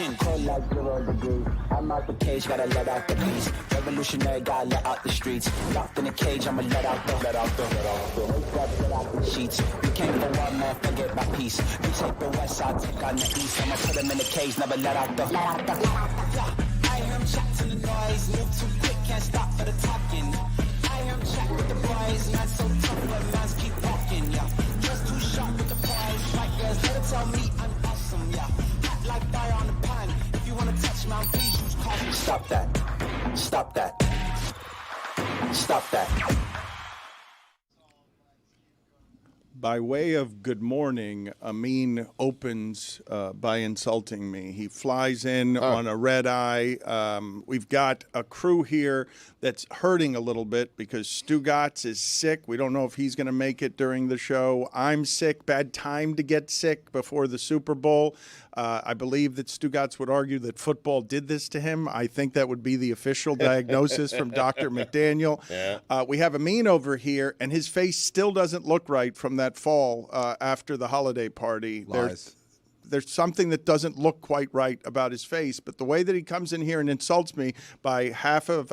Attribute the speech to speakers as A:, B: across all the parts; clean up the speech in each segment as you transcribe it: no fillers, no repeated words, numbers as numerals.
A: ignition. Cold like 0 degrees. I'm out the cage, gotta let out the beast. Revolutionary, gotta let out the streets. Locked in a cage, I'ma let out the sheets. We came for one man, forget my peace. You take the west, I'll take on the east. I'ma put him in the cage, never let out the. I hear him chat to the noise, move too quick, can't stop for the talking. I hear him chat with the boys, man so tough, but man's keep walking, yeah. Just too sharp with the prize, like girls, let it tell me I'm awesome, yeah. Hot like fire on the pan, if you wanna touch me, please use caution. Stop that, stop that, stop that.
B: By way of good morning, Amin opens by insulting me. He flies in on a red eye. We've got a crew here that's hurting a little bit because Stugotz is sick. We don't know if he's going to make it during the show. I'm sick. Bad time to get sick before the Super Bowl. I believe that Stugotz would argue that football did this to him. I think that would be the official diagnosis from Dr. McDaniel. Yeah. We have Amin over here, and his face still doesn't look right from that fall after the holiday party. There's something that doesn't look quite right about his face, but the way that he comes in here and insults me by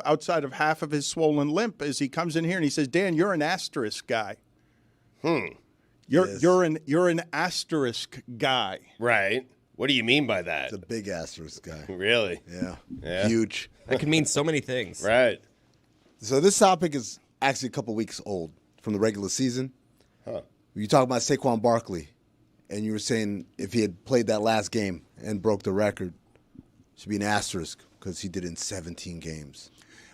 B: outside of half of his swollen limp is he comes in here and he says, Dan, you're an asterisk guy. You're an asterisk guy.
C: Right. What do you mean by that?
D: It's a big asterisk guy.
C: Really?
D: Yeah. Huge.
E: That can mean so many things.
C: Right.
D: So this topic is actually a couple weeks old from the regular season. You talk about Saquon Barkley, and you were saying if he had played that last game and broke the record, it should be an asterisk because he did it in 17 games.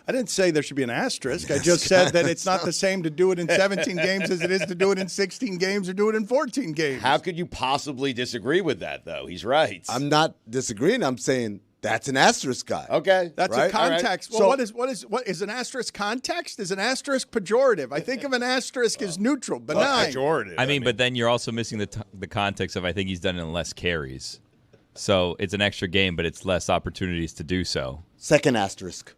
B: I didn't say there should be an asterisk. I just said that it's not the same to do it in 17 games as it is to do it in 16 games or do it in 14 games.
C: How could you possibly disagree with that, though? He's right.
D: I'm not disagreeing. I'm saying that's an asterisk guy.
C: Okay.
B: That's
D: right?
B: a context.
D: Right.
B: Well,
D: So,
B: what is an asterisk context? Is an asterisk pejorative? I think of an asterisk as neutral, benign.
C: Pejorative.
E: I mean, but then you're also missing the context of I think he's done it in less carries. So it's an extra game, but it's less opportunities to do so.
D: second asterisk.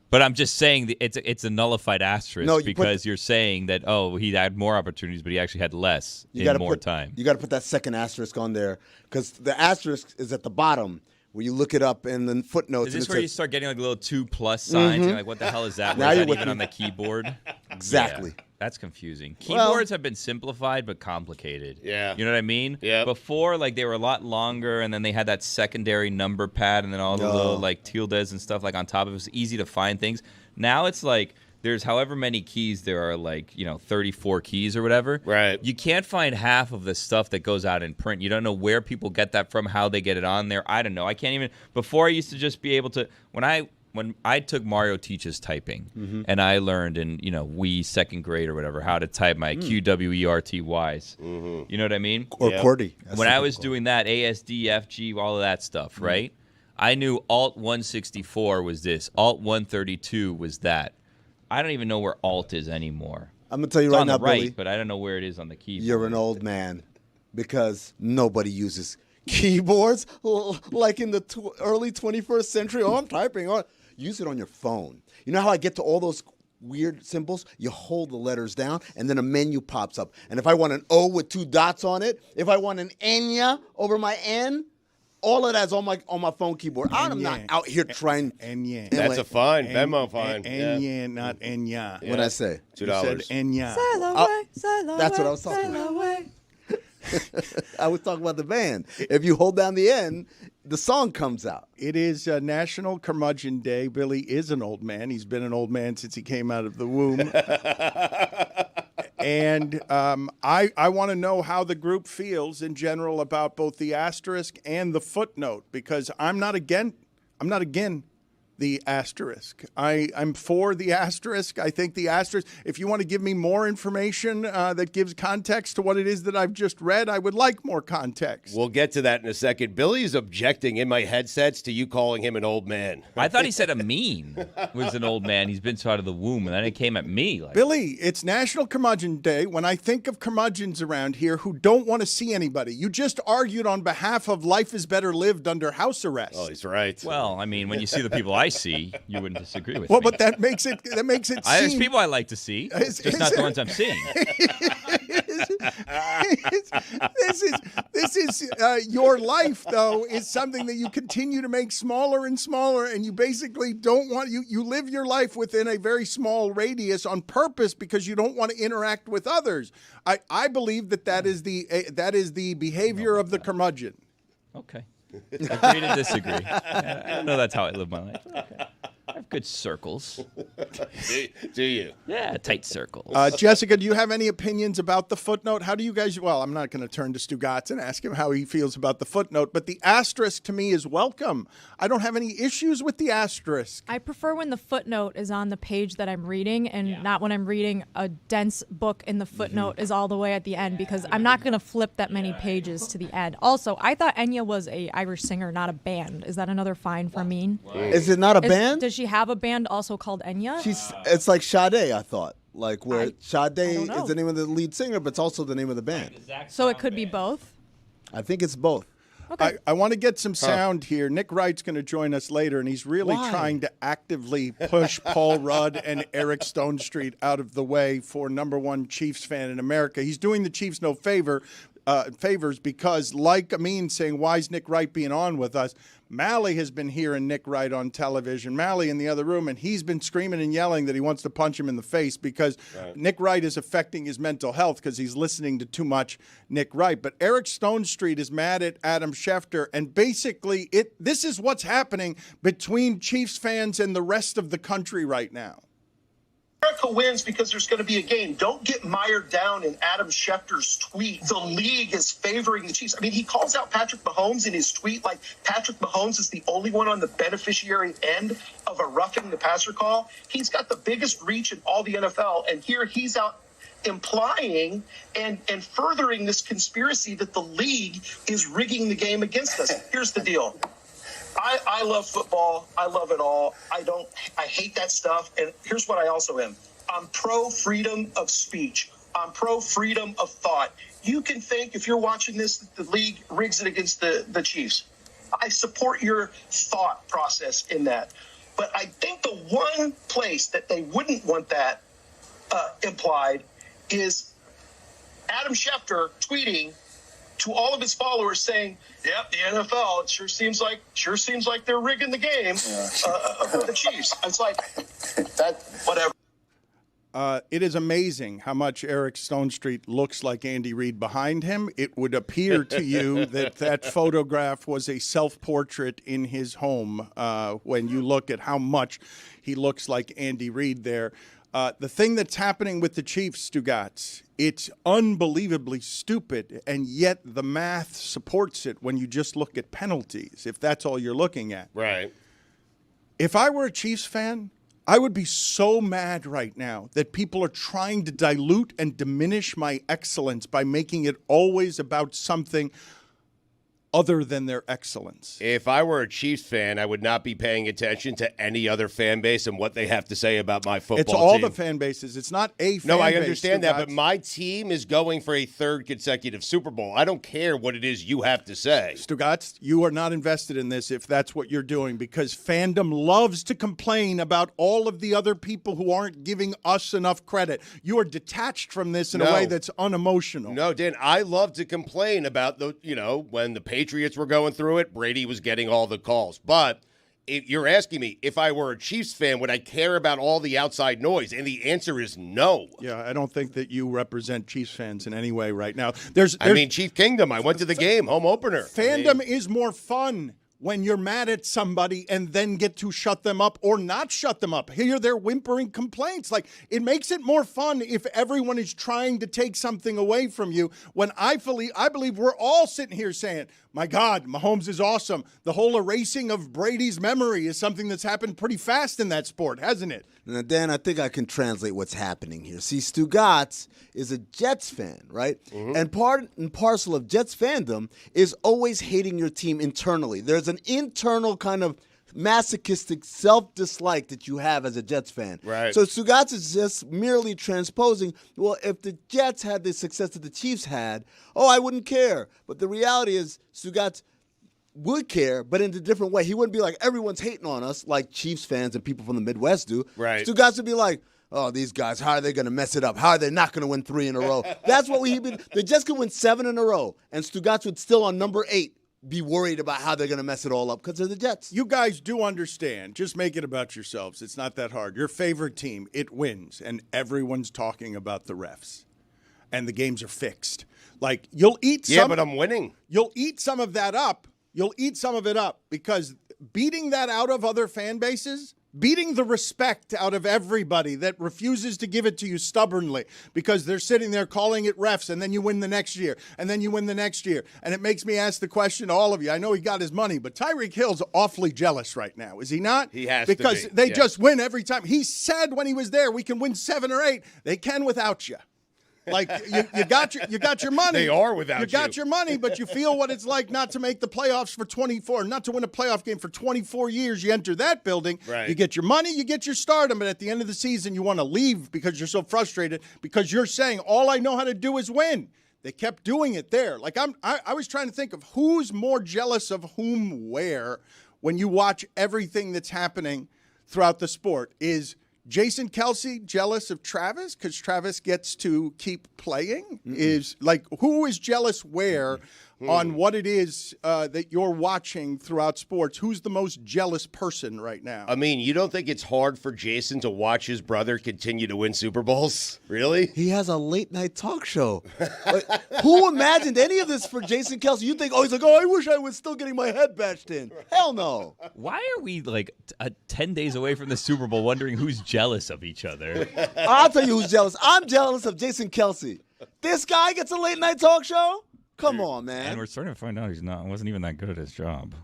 E: But I'm just saying that it's a nullified asterisk
D: No,
E: because you're saying that, he had more opportunities, but he actually had less more time.
D: You got to put that second asterisk on there because the asterisk is at the bottom where you look it up in the footnotes.
E: Is this
D: and it
E: where you
D: says,
E: start getting like little 2+ signs? You're like, what the hell is that?
D: Now
E: Was
D: you're
E: that
D: with
E: even
D: me.
E: on the keyboard?
D: Exactly.
E: Yeah, that's confusing.
D: Well-
E: Keyboards have been simplified but complicated.
C: Yeah.
E: You know what I mean?
C: Yeah.
E: Before, they were a lot longer, and then they had that secondary number pad, and then all the little tildes and stuff on top of it. It was easy to find things. Now it's like there's however many keys there are, 34 keys or whatever.
C: Right.
E: You can't find half of the stuff that goes out in print. You don't know where people get that from, how they get it on there. I don't know. I can't even. Before I used to just be able to when I took Mario Teaches Typing, and I learned in second grade or whatever how to type my QWERTYs. You know what I mean?
D: or QWERTY.
E: When I was doing that, ASD, FG, all of that stuff, right? I knew Alt 164 was this. Alt 132 was that. I don't even know where Alt is anymore.
D: I'm going to tell you
E: It's
D: right
E: on
D: now,
E: the right,
D: Billy,
E: but I don't know where it is on the keyboard.
D: you're an old man because nobody uses keyboards like in the early 21st century. Oh, I'm typing. Use it on your phone. You know how I get to all those weird symbols? You hold the letters down, and then a menu pops up. And if I want an O with 2 dots on it, if I want an Enya over my N, all of that's on my phone keyboard. I'm not out here trying.
B: Enya.
C: That's a fine. Venmo fine.
B: Enya, not Enya.
D: What'd I say?
C: $2.
B: You said Enya.
D: That's what I was talking about. I was talking about the band. If you hold down the N, the song comes out.
B: It is National Curmudgeon Day. Billy is an old man. He's been an old man since he came out of the womb. And I want to know how the group feels in general about both the asterisk and the footnote, because I'm not again the asterisk. I'm for the asterisk. I think the asterisk, if you want to give me more information that gives context to what it is that I've just read, I would like more context.
C: We'll get to that in a second. Billy is objecting in my headsets to you calling him an old man.
E: I thought he said Amin was an old man. He's been out of the womb, and then it came at me.
B: Billy, it's National Curmudgeon Day. When I think of curmudgeons around here who don't want to see anybody, you just argued on behalf of life is better lived under house arrest.
C: Oh, he's right.
E: Well, I mean, when you see the people I see, you wouldn't disagree with
B: Well,
E: me.
B: but that makes it
E: There's
B: seem.
E: people I like to see, just not the ones I'm seeing.
B: this is your life, though, is something that you continue to make smaller and smaller, and you basically don't want you live your life within a very small radius on purpose because you don't want to interact with others. I believe that is the behavior of the curmudgeon.
E: Okay. Agree to disagree. I don't know that's how I live my life. Okay. I have good circles.
C: Do you?
E: Yeah, tight circles.
B: Jessica, do you have any opinions about the footnote? How do you guys? Well, I'm not going to turn to Stugotz and ask him how he feels about the footnote, but the asterisk to me is welcome. I don't have any issues with the asterisk.
F: I prefer when the footnote is on the page that I'm reading and not when I'm reading a dense book and the footnote is all the way at the end, because I'm not going to flip that many pages to the end. Also, I thought Enya was a Irish singer, not a band. Is that another fine for Amin?
D: Is it not a band?
F: Does she have a band also called Enya?
D: It's like Sade, I thought. Like where Sade
F: don't know.
D: is the name of the lead singer, but it's also the name of the band.
F: So it could be both?
D: I think it's both.
F: Okay.
B: I want to get some sound here. Nick Wright's going to join us later, and he's really trying to actively push Paul Rudd and Eric Stonestreet out of the way for #1 Chiefs fan in America. He's doing the Chiefs no favors because, like Amin saying, why is Nick Wright being on with us? Malley has been hearing Nick Wright on television, Malley in the other room, and he's been screaming and yelling that he wants to punch him in the face because Nick Wright is affecting his mental health because he's listening to too much Nick Wright. But Eric Stonestreet is mad at Adam Schefter, and basically this is what's happening between Chiefs fans and the rest of the country right now.
G: America wins because there's going to be a game. Don't get mired down in Adam Schefter's tweet. The league is favoring the Chiefs. I mean, he calls out Patrick Mahomes in his tweet like Patrick Mahomes is the only one on the beneficiary end of a roughing the passer call. He's got the biggest reach in all the NFL, and here he's out implying and furthering this conspiracy that the league is rigging the game against us. Here's the deal. I love football. I love it all. I hate that stuff. And here's what I also am. I'm pro freedom of speech. I'm pro freedom of thought. You can think, if you're watching this, that the league rigs it against the Chiefs. I support your thought process in that. But I think the one place that they wouldn't want that implied is Adam Schefter tweeting to all of his followers saying, "Yep, the NFL, it sure seems like they're rigging the game for the Chiefs." It's like that, whatever.
B: It is amazing how much Eric Stonestreet looks like Andy Reid behind him. It would appear to you that photograph was a self-portrait in his home when you look at how much he looks like Andy Reid there. The thing that's happening with the Chiefs, Stugotz, it's unbelievably stupid, and yet the math supports it when you just look at penalties, if that's all you're looking at.
C: Right.
B: If I were a Chiefs fan, I would be so mad right now that people are trying to dilute and diminish my excellence by making it always about something other than their excellence.
C: If I were a Chiefs fan, I would not be paying attention to any other fan base and what they have to say about my football team.
B: It's all the fan bases. It's not a fan base.
C: No, I understand that, but my team is going for a third consecutive Super Bowl. I don't care what it is you have to say.
B: Stugotz, you are not invested in this if that's what you're doing, because fandom loves to complain about all of the other people who aren't giving us enough credit. You are detached from this in a way that's unemotional.
C: No, Dan, I love to complain about when the Patriots were going through it, Brady was getting all the calls. But if you're asking me, if I were a Chiefs fan, would I care about all the outside noise? And the answer is no.
B: Yeah, I don't think that you represent Chiefs fans in any way right now.
C: Chief Kingdom, I went to the game, home opener.
B: Fandom is more fun when you're mad at somebody and then get to shut them up or not shut them up. Hear their whimpering complaints. Like, it makes it more fun if everyone is trying to take something away from you. When I believe we're all sitting here saying, my God, Mahomes is awesome. The whole erasing of Brady's memory is something that's happened pretty fast in that sport, hasn't it?
D: Now, Dan, I think I can translate what's happening here. See, Stugotz is a Jets fan, right? Mm-hmm. And part and parcel of Jets fandom is always hating your team internally. There's an internal kind of masochistic self-dislike that you have as a Jets fan.
C: Right.
D: So Stugotz is just merely transposing, well, if the Jets had the success that the Chiefs had, I wouldn't care. But the reality is Stugotz would care, but in a different way. He wouldn't be like, everyone's hating on us like Chiefs fans and people from the Midwest do.
C: Right.
D: Stugotz would be like, oh, these guys, how are they going to mess it up? How are they not going to win 3 in a row? That's what they just could win 7 in a row, and Stugotz would still on number 8 be worried about how they're going to mess it all up because they're the Jets.
B: You guys do understand. Just make it about yourselves. It's not that hard. Your favorite team, it wins, and everyone's talking about the refs. And the games are fixed. Like, you'll eat some.
C: Yeah, but I'm winning.
B: You'll eat some of that up. You'll eat some of it up because beating that out of other fan bases, beating the respect out of everybody that refuses to give it to you stubbornly because they're sitting there calling it refs, and then you win the next year, and then you win the next year. And it makes me ask the question to all of you. I know he got his money, but Tyreek Hill's awfully jealous right now, is he not?
C: He has
B: because
C: to be.
B: They just win every time. He said when he was there, we can win 7 or 8. They can without you. Like, you got your money.
C: They are without you.
B: You got your money, but you feel what it's like not to make the playoffs for 24, not to win a playoff game for 24 years. You enter that building,
C: right.
B: You get your money, you get your stardom, but at the end of the season, you want to leave because you're so frustrated because you're saying, all I know how to do is win. They kept doing it there. Like, I was trying to think of who's more jealous of whom where when you watch everything that's happening throughout the sport. Is Jason Kelce jealous of Travis because Travis gets to keep playing? Is like, who is jealous where on what it is that you're watching throughout sports? Who's the most jealous person right now?
C: I mean, you don't think it's hard for Jason to watch his brother continue to win Super Bowls? Really?
D: He has a late-night talk show. Like, who imagined any of this for Jason Kelce? You think, he's like, I wish I was still getting my head bashed in. Hell no.
E: Why are we like 10 days away from the Super Bowl wondering who's jealous of each other?
D: I'll tell you who's jealous. I'm jealous of Jason Kelce. This guy gets a late-night talk show? Come on, man.
E: And we're starting to find out wasn't even that good at his job.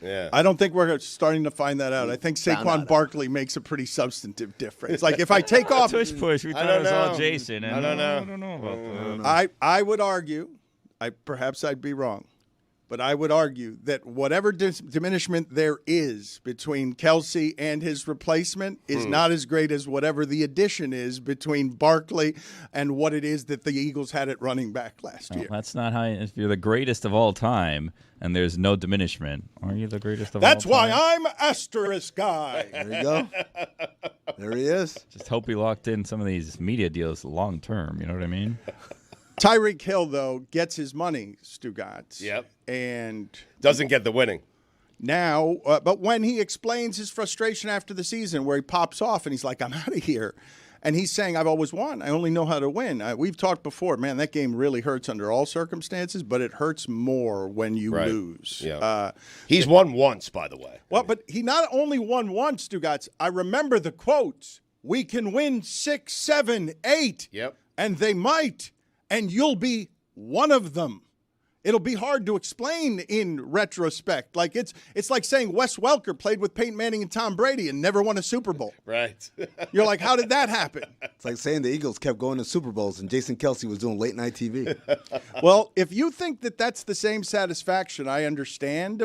C: Yeah.
B: I don't think we're starting to find that out. I think Saquon Barkley makes a pretty substantive difference. Like, if I take off...
E: Tush push. We thought it was all Jason. And
C: I don't know.
E: I don't know about that.
B: I would argue, perhaps I'd be wrong, but I would argue that whatever diminishment there is between Kelce and his replacement is not as great as whatever the addition is between Barkley and what it is that the Eagles had at running back last year.
E: That's not how. If you're the greatest of all time and there's no diminishment, are you the greatest of
B: That's
E: all time?
B: why I'm asterisk guy.
D: There you go. There he is.
E: Just hope he locked in some of these media deals long term. You know what I mean?
B: Tyreek Hill, though, gets his money, Stugotz.
C: Yep.
B: And
C: Doesn't get the winning.
B: now, but when he explains his frustration after the season where he pops off and he's like, I'm out of here. And he's saying, I've always won. I only know how to win. We've talked before, man, that game really hurts under all circumstances, but it hurts more when you lose.
C: Yeah. He's won once, by the way.
B: Well, but he not only won once, Stugotz. I remember the quotes. We can win 6, 7, 8.
C: Yep.
B: And they might. And you'll be one of them. It'll be hard to explain in retrospect. Like, it's like saying Wes Welker played with Peyton Manning and Tom Brady and never won a Super Bowl.
C: Right.
B: You're like, how did that happen?
D: It's like saying the Eagles kept going to Super Bowls and Jason Kelce was doing late-night TV.
B: Well, if you think that that's the same satisfaction, I understand,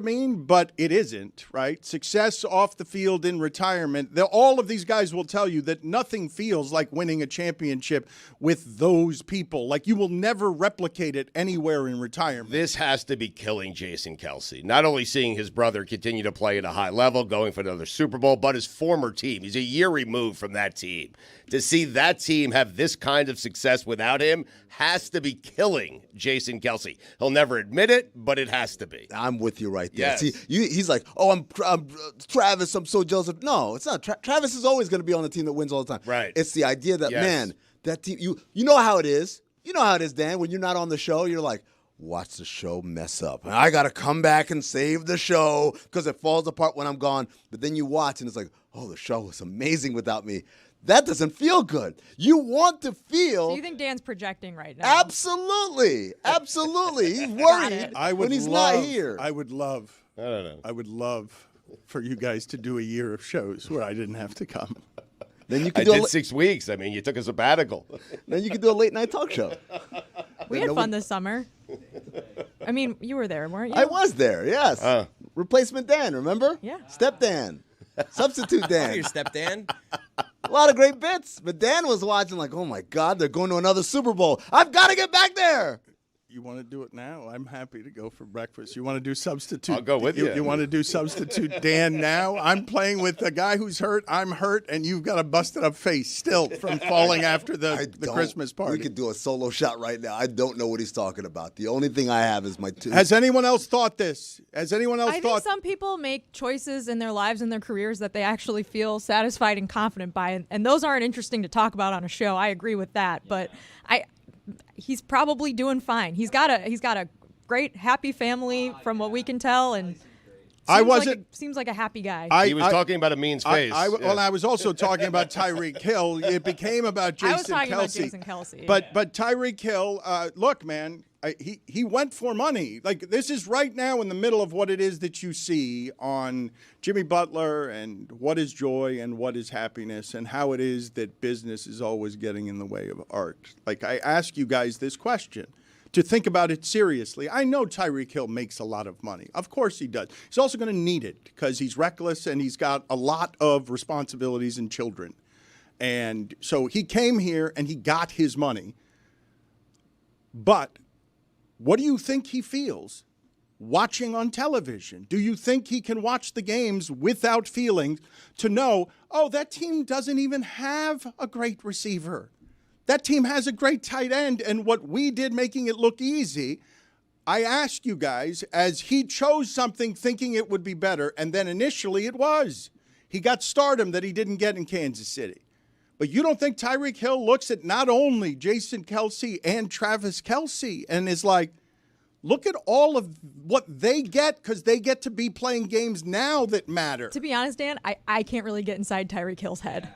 B: but it isn't, right? Success off the field in retirement, all of these guys will tell you that nothing feels like winning a championship with those people. Like, you will never replicate it anywhere in retirement.
C: This has to be killing Jason Kelce. Not only seeing his brother continue to play at a high level, going for another Super Bowl, but his former team. He's a year removed from that team. To see that team have this kind of success without him has to be killing Jason Kelce. He'll never admit it, but it has to be.
D: I'm with you right there.
C: Yes.
D: See, he's like, I'm Travis, I'm so jealous. No, it's not. Travis is always going to be on the team that wins all the time.
C: Right.
D: It's the idea that, man, that team, you know how it is. You know how it is, Dan. When you're not on the show, you're like, watch the show mess up. And I got to come back and save the show because it falls apart when I'm gone. But then you watch and it's like, oh, the show was amazing without me. That doesn't feel good. You want to feel.
F: Do you think Dan's projecting right now?
D: Absolutely. Absolutely. He's worried when he's not here.
B: I would love for you guys to do a year of shows where I didn't have to come.
D: Then you
C: I
D: could
C: did 6 weeks. I mean, you took a sabbatical.
D: Then you could do a late night talk show.
F: We had fun this summer. I mean, you were there, weren't you?
D: I was there, yes. Replacement Dan, remember?
F: Yeah.
D: Step Dan. Substitute Dan.
H: Your step Dan.
D: A lot of great bits. But Dan was watching like, oh, my God, they're going to another Super Bowl. I've got to get back there.
B: You want to do it now? I'm happy to go for breakfast. You want to do substitute?
C: I'll go with you.
B: You want to do substitute Dan now? I'm playing with a guy who's hurt. I'm hurt, and you've got a busted up face still from falling after the Christmas party.
D: We could do a solo shot right now. I don't know what he's talking about. The only thing I have is my two.
B: Has anyone else thought this? Has anyone else
F: I
B: thought?
F: think some people make choices in their lives and their careers that they actually feel satisfied and confident by, and those aren't interesting to talk about on a show. I agree with that, but he's probably doing fine. He's got a great, happy family from what we can tell, and seems like a happy guy.
C: He was talking about a mean's face.
B: Well, I was also talking about Tyreek Hill. It became about Jason Kelce.
F: I was talking about Jason Kelce.
B: But Tyreek Hill, look, man, he went for money. Like, this is right now in the middle of what it is that you see on Jimmy Butler and what is joy and what is happiness and how it is that business is always getting in the way of art. Like, I ask you guys this question to think about it seriously. I know Tyreek Hill makes a lot of money. Of course he does. He's also going to need it because he's reckless and he's got a lot of responsibilities and children. And so he came here and he got his money. But what do you think he feels watching on television? Do you think he can watch the games without feelings to know, oh, that team doesn't even have a great receiver? That team has a great tight end, and what we did making it look easy, I asked you guys, as he chose something thinking it would be better, and then initially it was. He got stardom that he didn't get in Kansas City. But you don't think Tyreek Hill looks at not only Jason Kelce and Travis Kelce and is like, look at all of what they get because they get to be playing games now that matter.
F: To be honest, Dan, I can't really get inside Tyreek Hill's head.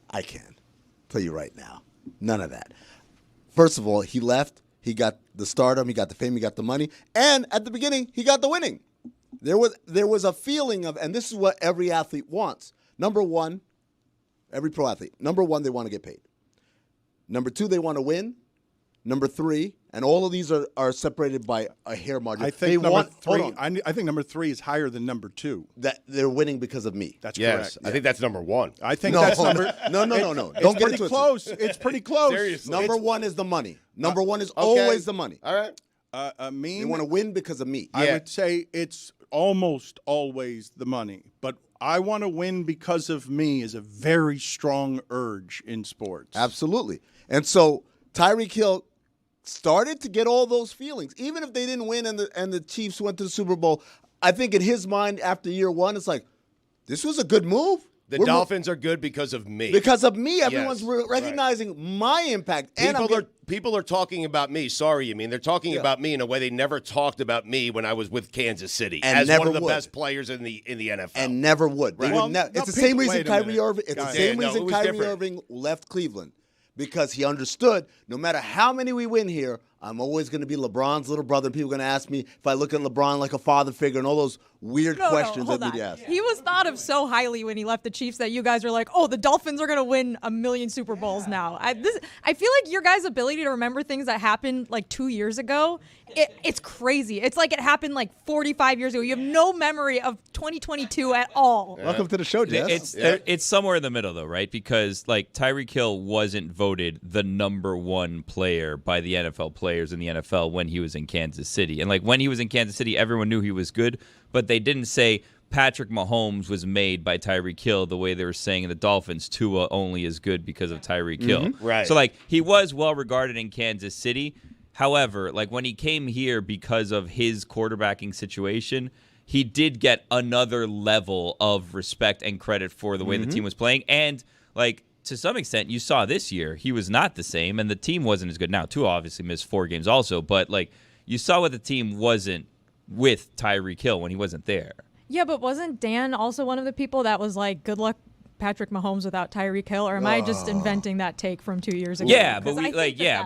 D: I can. Tell you right now, none of that. First of all, he left. He got the stardom. He got the fame. He got the money. And at the beginning, he got the winning. There was a feeling of, and this is what every athlete wants. Number one, every pro athlete. Number one, they want to get paid. Number two, they want to win. Number three, and all of these are separated by a hair margin.
B: I think I think number three is higher than number two.
D: That they're winning because of me.
B: That's
C: yes,
B: correct.
C: I think that's number one.
B: I think that's number.
D: No. Don't get into
B: close.
D: it.
B: It's pretty close.
C: Seriously.
D: Number one is the money. Number one is always the money.
C: All right.
D: They want to win because of me.
B: I would say it's almost always the money, but I want to win because of me is a very strong urge in sports.
D: Absolutely. And so Tyreek Hill started to get all those feelings. Even if they didn't win and the Chiefs went to the Super Bowl, I think in his mind after year one, it's like, this was a good move.
C: The Dolphins are good because of me.
D: Because of me. Everyone's recognizing my impact.
C: People are talking about me. Sorry, you mean. They're talking about me in a way they never talked about me when I was with Kansas City
D: and
C: as one of the best players in the NFL.
D: And never would.
C: Right.
D: It's the same reason Kyrie Irving left Cleveland. Because he understood no matter how many we win here, I'm always going to be LeBron's little brother. And people are going to ask me if I look at LeBron like a father figure and all those weird questions that we'd ask.
F: He was thought of so highly when he left the Chiefs that you guys are like, oh, the Dolphins are going to win 1,000,000 Super Bowls now. I feel like your guys' ability to remember things that happened like 2 years ago, it's crazy. It's like it happened like 45 years ago. You have no memory of 2022 at all.
D: Welcome to the show, Jess.
E: It's somewhere in the middle, though, right? Because like Tyreek Hill wasn't voted the number one player by the NFL players in the NFL when he was in Kansas City. And like when he was in Kansas City, everyone knew he was good, but they didn't say Patrick Mahomes was made by Tyreek Hill the way they were saying in the Dolphins, Tua only is good because of Tyreek Hill.
C: Right.
E: So like he was well regarded in Kansas City. However, like when he came here because of his quarterbacking situation, he did get another level of respect and credit for the way the team was playing. And like to some extent, you saw this year, he was not the same and the team wasn't as good. Now, Tua obviously missed 4 games also, but like you saw what the team wasn't with Tyreek Hill when he wasn't there.
F: Yeah, but wasn't Dan also one of the people that was like, good luck Patrick Mahomes without Tyreek Hill, or am I just inventing that take from 2 years ago?
E: Yeah, but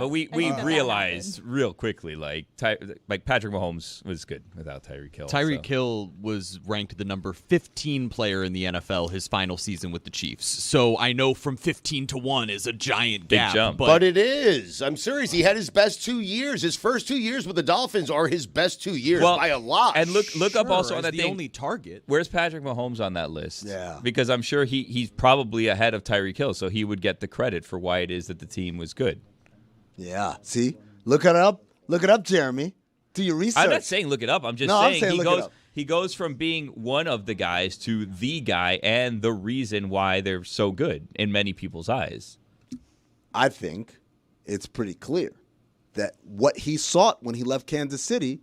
E: we realized real quickly like Patrick Mahomes was good without Tyreek Hill.
H: Tyreek Hill was ranked the number 15 player in the NFL his final season with the Chiefs. So I know from 15 to 1 is a giant gap.
E: Big jump.
C: But it is. I'm serious. He had his best 2 years. His first 2 years with the Dolphins are his best 2 years by a lot.
E: And look up also on that
H: the
E: thing.
H: Only target.
E: Where's Patrick Mahomes on that list?
D: Yeah.
E: Because I'm sure he's probably ahead of Tyreek Hill, so he would get the credit for why it is that the team was good.
D: Yeah. See? Look it up. Look it up, Jeremy. Do your research.
E: I'm not saying look it up. I'm just
D: No, I'm
E: saying,
D: saying
E: he
D: look it
E: goes
D: up.
E: he goes from being one of the guys to the guy and the reason why they're so good in many people's eyes.
D: I think it's pretty clear that what he sought when he left Kansas City,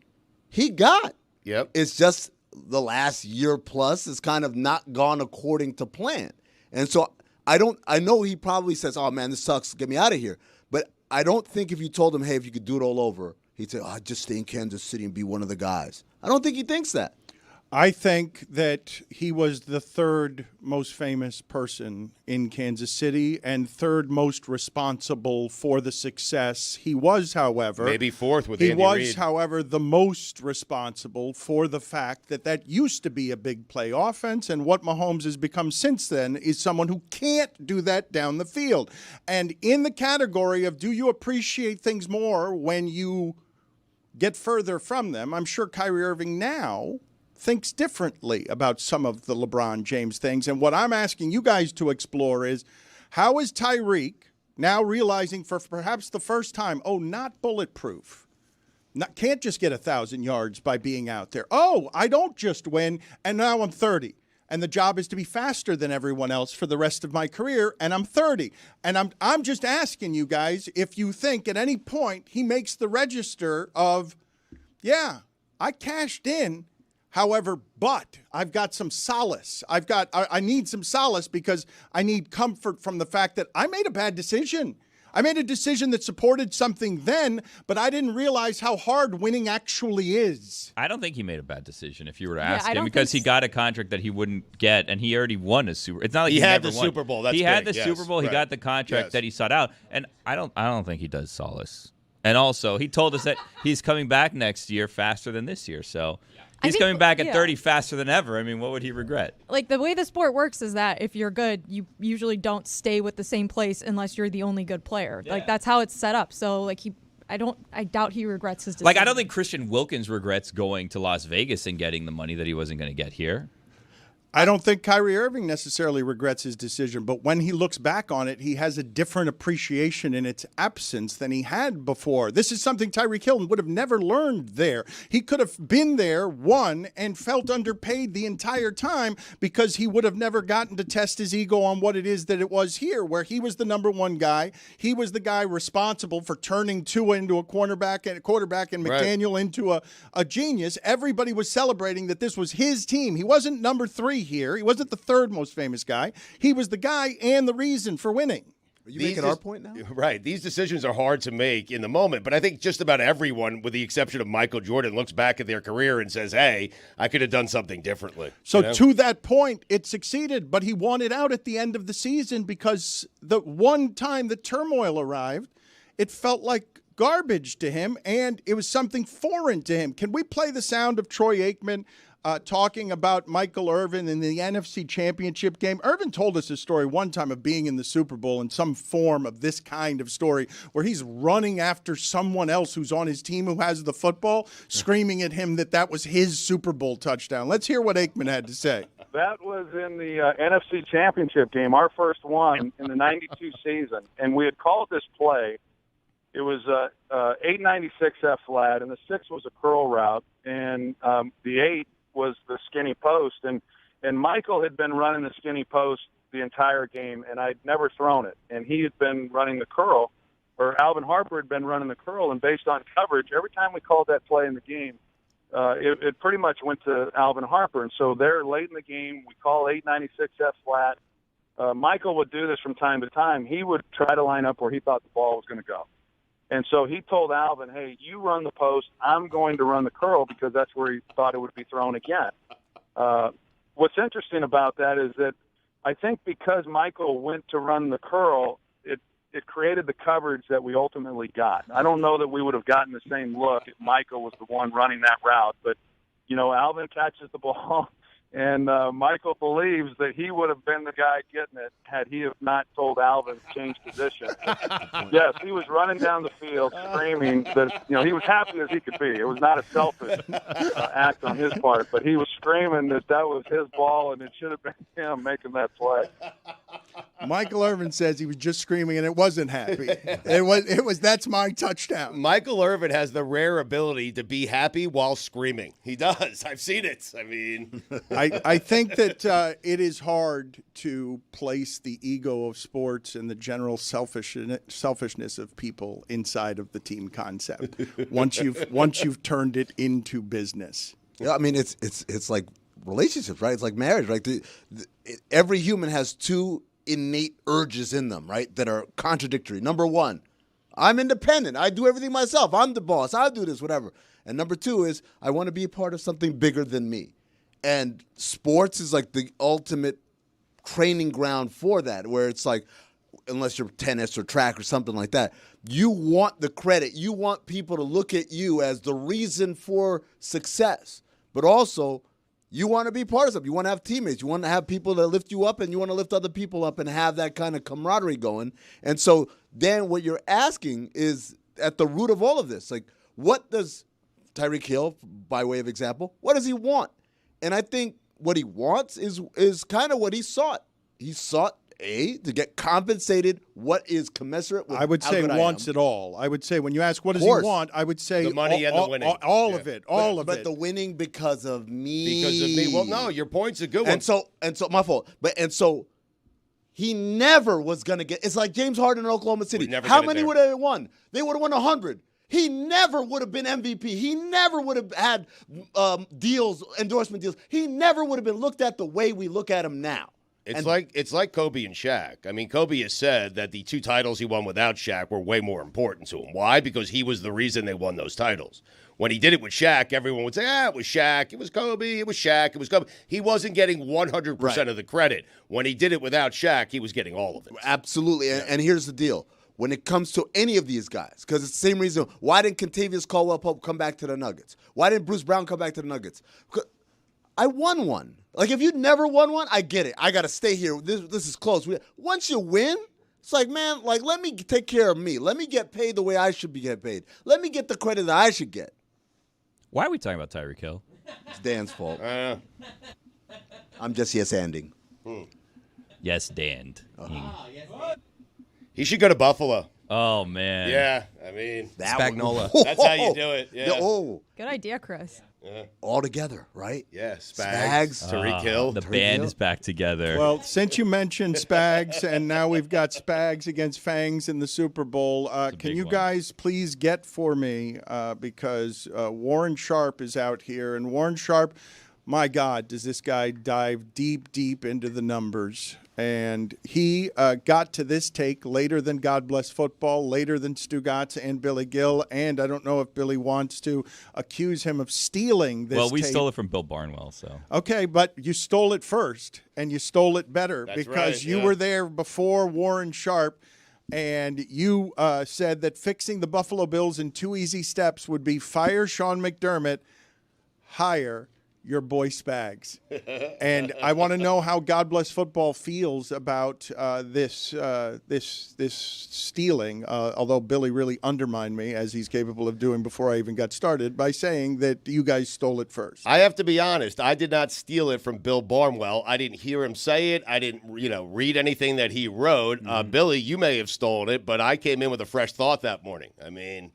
D: he got.
C: Yep.
D: It's just the last year plus has kind of not gone according to plan. And so I know he probably says, oh, man, this sucks. Get me out of here. But I don't think if you told him, hey, if you could do it all over, he'd say, oh, I'd just stay in Kansas City and be one of the guys. I don't think he thinks that.
B: I think that he was the third most famous person in Kansas City and third most responsible for the success. He was, however,
C: maybe fourth with
B: He
C: Andy
B: was,
C: Reid.
B: however, the most responsible for the fact that used to be a big play offense, and what Mahomes has become since then is someone who can't do that down the field. And in the category of do you appreciate things more when you get further from them, I'm sure Kyrie Irving now thinks differently about some of the LeBron James things. And what I'm asking you guys to explore is, how is Tyreek now realizing for perhaps the first time, oh, not bulletproof, can't just get 1,000 yards by being out there. Oh, I don't just win, and now I'm 30. And the job is to be faster than everyone else for the rest of my career, and I'm 30. And I'm just asking you guys if you think at any point he makes the register of, yeah, I cashed in. However, but I've got some solace. I need some solace because I need comfort from the fact that I made a bad decision. I made a decision that supported something then, but I didn't realize how hard winning actually is.
E: I don't think he made a bad decision if you were to ask
F: I
E: him
F: don't
E: because he
F: think
E: got a contract that he wouldn't get, and he already won a Super. It's not like
C: He had
E: never
C: the
E: won.
C: Super Bowl. That's
E: he had
C: big,
E: the
C: yes,
E: Super Bowl. He
C: right.
E: got the contract
C: Yes.
E: that he sought out, and I don't think he does solace. And also, he told us that he's coming back next year faster than this year. So he's
F: think-
E: coming back at
F: yeah.
E: 30 faster than ever. I mean, what would he regret?
F: Like, the way the sport works is that if you're good, you usually don't stay with the same place unless you're the only good player. Like, that's how it's set up. So, like, I doubt he regrets his decision.
E: Like, I don't think Christian Wilkins regrets going to Las Vegas and getting the money that he wasn't going to get here.
B: I don't think Kyrie Irving necessarily regrets his decision, but when he looks back on it, he has a different appreciation in its absence than he had before. This is something Tyreek Hill would have never learned there. He could have been there, won, and felt underpaid the entire time because he would have never gotten to test his ego on what it is that it was here, where he was the number one guy. He was the guy responsible for turning Tua into a quarterback and McDaniel into a genius. Everybody was celebrating that this was his team. He wasn't number 3 here. He wasn't the third most famous guy. He was the guy and the reason for winning.
D: Are you making our point now?
C: Right. These decisions are hard to make in the moment, but I think just about everyone, with the exception of Michael Jordan, looks back at their career and says, hey, I could have done something differently.
B: So to that point, it succeeded, but he wanted out at the end of the season because the one time the turmoil arrived, it felt like garbage to him, and it was something foreign to him. Can we play the sound of Troy Aikman talking about Michael Irvin in the NFC Championship game? Irvin told us a story one time of being in the Super Bowl in some form of this kind of story where he's running after someone else who's on his team who has the football, screaming at him that was his Super Bowl touchdown. Let's hear what Aikman had to say.
I: That was in the NFC Championship game, our first one in the 92 season. And we had called this play. It was 896 F flat, and the 6 was a curl route, and the 8 was the skinny post. And Michael had been running the skinny post the entire game, and I'd never thrown it. And he had been running the curl, or Alvin Harper had been running the curl, and based on coverage, every time we called that play in the game, it pretty much went to Alvin Harper. And so there, late in the game, we call 896 F flat. Michael would do this from time to time. He would try to line up where he thought the ball was going to go. And so he told Alvin, hey, you run the post. I'm going to run the curl because that's where he thought it would be thrown again. What's interesting about that is that I think because Michael went to run the curl, it created the coverage that we ultimately got. I don't know that we would have gotten the same look if Michael was the one running that route. But, Alvin catches the ball, and Michael believes that he would have been the guy getting it had he have not told Alvin to change position. Yes, he was running down the field screaming that, he was happy as he could be. It was not a selfish act on his part, but he was screaming that was his ball and it should have been him making that play.
B: Michael Irvin says he was just screaming and it wasn't happy. It was that's my touchdown.
C: Michael Irvin has the rare ability to be happy while screaming. He does. I've seen it. I mean,
B: I think that it is hard to place the ego of sports and the general selfishness of people inside of the team concept once you've turned it into business.
D: Yeah, I mean it's like relationships, right? It's like marriage, right? Every human has two innate urges in them, right, that are contradictory. Number one, I'm independent. I do everything myself. I'm the boss. I'll do this, whatever. And number two is I want to be a part of something bigger than me. And sports is like the ultimate training ground for that, where it's like, unless you're tennis or track or something like that, you want the credit. You want people to look at you as the reason for success. But also, you want to be part of something. You want to have teammates. You want to have people that lift you up, and you want to lift other people up and have that kind of camaraderie going. And so then what you're asking is at the root of all of this. Like, what does Tyreek Hill, by way of example, what does he want? And I think what he wants is kind of what he sought. He sought, to get compensated what is commensurate with
B: I would say wants it all. I would say when you ask what does he want, I would say
C: the money and the winning.
B: All of it.
D: But the winning because of me.
C: Because of me. Well, no, your point's a good one.
D: And so my fault. And so he never was going to get – it's like James Harden in Oklahoma City. How many would have won? They would have won 100. He never would have been MVP. He never would have had endorsement deals. He never would have been looked at the way we look at him now.
C: It's like Kobe and Shaq. I mean, Kobe has said that the 2 titles he won without Shaq were way more important to him. Why? Because he was the reason they won those titles. When he did it with Shaq, everyone would say, it was Shaq, it was Kobe, it was Shaq, it was Kobe. He wasn't getting 100% of the credit. When he did it without Shaq, he was getting all of it.
D: Absolutely. Yeah. And here's the deal. When it comes to any of these guys, because it's the same reason, why didn't Kentavious Caldwell-Pope come back to the Nuggets? Why didn't Bruce Brown come back to the Nuggets? I won one. Like, if you never won one, I get it. I got to stay here. This is close. Once you win, it's like, man, like, let me take care of me. Let me get paid the way I should be getting paid. Let me get the credit that I should get.
E: Why are we talking about Tyreek Hill?
D: It's Dan's fault. I'm just yes-anding.
E: Yes, Dan.
C: He should go to Buffalo.
E: Oh, man.
C: Yeah, I mean.
H: Spagnola.
C: That's how you do it. Yeah.
F: Good idea, Chris.
D: All together, right?
C: Yeah, Spags. Tyreek Hill.
E: The band is back together.
B: Well, since you mentioned Spags, and now we've got Spags against Fangs in the Super Bowl, can you guys please get for me, because Warren Sharp is out here, and Warren Sharp, my God, does this guy dive deep, deep into the numbers. And he got to this take later than God Bless Football, later than Stugotz and Billy Gill, and I don't know if Billy wants to accuse him of stealing this
E: Well, we
B: tape.
E: stole it from Bill Barnwell, so.
B: Okay, but you stole it first, and you stole it better.
C: That's
B: because
C: right,
B: you were there before Warren Sharp, and you said that fixing the Buffalo Bills in 2 easy steps would be fire Sean McDermott, hire your boy Spags. And I want to know how God Bless Football feels about this stealing, although Billy really undermined me, as he's capable of doing before I even got started, by saying that you guys stole it first.
C: I have to be honest. I did not steal it from Bill Barnwell. I didn't hear him say it. I didn't, read anything that he wrote. Billy, you may have stolen it, but I came in with a fresh thought that morning. I mean...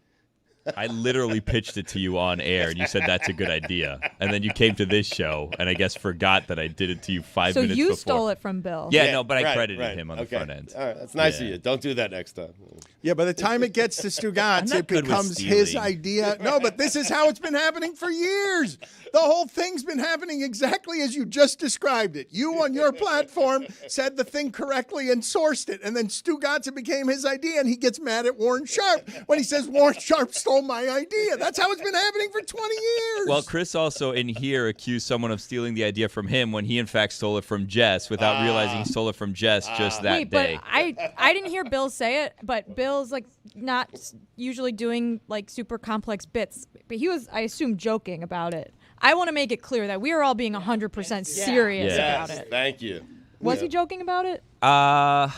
E: I literally pitched it to you on air, and you said that's a good idea. And then you came to this show, and I guess forgot that I did it to you 5 minutes before.
F: So you stole it from Bill.
E: Yeah, no, but I credited him on the front end.
C: All right, that's nice of you. Don't do that next time.
B: Yeah, by the time it gets to Stugotz, it becomes his idea. No, but this is how it's been happening for years. The whole thing's been happening exactly as you just described it. You on your platform said the thing correctly and sourced it, and then Stugotz, it became his idea, and he gets mad at Warren Sharp when he says Warren Sharp stole my idea. That's how it's been happening for 20 years.
E: Well, Chris also in here accused someone of stealing the idea from him when he in fact stole it from Jess without realizing he stole it from Jess just that day.
F: But I didn't hear Bill say it, but Bill's like not usually doing like super complex bits. But he was, I assume, joking about it. I want to make it clear that we are all being 100% serious about it.
C: Thank you.
F: Was he joking about it?
E: I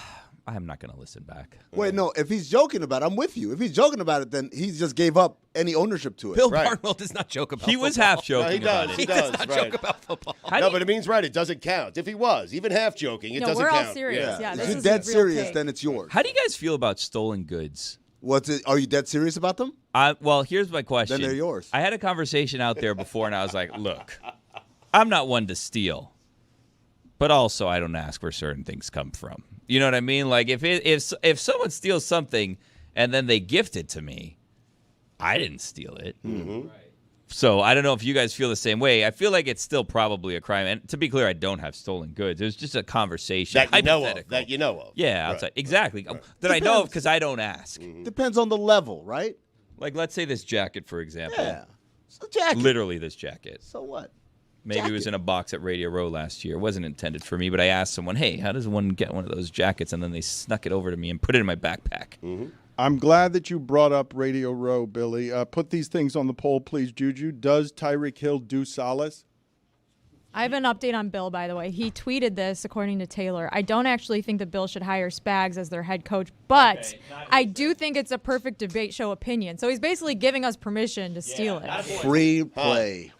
E: I'm not going to listen back.
D: Wait, no. If he's joking about it, I'm with you. If he's joking about it, then he just gave up any ownership to it.
H: Bill Barnwell does not joke about
E: He
H: football.
E: was half joking.
C: No, he does.
E: about
C: He
E: it.
C: does.
H: not
C: right.
H: joke about football.
C: No, but it means right. It doesn't count. If he was even half joking, it
F: No,
C: doesn't
F: we're
C: count.
F: all serious. Yeah,
D: If
F: this
D: you're
F: is
D: dead
F: a real
D: serious,
F: take.
D: then it's yours.
E: How do you guys feel about stolen goods?
D: Are you dead serious about them?
E: Well, here's my question.
D: Then they're yours.
E: I had a conversation out there before, and I was like, look, I'm not one to steal, but also I don't ask where certain things come from. You know what I mean? Like, if someone steals something and then they gift it to me, I didn't steal it.
C: Mm-hmm.
E: So I don't know if you guys feel the same way. I feel like it's still probably a crime. And to be clear, I don't have stolen goods. It was just a conversation.
C: That you know of.
E: hypothetical.
C: That you know of.
E: Yeah,
C: Right.
E: outside. Exactly. That I know of because I don't ask.
D: Depends on the level, right?
E: Like, let's say this jacket, for example.
D: Yeah. It's a jacket.
E: Literally this jacket.
D: So what?
E: Maybe it was in a box at Radio Row last year. It wasn't intended for me, but I asked someone, hey, how does one get one of those jackets? And then they snuck it over to me and put it in my backpack.
C: Mm-hmm.
B: I'm glad that you brought up Radio Row, Billy. Put these things on the poll, please, Juju. Does Tyreek Hill do Salas?
F: I have an update on Bill, by the way. He tweeted this, according to Taylor. I don't actually think that Bill should hire Spags as their head coach, but I do think it's a perfect debate show opinion. So he's basically giving us permission to steal it.
D: Free play.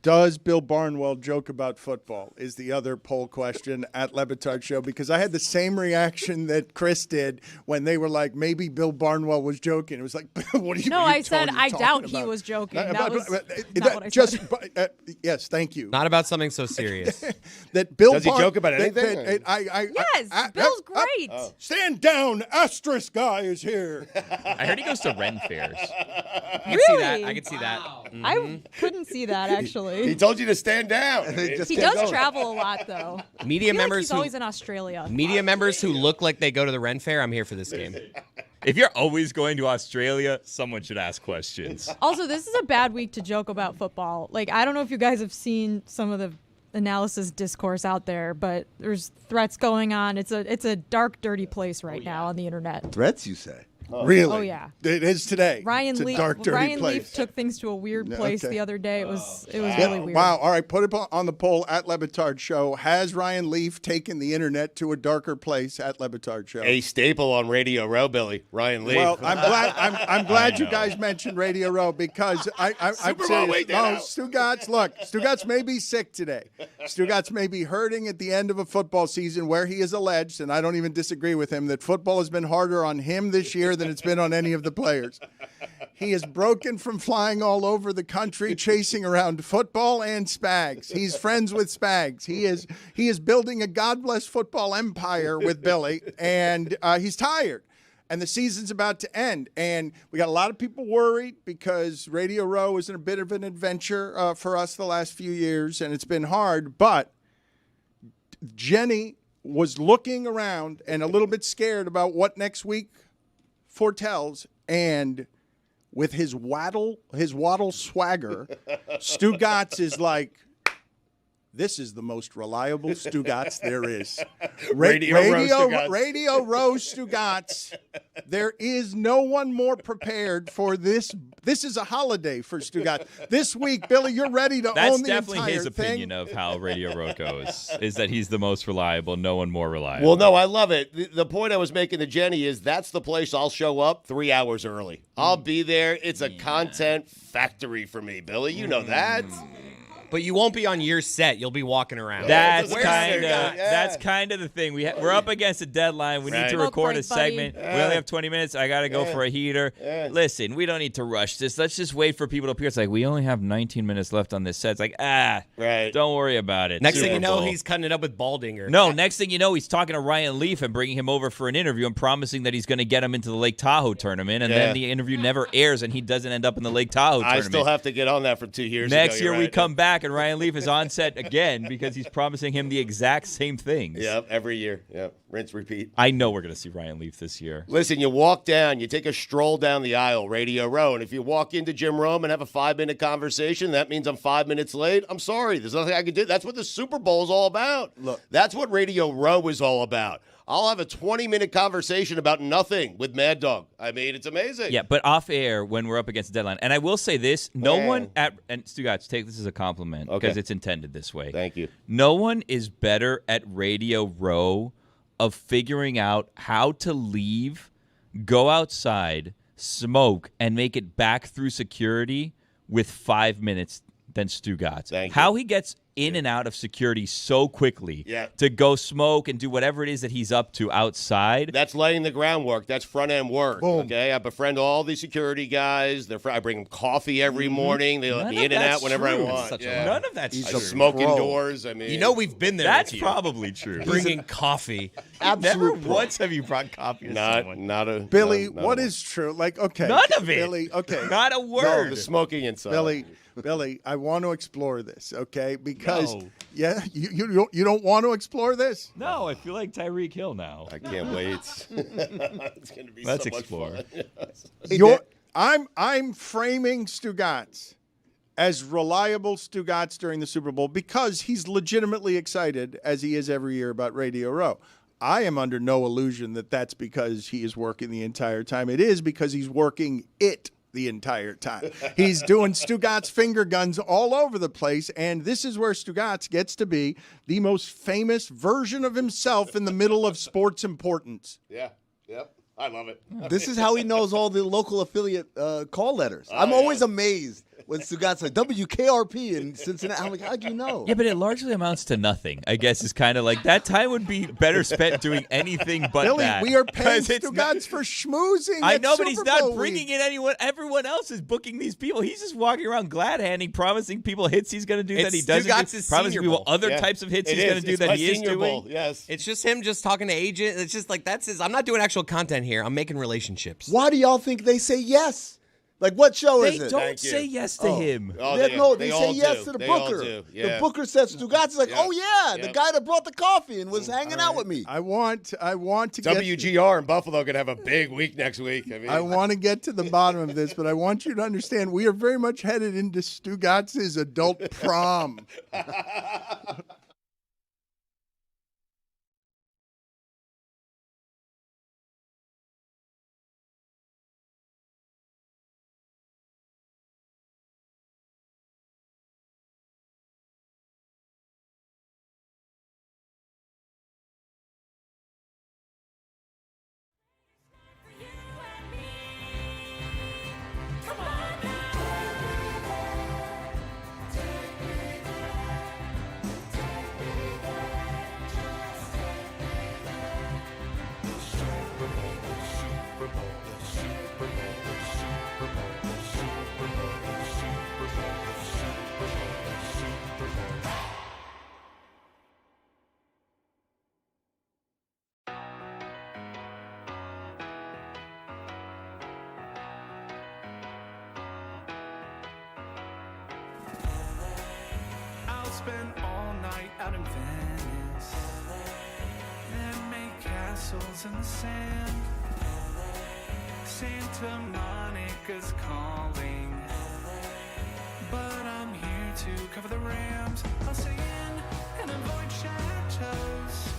B: Does Bill Barnwell joke about football is the other poll question at Le Batard Show, because I had the same reaction that Chris did when they were like, maybe Bill Barnwell was joking. It was like, what are you
F: No,
B: what are you
F: I said
B: talking
F: I doubt
B: about?
F: he was joking.
B: Uh,
F: That
B: but-
F: was
B: but-
F: not what I said.
B: Yes, thank you.
J: Not about something so serious.
B: That Bill
C: Does he joke about anything?
F: Yes, Bill's great.
B: Stand down, asterisk guy is here.
E: I heard he goes to Ren fairs.
J: I can see that.
F: Really?
J: I can see that.
F: I couldn't see that, actually.
C: He told you to stand down.
F: He does travel a lot, though.
J: Media
F: I feel like
J: members
F: he's
J: who
F: always in Australia.
J: media members who look like they go to the Ren Fair. I'm here for this game.
E: If you're always going to Australia, someone should ask questions.
F: Also, this is a bad week to joke about football. Like, I don't know if you guys have seen some of the analysis discourse out there, but there's threats going on. It's a dark, dirty place right now on the internet.
D: Threats, you say?
B: Really?
F: Oh, yeah.
B: It is today. It's a dark, dirty
F: Ryan
B: place.
F: Leaf took things to a weird place
B: okay.
F: the other day. It was really weird.
B: Wow. All right. Put it on the poll at Le Batard Show. Has Ryan Leaf taken the internet to a darker place at Le Batard Show?
C: A staple on Radio Row, Billy. Ryan Lee.
B: Well, I'm glad you guys mentioned Radio Row, because I'm
C: Super Bowl
B: serious.
C: week,
B: No,
C: now.
B: Stugotz may be sick today. Stugotz may be hurting at the end of a football season where he has alleged, and I don't even disagree with him, that football has been harder on him this year than it's been on any of the players. He is broken from flying all over the country chasing around football and Spags. He's friends with Spags. He is building a God bless football empire with Billy, and he's tired. And the season's about to end. And we got a lot of people worried because Radio Row is a bit of an adventure for us the last few years, and it's been hard. But Jenny was looking around and a little bit scared about what next week foretells, and with his waddle swagger, Stugotz is like, this is the most reliable Stugotz there is.
C: Radio Row Stugotz.
B: Radio Row Stugotz. There is no one more prepared for this. This is a holiday for Stugotz. This week, Billy, you're ready to
E: That's
B: own the
E: definitely
B: entire
E: his
B: thing.
E: opinion of how Radio Row goes, is that he's the most reliable, no one more reliable.
C: Well, no, I love it. The point I was making to Jenny is that's the place I'll show up 3 hours early. I'll be there. It's a content factory for me, Billy. You know that.
J: But you won't be on your set. You'll be walking around.
E: That's
C: Where's
E: kind of
C: there? Yeah.
E: that's kind of the thing. We're up against a deadline. We need
C: Right.
E: to
F: Smoke
E: record
F: break,
E: a segment.
F: buddy.
E: We only have 20 minutes. I got to go for a heater. Listen, we don't need to rush this. Let's just wait for people to appear. It's like, we only have 19 minutes left on this set. It's like,
C: Right.
E: don't worry about it.
J: Next thing
E: Super
J: you know,
E: Bowl.
J: he's cutting it up with Baldinger.
E: No, next thing you know, he's talking to Ryan Leaf and bringing him over for an interview and promising that he's going to get him into the Lake Tahoe tournament, and then the interview never airs, and he doesn't end up in the Lake Tahoe
C: I
E: tournament.
C: still have to get on that from 2 years
E: Next
C: ago.
E: year
C: You're
E: we
C: right.
E: come back, and Ryan Leaf is on set again because he's promising him the exact same things.
C: Yep, every year. Yep, rinse, repeat.
E: I know we're going to see Ryan Leaf this year.
C: Listen, you walk down, you take a stroll down the aisle, Radio Row, and if you walk into Jim Rome and have a 5-minute conversation, that means I'm 5 minutes late. I'm sorry. There's nothing I can do. That's what the Super Bowl is all about.
D: Look.
C: That's what Radio Row is all about. I'll have a 20-minute conversation about nothing with Mad Dog. I mean, it's amazing.
E: Yeah, but off air when we're up against the deadline. And I will say this, no one at – and Stugotz, take this as a compliment because
C: Okay.
E: it's intended this way.
C: Thank you.
E: No one is better at Radio Row of figuring out how to leave, go outside, smoke, and make it back through security with 5 minutes than Stugotz.
C: Thank you.
E: How he gets in and out of security so quickly to go smoke and do whatever it is that he's up to outside.
C: That's laying the groundwork. That's front-end work.
B: Boom.
C: Okay, I befriend all the security guys. I bring them coffee every morning. They let
E: None
C: me
E: of
C: in and
E: that's
C: out whenever
E: true.
C: I want.
J: Such a
C: Yeah.
E: None of that's
C: I
E: true.
C: smoke
D: Bro.
C: indoors. I mean,
J: You know we've been there.
E: That's
J: with you.
E: probably true.
J: Bringing coffee.
E: Never
D: Absolute pro.
E: once have you brought coffee to someone.
C: not a
B: Billy,
C: not
B: what
C: a-
B: is true? Like, okay.
E: None of it.
B: Billy, okay.
E: Not a
C: no,
E: word.
C: the smoking inside.
B: Billy, I want to explore this, okay? Because
E: No.
B: you don't want to explore this?
E: No, I feel like Tyreek Hill now.
C: I can't wait. It's going to be
E: Let's
C: so much
E: explore.
C: fun.
B: I'm framing Stugotz as reliable Stugotz during the Super Bowl because he's legitimately excited, as he is every year, about Radio Row. I am under no illusion that that's because he is working the entire time. It is because he's working it the entire time. He's doing Stugotz finger guns all over the place, and this is where Stugotz gets to be the most famous version of himself in the middle of sports importance.
C: Yeah. Yep. I love it.
D: This is how he knows all the local affiliate call letters. I'm always amazed when Stugotz like WKRP in Cincinnati. I'm like, how'd you know?
E: Yeah, but it largely amounts to nothing. I guess is kind of like that time would be better spent doing anything but
B: Billy,
E: that.
B: we are paying
E: 'Cause it's not-
B: Stugotz for schmoozing.
E: I
B: at
E: know, but he's
B: Super
E: not
B: Bowl
E: bringing
B: week.
E: in anyone. Everyone else is booking these people. He's just walking around glad-handing, promising people hits he's going to do that he doesn't do,
J: Stugotz's
E: promising
J: Senior
E: people
J: Bowl.
E: other
C: Yeah.
E: types of hits
C: It
E: he's going to do
C: It's
E: that
C: my
E: he is
C: Senior
E: doing.
C: Bowl. Yes.
J: It's just him just talking to agent. It's just like that's his. I'm not doing actual content here. I'm making relationships.
D: Why do y'all think they say yes? Like, what show
E: They
D: is it?
E: don't
C: Thank you.
E: say yes to him.
C: Oh,
D: They
C: all
D: say yes
C: do.
D: to the
C: They all
D: booker.
C: do.
D: The
C: Yeah.
D: booker says Stugotz is like,
C: Yeah.
D: oh yeah, the
C: Yep.
D: guy that brought the coffee and was hanging out with me.
B: I want to get
C: WGR and Buffalo could have a big week next week.
B: I want to get to the bottom of this, but I want you to understand we are very much headed into Stugotz's adult prom.
K: I'll spend all night out in Venice and make castles in the sand. Santa Monica's calling, but I'm here to cover the Rams. I'll stay in and avoid chateaus.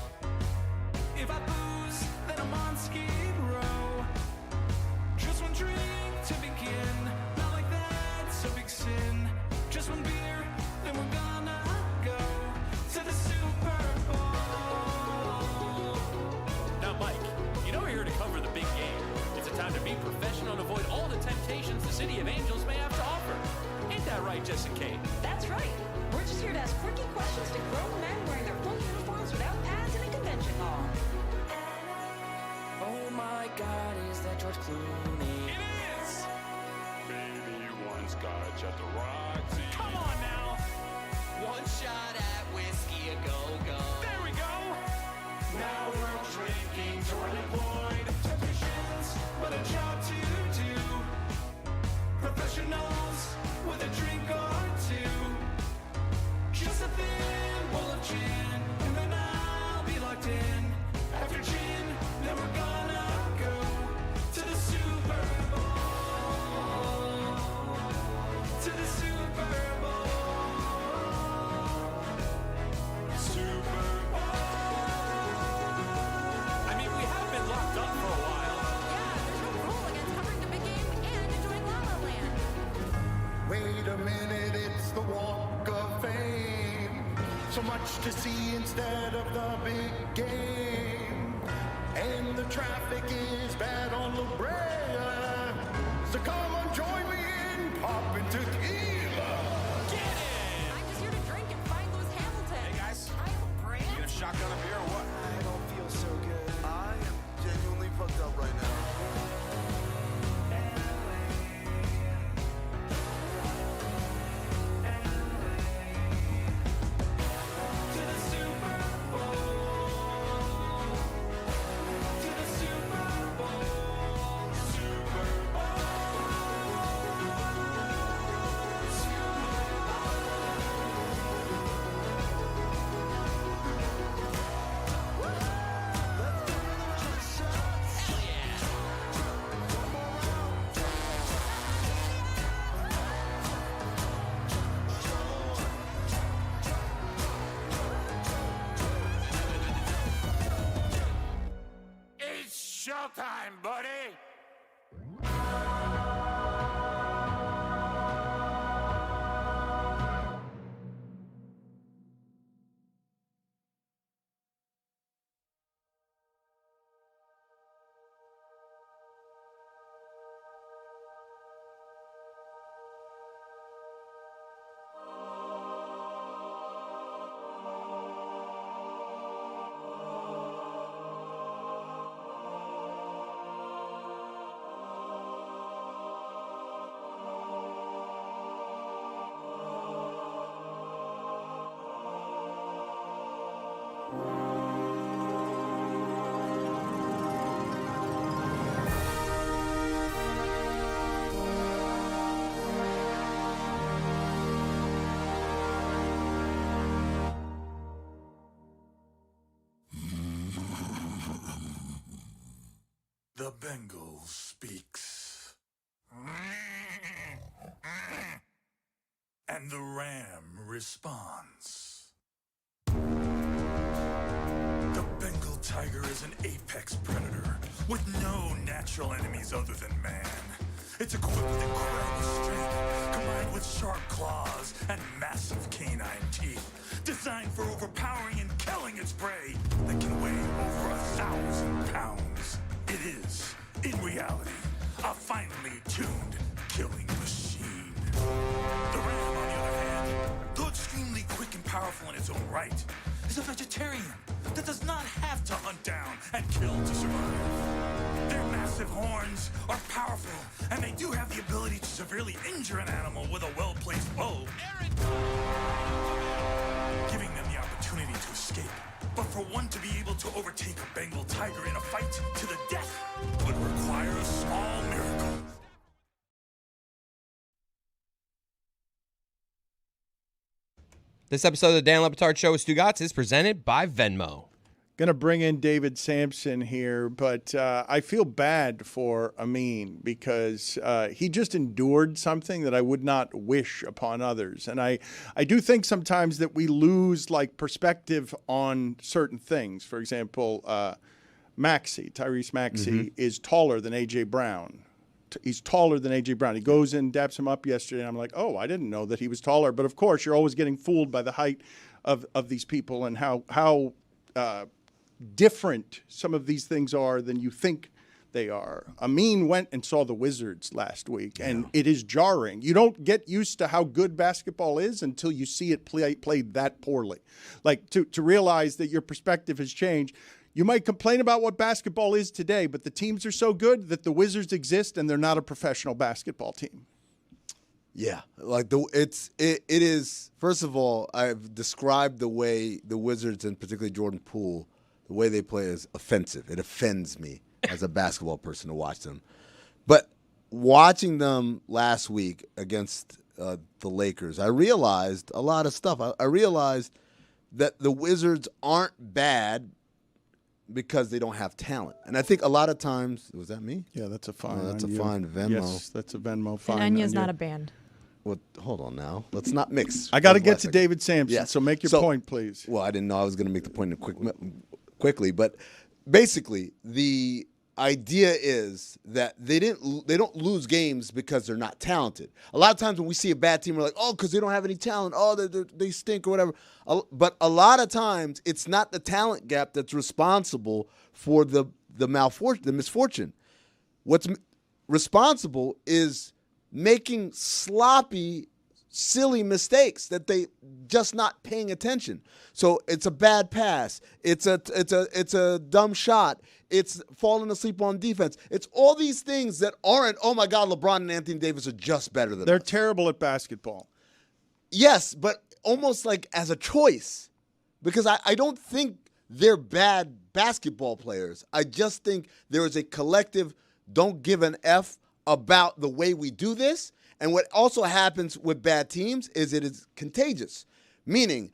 K: If I lose, then I'm on Skid Row. Just one drink to begin, not like that's a big sin. Just one beer, then we're gonna go to the Super Bowl.
L: Now, Mike, you know we're here to cover the big game. It's a time to be professional and avoid all the temptations the City of Angels may have to offer. Ain't that right, Jess and Kate?
M: That's right. We're just here to ask quirky questions to grown men wearing their full uniforms without pads in a convention hall.
K: Oh my God, is that George Clooney? It is!
L: Baby, you once got at the Roxy.
K: Come on now!
J: One shot at whiskey, a go-go.
K: There we go! Now we're drinking to unemployed technicians, but a job to do. Professionals with a drink or two. Just a thimble of gin, and then I'll be locked in. After gin, then we're gonna go to the Super Bowl. To the Super Bowl. Super
L: I mean, we have been locked up for a while.
M: Yeah, there's no rule against covering the big game and enjoying La La Land.
K: Wait a minute, it's the Walk of Fame. So much to see instead of the big game.
N: And the traffic is bad on La Brea. So come on, join me in popping tequila.
M: I'm just here to drink and find Lewis Hamilton. Hey guys. I am a brand.
N: You gonna shotgun a beer or what? I don't feel so good. I am genuinely fucked up right now.
K: It's showtime, buddy!
O: The Bengal speaks. And the ram responds. The Bengal tiger is an apex predator with no natural enemies other than man. It's equipped with incredible strength, combined with sharp claws and massive canine teeth, designed for overpowering and killing its prey that can weigh over 1,000 pounds. It is, in reality, a finely tuned killing machine. The ram, on the other hand, though extremely quick and powerful in its own right, is a vegetarian that does not have to hunt down and kill to survive. Their massive horns are powerful, and they do have the ability to severely injure an animal with a well-placed bow, giving them the opportunity to escape. But for one to be able to overtake a Bengal tiger in a fight to the death would require a small miracle.
J: This episode of the Dan Le Batard Show with Stugotz is presented by Venmo.
B: Going to bring in David Sampson here, but I feel bad for Amin because he just endured something that I would not wish upon others. And I do think sometimes that we lose like perspective on certain things. For example, Tyrese Maxey is taller than A.J. Brown. He's taller than A.J. Brown. He goes in, daps him up yesterday, and I'm like, oh, I didn't know that he was taller. But, of course, you're always getting fooled by the height of these people and how different some of these things are than you think they are. Amin went and saw the Wizards last week, and it is jarring. You don't get used to how good basketball is until you see it played that poorly. Like, to realize that your perspective has changed. You might complain about what basketball is today, but the teams are so good that the Wizards exist and they're not a professional basketball team.
D: Yeah, like it is. First of all, I've described the way the Wizards and particularly Jordan Poole, the way they play is offensive. It offends me as a basketball person to watch them. But watching them last week against the Lakers, I realized a lot of stuff. I realized that the Wizards aren't bad because they don't have talent. And I think a lot of times, was that me?
B: Yeah, that's a fine.
D: That's a fine Venmo.
B: Yes, that's a Venmo fine.
F: And Enya's not a band.
D: Well, hold on now. Let's not mix.
B: I got to get to David Sampson, so make your point, please.
D: Well, I didn't know I was going to make the point quickly, but basically the idea is that they don't lose games because they're not talented. A lot of times when we see a bad team, we're like, oh, because they don't have any talent. Oh, they stink or whatever. But a lot of times it's not the talent gap that's responsible for the the misfortune. What's responsible is making sloppy, silly mistakes that they just not paying attention. So it's a bad pass. It's a dumb shot. It's falling asleep on defense. It's all these things that aren't, oh my God, LeBron and Anthony Davis are just better than
B: They're
D: us.
B: terrible at basketball.
D: Yes, but almost like as a choice. Because I don't think they're bad basketball players. I just think there is a collective don't give an F about the way we do this. And what also happens with bad teams is it is contagious. Meaning,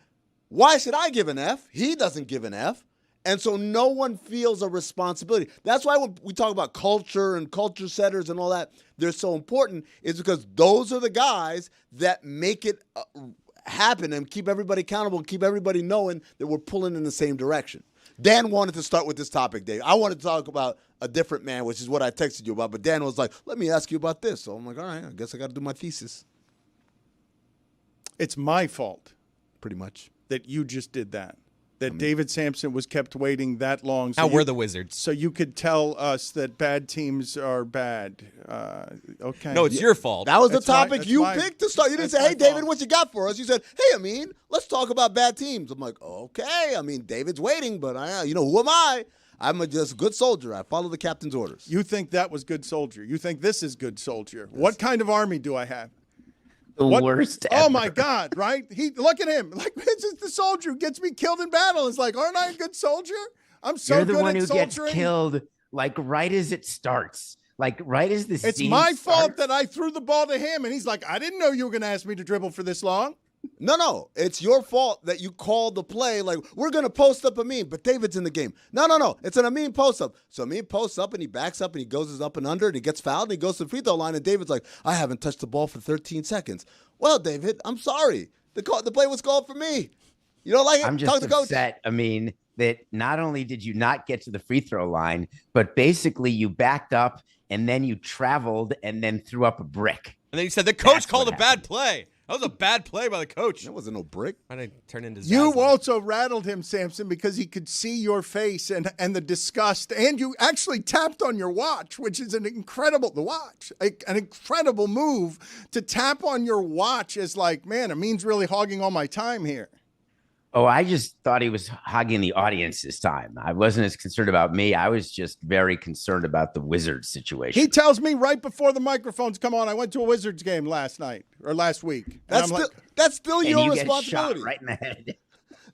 D: why should I give an F? He doesn't give an F. And so no one feels a responsibility. That's why when we talk about culture and culture setters and all that, they're so important, is because those are the guys that make it happen and keep everybody accountable and keep everybody knowing that we're pulling in the same direction. Dan wanted to start with this topic, Dave. I wanted to talk about a different man, which is what I texted you about. But Dan was like, let me ask you about this. So I'm like, all right, I guess I got to do my thesis.
B: It's my fault.
D: Pretty much.
B: That you just did that. That David Sampson was kept waiting that long.
J: How were the Wizards?
B: So you could tell us that bad teams are bad. Okay.
J: No, it's your fault.
D: That was the topic you picked to start. You didn't say, hey, David, what you got for us? You said, hey, Amin, let's talk about bad teams. I'm like, okay. I mean, David's waiting, but who am I? I'm just a good soldier. I follow the captain's orders.
B: You think that was good soldier. You think this is good soldier. Yes. What kind of army do I have?
P: The worst ever.
B: Oh, my God, right? Look at him. Like, this is the soldier who gets me killed in battle. It's like, aren't I a good soldier? I'm so
P: You're the
B: good
P: one
B: at
P: who
B: soldiering.
P: gets killed, like, right as it starts. Like, right as the
B: It's
P: scene
B: my
P: starts.
B: fault that I threw the ball to him, and he's like, I didn't know you were going to ask me to dribble for this long.
D: No. It's your fault that you called the play like, we're going to post up Amin, but David's in the game. No. It's an Amin post-up. So Amin posts up, and he backs up, and he goes up and under, and he gets fouled, and he goes to the free throw line, and David's like, I haven't touched the ball for 13 seconds. Well, David, I'm sorry. The play was called for me. You don't like it?
P: I'm just
D: Talk to coach.
P: upset, that not only did you not get to the free throw line, but basically you backed up, and then you traveled, and then threw up a brick.
J: And then you said the coach called a bad play. That was a bad play by the coach.
D: That wasn't no brick.
J: Why did I turn into
B: You
J: Zazzle?
B: also rattled him, Samson, because he could see your face and the disgust. And you actually tapped on your watch, which is an incredible move to tap on your watch as like, man, Amin's really hogging all my time here.
P: Oh, I just thought he was hogging the audience's time. I wasn't as concerned about me. I was just very concerned about the Wizards situation.
B: He tells me right before the microphones come on, I went to a Wizards game last week.
D: That's still
P: And
D: your
P: you get
D: responsibility.
P: shot right in the head.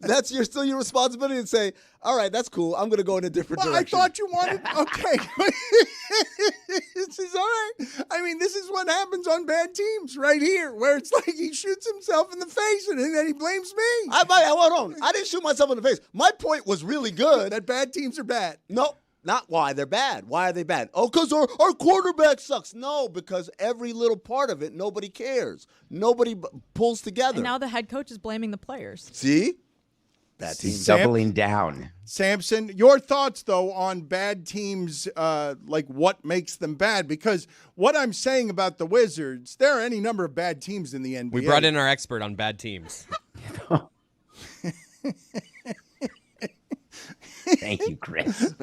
D: That's still your responsibility to say, all right, that's cool. I'm going to go in a different
B: Well,
D: direction.
B: I thought you wanted. Okay. This is all right. I mean, this is what happens on bad teams right here, where it's like he shoots himself in the face and then he blames me.
D: Hold on. I didn't shoot myself in the face. My point was really good.
B: That bad teams are bad.
D: No, not why they're bad. Why are they bad? Oh, because our quarterback sucks. No, because every little part of it, nobody cares. Nobody pulls together.
F: And now the head coach is blaming the players.
D: See? Bad teams.
P: Doubling down.
B: Samson, your thoughts, though, on bad teams, like what makes them bad? Because what I'm saying about the Wizards, there are any number of bad tems in the NBA.
J: We brought in our expert on bad teams.
P: Thank you, Chris.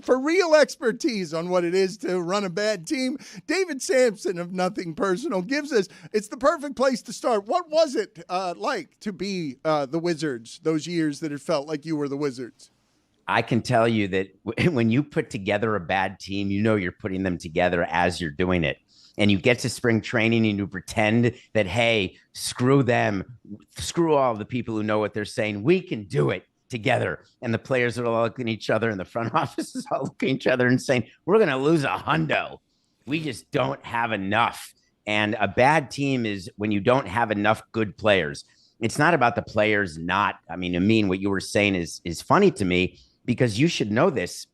B: For real expertise on what it is to run a bad team, David Sampson of Nothing Personal gives us, it's the perfect place to start. What was it like to be the Wizards those years that it felt like you were the Wizards?
P: I can tell you that when you put together a bad team, you know you're putting them together as you're doing it. And you get to spring training and you pretend that, hey, screw them, screw all the people who know what they're saying. We can do it together. And the players are all looking at each other and the front office is all looking at each other and saying, we're going to lose $100. We just don't have enough. And a bad team is when you don't have enough good players. It's not about the players not. Amin, what you were saying is funny to me because you should know this.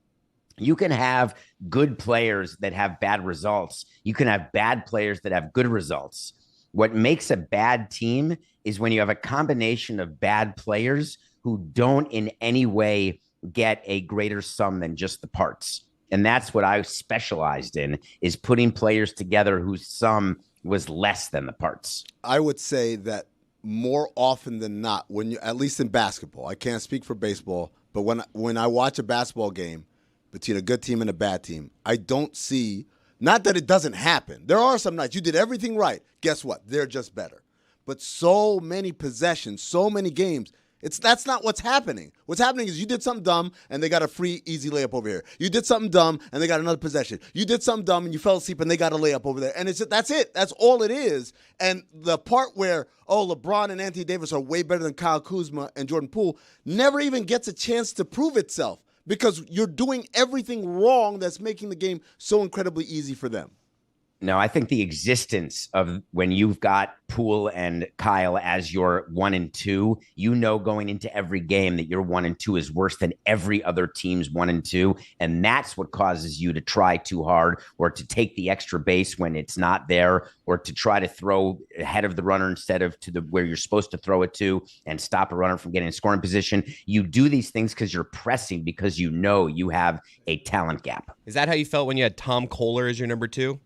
P: You can have good players that have bad results. You can have bad players that have good results. What makes a bad team is when you have a combination of bad players who don't in any way get a greater sum than just the parts. And that's what I specialized in, is putting players together whose sum was less than the parts.
D: I would say that more often than not, when you, at least in basketball, I can't speak for baseball, but when I watch a basketball game between a good team and a bad team, I don't see, not that it doesn't happen. There are some nights you did everything right. Guess what? They're just better. But so many possessions, so many games, that's not what's happening. What's happening is you did something dumb and they got a free, easy layup over here. You did something dumb and they got another possession. You did something dumb and you fell asleep and they got a layup over there. And that's it. That's all it is. And the part where, LeBron and Anthony Davis are way better than Kyle Kuzma and Jordan Poole never even gets a chance to prove itself because you're doing everything wrong that's making the game so incredibly easy for them.
P: No, I think the existence of when you've got Poole and Kyle as your 1 and 2, going into every game that your 1 and 2 is worse than every other team's 1 and 2. And that's what causes you to try too hard or to take the extra base when it's not there or to try to throw ahead of the runner instead of to where you're supposed to throw it to and stop a runner from getting in scoring position. You do these things because you're pressing because you have a talent gap.
J: Is that how you felt when you had Tom Kohler as your number 2?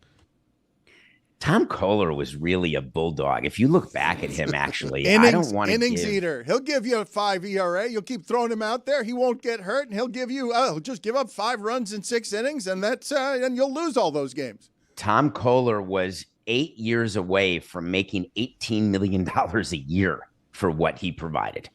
P: Tom Kohler was really a bulldog. If you look back at him, actually,
B: I
P: don't want to
B: innings eater. He'll give you a 5 ERA. You'll keep throwing him out there. He won't get hurt, and he'll give you. He'll just give up 5 runs in 6 innings, and and you'll lose all those games.
P: Tom Kohler was 8 years away from making $18 million a year for what he provided.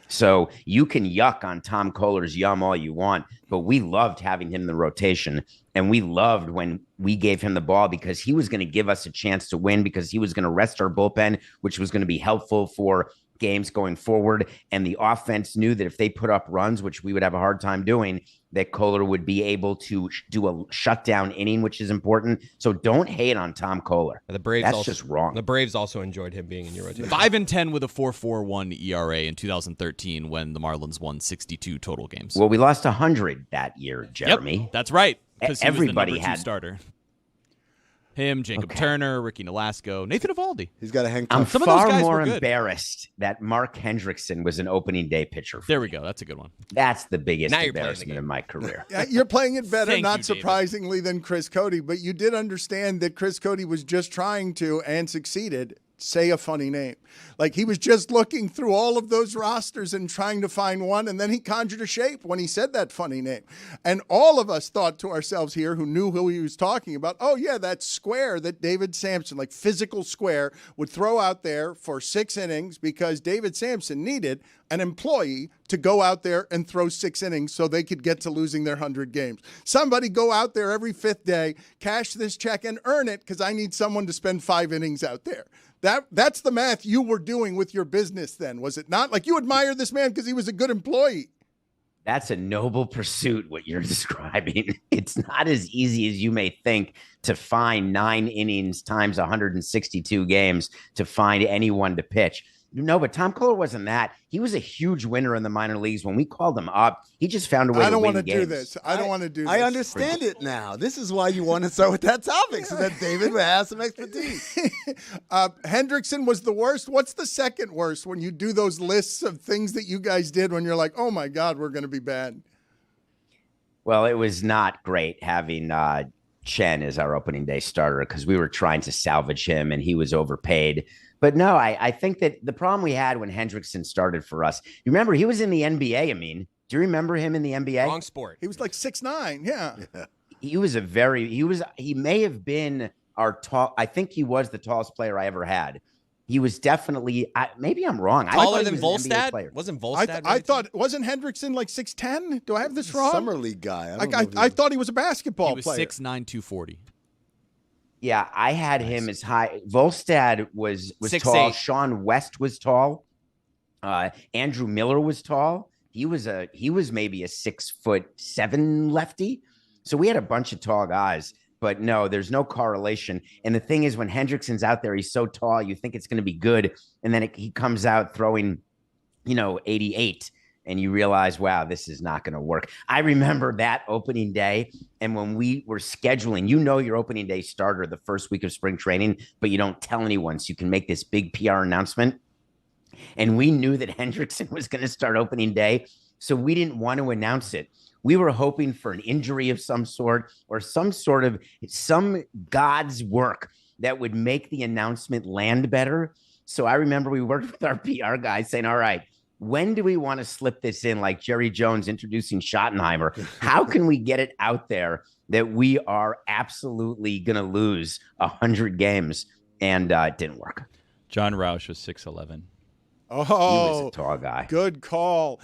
P: So you can yuck on Tom Kohler's yum all you want, but we loved having him in the rotation. And we loved when we gave him the ball because he was going to give us a chance to win because he was going to rest our bullpen, which was going to be helpful for games going forward. And the offense knew that if they put up runs, which we would have a hard time doing, that Kohler would be able to do a shutdown inning, which is important. So don't hate on Tom Kohler.
J: The Braves
P: That's just wrong.
J: The Braves also enjoyed him being in your rotation.
H: 5-10 with a 4.41 ERA in 2013 when the Marlins won 62 total games.
P: Well, we lost 100 that year, Jeremy.
H: Yep, that's right. Because
P: everybody
H: was the number 2 starter. Him, Jacob Turner, Ricky Nolasco, Nathan Eovaldi.
D: He's got a hang.
P: I'm
H: Some of those
P: far
H: guys
P: more
H: were good.
P: embarrassed that Mark Hendrickson was an opening day pitcher.
H: There we go. That's a good one.
P: That's the biggest
J: Now you're playing the
P: embarrassment
J: game.
P: in my career.
B: You're playing it better,
H: Thank
B: not
H: you, David.
B: surprisingly, than Chris Cody. But you did understand that Chris Cody was just trying to, and succeeded, say a funny name. Like he was just looking through all of those rosters and trying to find one, and then he conjured a shape when he said that funny name. And all of us thought to ourselves here who knew who he was talking about, oh yeah, that square that David Sampson, like physical square, would throw out there for 6 innings because David Sampson needed an employee to go out there and throw 6 innings so they could get to losing their 100 games. Somebody go out there every 5th day, cash this check and earn it because I need someone to spend 5 innings out there. That's the math you were doing with your business then, was it not? Like you admire this man because he was a good employee.
P: That's a noble pursuit, what you're describing. It's not as easy as you may think to find 9 innings times 162 games to find anyone to pitch. No, but Tom Kohler wasn't that. He was a huge winner in the minor leagues. When we called him up, he just found a way to win games.
B: I don't want to do this. I don't want to do this.
D: I understand it now. This is why you want to start with that topic, so that David would have some expertise.
B: Hendrickson was the worst. What's the second worst when you do those lists of things that you guys did when you're like, oh, my God, we're going to be bad?
P: Well, it was not great having Chen as our opening day starter because we were trying to salvage him and he was overpaid. But no, I think that the problem we had when Hendrickson started for us, you remember he was in the NBA, do you remember him in the NBA?
J: Wrong sport.
B: He was like 6'9", yeah.
P: He may have been I think he was the tallest player I ever had. He was definitely, maybe I'm wrong.
J: Taller than Volstad? Wasn't Volstad?
B: I thought, wasn't Hendrickson like 6'10"? Do I have this wrong?
D: Summer league guy.
B: I thought he was a basketball player.
H: He was 6'9", 240.
P: Yeah, I had him as high. Volstad was
J: 6'8".
P: tall. Sean West was tall. Andrew Miller was tall. He was maybe a 6'7" lefty. So we had a bunch of tall guys. But no, there's no correlation. And the thing is, when Hendrickson's out there, he's so tall, you think it's going to be good. And then he comes out throwing, 88. And you realize, wow, this is not going to work. I remember that opening day. And when we were scheduling, your opening day starter the first week of spring training, but you don't tell anyone. So you can make this big PR announcement. And we knew that Hendrickson was going to start opening day. So we didn't want to announce it. We were hoping for an injury of some sort or some God's work that would make the announcement land better. So I remember we worked with our PR guy saying, all right, when do we want to slip this in like Jerry Jones introducing Schottenheimer? How can we get it out there that we are absolutely going to lose 100 games? And it didn't work.
E: John Roush was 6'11".
B: Oh,
P: he was a tall guy.
B: Good call.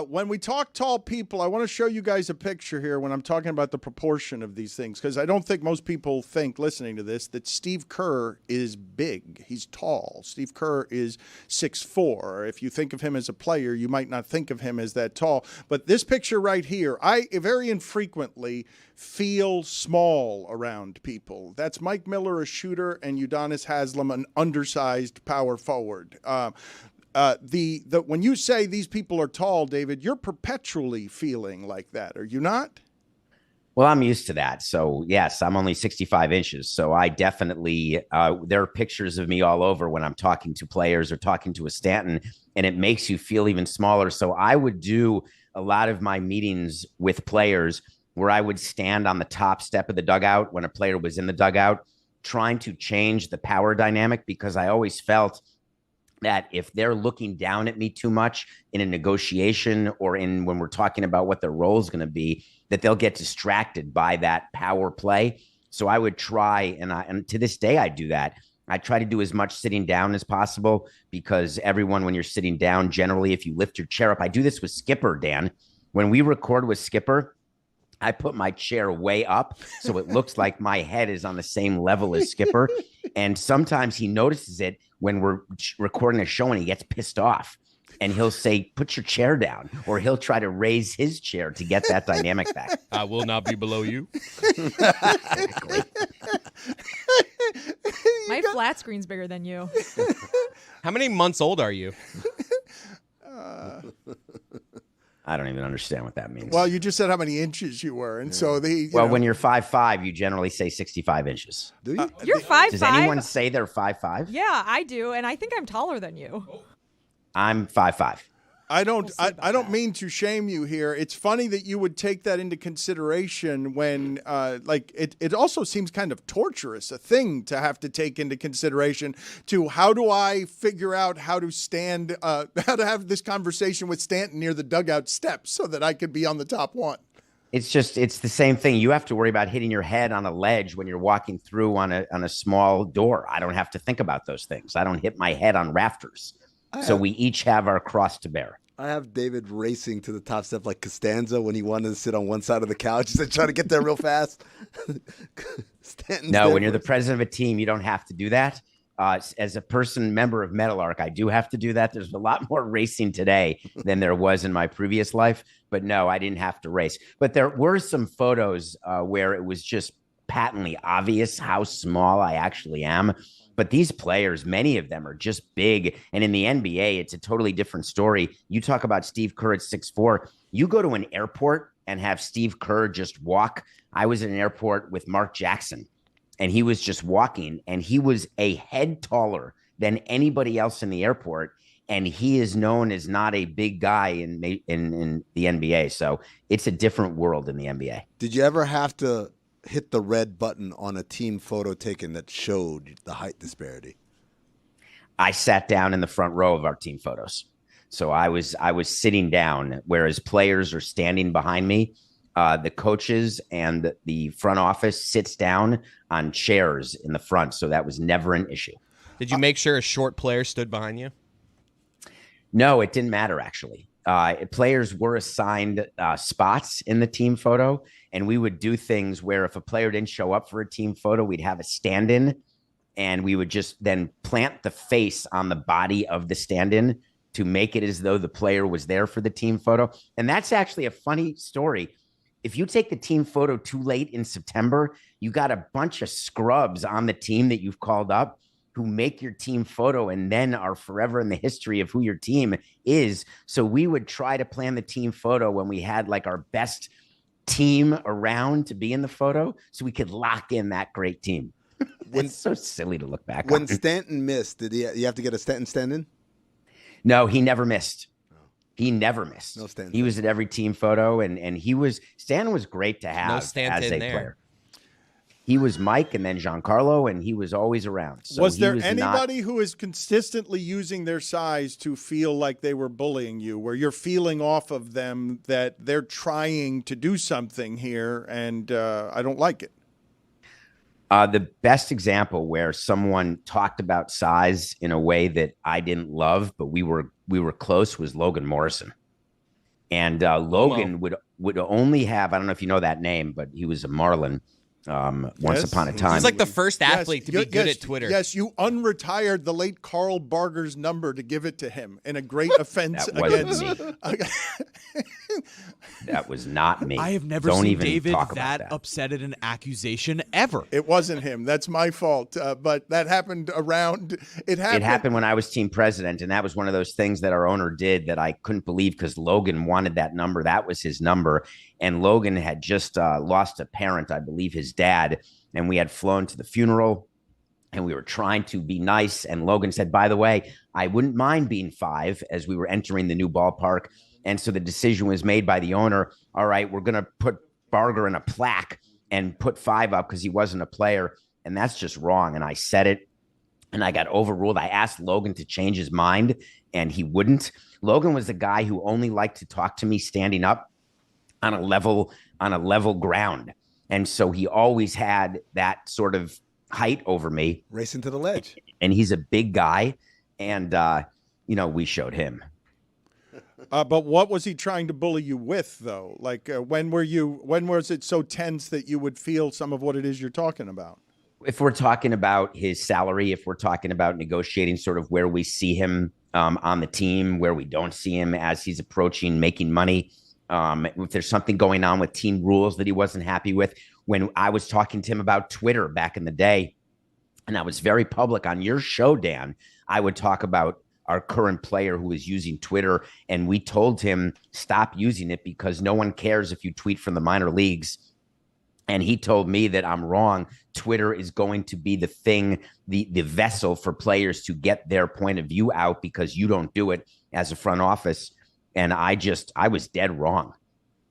B: When we talk tall people, I want to show you guys a picture here when I'm talking about the proportion of these things, because I don't think most people think, listening to this, that Steve Kerr is big. He's tall. Steve Kerr is 6'4". If you think of him as a player, you might not think of him as that tall. But this picture right here, I very infrequently feel small around people. That's Mike Miller, a shooter, and Udonis Haslem, an undersized power forward. When you say these people are tall, David, you're perpetually feeling like that, are you not?
P: Well, I'm used to that. So, yes, I'm only 65 inches. So I definitely, there are pictures of me all over when I'm talking to players or talking to a Stanton, and it makes you feel even smaller. So I would do a lot of my meetings with players where I would stand on the top step of the dugout when a player was in the dugout, trying to change the power dynamic, because I always felt that if they're looking down at me too much in a negotiation or when we're talking about what their role is going to be, that they'll get distracted by that power play. So I would try, and to this day I do that. I try to do as much sitting down as possible, because everyone, when you're sitting down, generally, if you lift your chair up, I do this with Skipper, Dan. When we record with Skipper, I put my chair way up so it looks like my head is on the same level as Skipper. And sometimes he notices it when we're recording a show and he gets pissed off. And he'll say, put your chair down. Or he'll try to raise his chair to get that dynamic back.
H: I will not be below you.
F: My flat screen's bigger than you.
J: How many months old are you?
P: I don't even understand what that means.
B: Well, you just said how many inches you were. And so
P: when you're 5'5", you generally say 65 inches.
D: Do you?
F: You're 5'5".
P: Does anyone say they're 5'5"?
F: Yeah, I do, and I think I'm taller than you.
P: I'm 5'5".
B: I don't mean to shame you here. It's funny that you would take that into consideration when, it also seems kind of torturous, a thing to have to take into consideration to how do I figure out how to stand, how to have this conversation with Stanton near the dugout steps so that I could be on the top one.
P: It's the same thing. You have to worry about hitting your head on a ledge when you're walking through on a small door. I don't have to think about those things. I don't hit my head on rafters. So we each have our cross to bear.
D: I have David racing to the top step like Costanza when he wanted to sit on one side of the couch. He's trying to get there real fast.
P: No, when you're the president of a team, you don't have to do that. As a member of Metal Arc, I do have to do that. There's a lot more racing today than there was in my previous life. But no, I didn't have to race. But there were some photos where it was just patently obvious how small I actually am. But these players, many of them are just big. And in the NBA, it's a totally different story. You talk about Steve Kerr at 6'4". You go to an airport and have Steve Kerr just walk. I was at an airport with Mark Jackson, and he was just walking, and he was a head taller than anybody else in the airport. And he is known as not a big guy in the NBA. So it's a different world in the NBA.
D: Did you ever have to hit the red button on a team photo taken that showed the height disparity?
P: I sat down in the front row of our team photos. So I was sitting down, whereas players are standing behind me. The coaches and the front office sits down on chairs in the front. So that was never an issue.
J: Did you make sure a short player stood behind you?
P: No, it didn't matter, actually. Players were assigned spots in the team photo, and we would do things where if a player didn't show up for a team photo, we'd have a stand-in, and we would just then plant the face on the body of the stand-in to make it as though the player was there for the team photo. And that's actually a funny story. If you take the team photo too late in September, you got a bunch of scrubs on the team that you've called up who make your team photo and then are forever in the history of who your team is. So we would try to plan the team photo when we had like our best team around to be in the photo so we could lock in that great team. It's so silly to look back
D: when
P: on.
D: Stanton missed, did you have to get a Stanton stand-in?
P: No, he never missed. He never missed.
D: No Stanton.
P: He was at every team photo, and Stanton was great to have
J: No Stanton
P: as a
J: there.
P: player. He was Mike and then Giancarlo, and he was always around. So
B: was there
P: not-
B: anybody who is consistently using their size to feel like they were bullying you, where you're feeling off of them that they're trying to do something here, and I don't like it?
P: The best example where someone talked about size in a way that I didn't love, but we were close, was Logan Morrison. And Logan would only have, I don't know if you know that name, but he was a Marlin once upon a time.
H: He's like the first athlete to be good at Twitter.
B: Yes, you unretired the late Carl Barger's number to give it to him in a great offense
P: That wasn't
B: against.
P: That was not me.
H: I have never
P: Don't
H: seen
P: even
H: David
P: talk about
H: that upset at an accusation ever.
B: It wasn't him. That's my fault. But that happened around. It happened
P: when I was team president, and that was one of those things that our owner did that I couldn't believe because Logan wanted that number. That was his number. And Logan had just lost a parent, I believe his dad, and we had flown to the funeral, and we were trying to be nice. And Logan said, by the way, I wouldn't mind being 5 as we were entering the new ballpark. And so the decision was made by the owner. All right, we're going to put Barger in a plaque and put 5 up because he wasn't a player. And that's just wrong. And I said it, and I got overruled. I asked Logan to change his mind, and he wouldn't. Logan was the guy who only liked to talk to me standing up on a level ground. And so he always had that sort of height over me.
D: Racing to the ledge. And
P: he's a big guy. And, we showed him.
B: But what was he trying to bully you with, though? Like, when was it so tense that you would feel some of what it is you're talking about?
P: If we're talking about his salary, if we're talking about negotiating sort of where we see him on the team, where we don't see him as he's approaching making money, if there's something going on with team rules that he wasn't happy with. When I was talking to him about Twitter back in the day, and I was very public on your show, Dan, I would talk about our current player who is using Twitter, and we told him stop using it because no one cares if you tweet from the minor leagues. And he told me that I'm wrong. Twitter is going to be the thing, the vessel for players to get their point of view out because you don't do it as a front office. And I was dead wrong.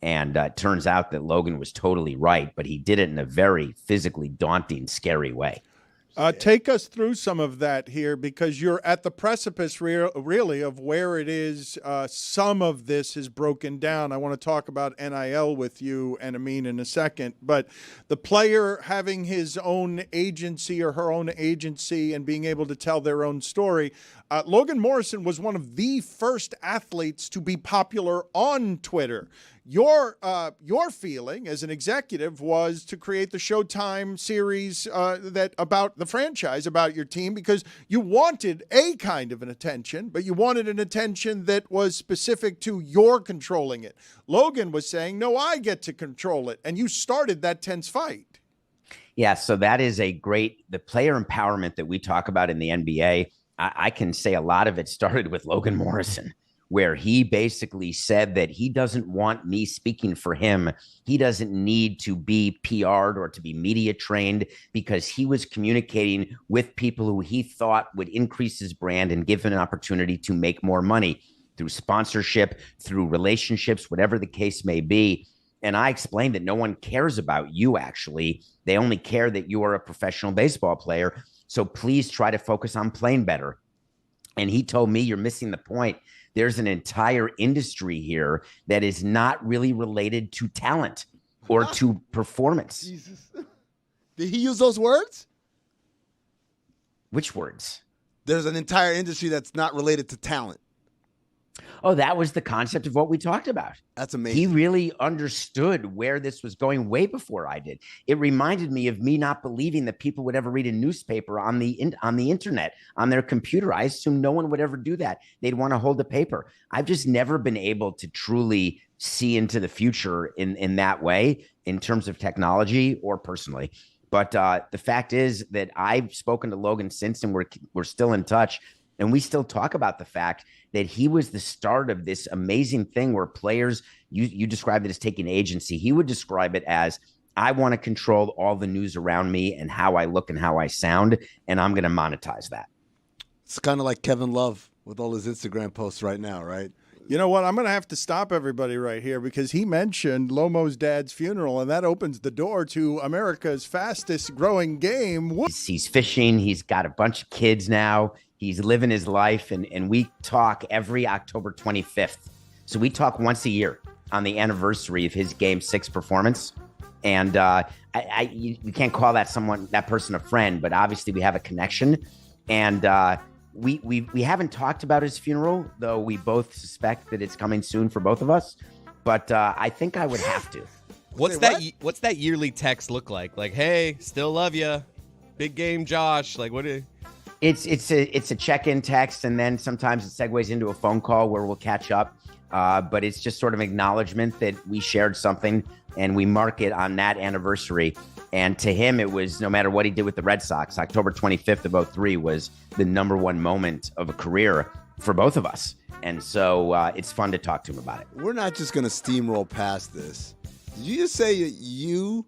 P: And it turns out that Logan was totally right, but he did it in a very physically daunting, scary way.
B: Take us through some of that here, because you're at the precipice really of where it is. Some of this is broken down. I want to talk about NIL with you and Amin in a second, but the player having his own agency or her own agency and being able to tell their own story. Logan Morrison was one of the first athletes to be popular on Twitter. Your feeling as an executive was to create the Showtime series that about the franchise, about your team, because you wanted a kind of an attention, but you wanted an attention that was specific to your controlling it. Logan was saying, no, I get to control it. And you started that tense fight.
P: Yeah, so that is the player empowerment that we talk about in the NBA. I can say a lot of it started with Logan Morrison, where he basically said that he doesn't want me speaking for him. He doesn't need to be PR'd or to be media trained because he was communicating with people who he thought would increase his brand and give him an opportunity to make more money through sponsorship, through relationships, whatever the case may be. And I explained that no one cares about you, actually. They only care that you are a professional baseball player. So please try to focus on playing better. And he told me, you're missing the point. There's an entire industry here that is not really related to talent or to performance.
D: Jesus. Did he use those words?
P: Which words?
D: There's an entire industry that's not related to talent.
P: Oh, that was the concept of what we talked about.
D: That's amazing.
P: He really understood where this was going way before I did. It reminded me of me not believing that people would ever read a newspaper on the internet, on their computer. I assumed no one would ever do that. They'd want to hold a paper. I've just never been able to truly see into the future in that way, in terms of technology or personally. But the fact is that I've spoken to Logan since, and we're still in touch. And we still talk about the fact that he was the start of this amazing thing where players, you described it as taking agency. He would describe it as, I want to control all the news around me and how I look and how I sound, and I'm going to monetize that.
D: It's kind of like Kevin Love with all his Instagram posts right now, right?
B: You know what? I'm going to have to stop everybody right here because he mentioned Lomo's dad's funeral, and that opens the door to America's fastest growing game.
P: He's fishing. He's got a bunch of kids now. He's living his life, and we talk every October 25th. So we talk once a year on the anniversary of his Game 6 performance. And you can't call that person a friend, but obviously we have a connection. And we haven't talked about his funeral, though we both suspect that it's coming soon for both of us. But I think I would have to.
J: What's that yearly text look like? Like, hey, still love you, big game, Josh. Like, what?
P: It's a check-in text, and then sometimes it segues into a phone call where we'll catch up. But it's just sort of acknowledgement that we shared something, and we mark it on that anniversary. And to him, it was no matter what he did with the Red Sox, October 25th of 2003 was the number one moment of a career for both of us. And so it's fun to talk to him about it.
D: We're not just going to steamroll past this. Did you just say you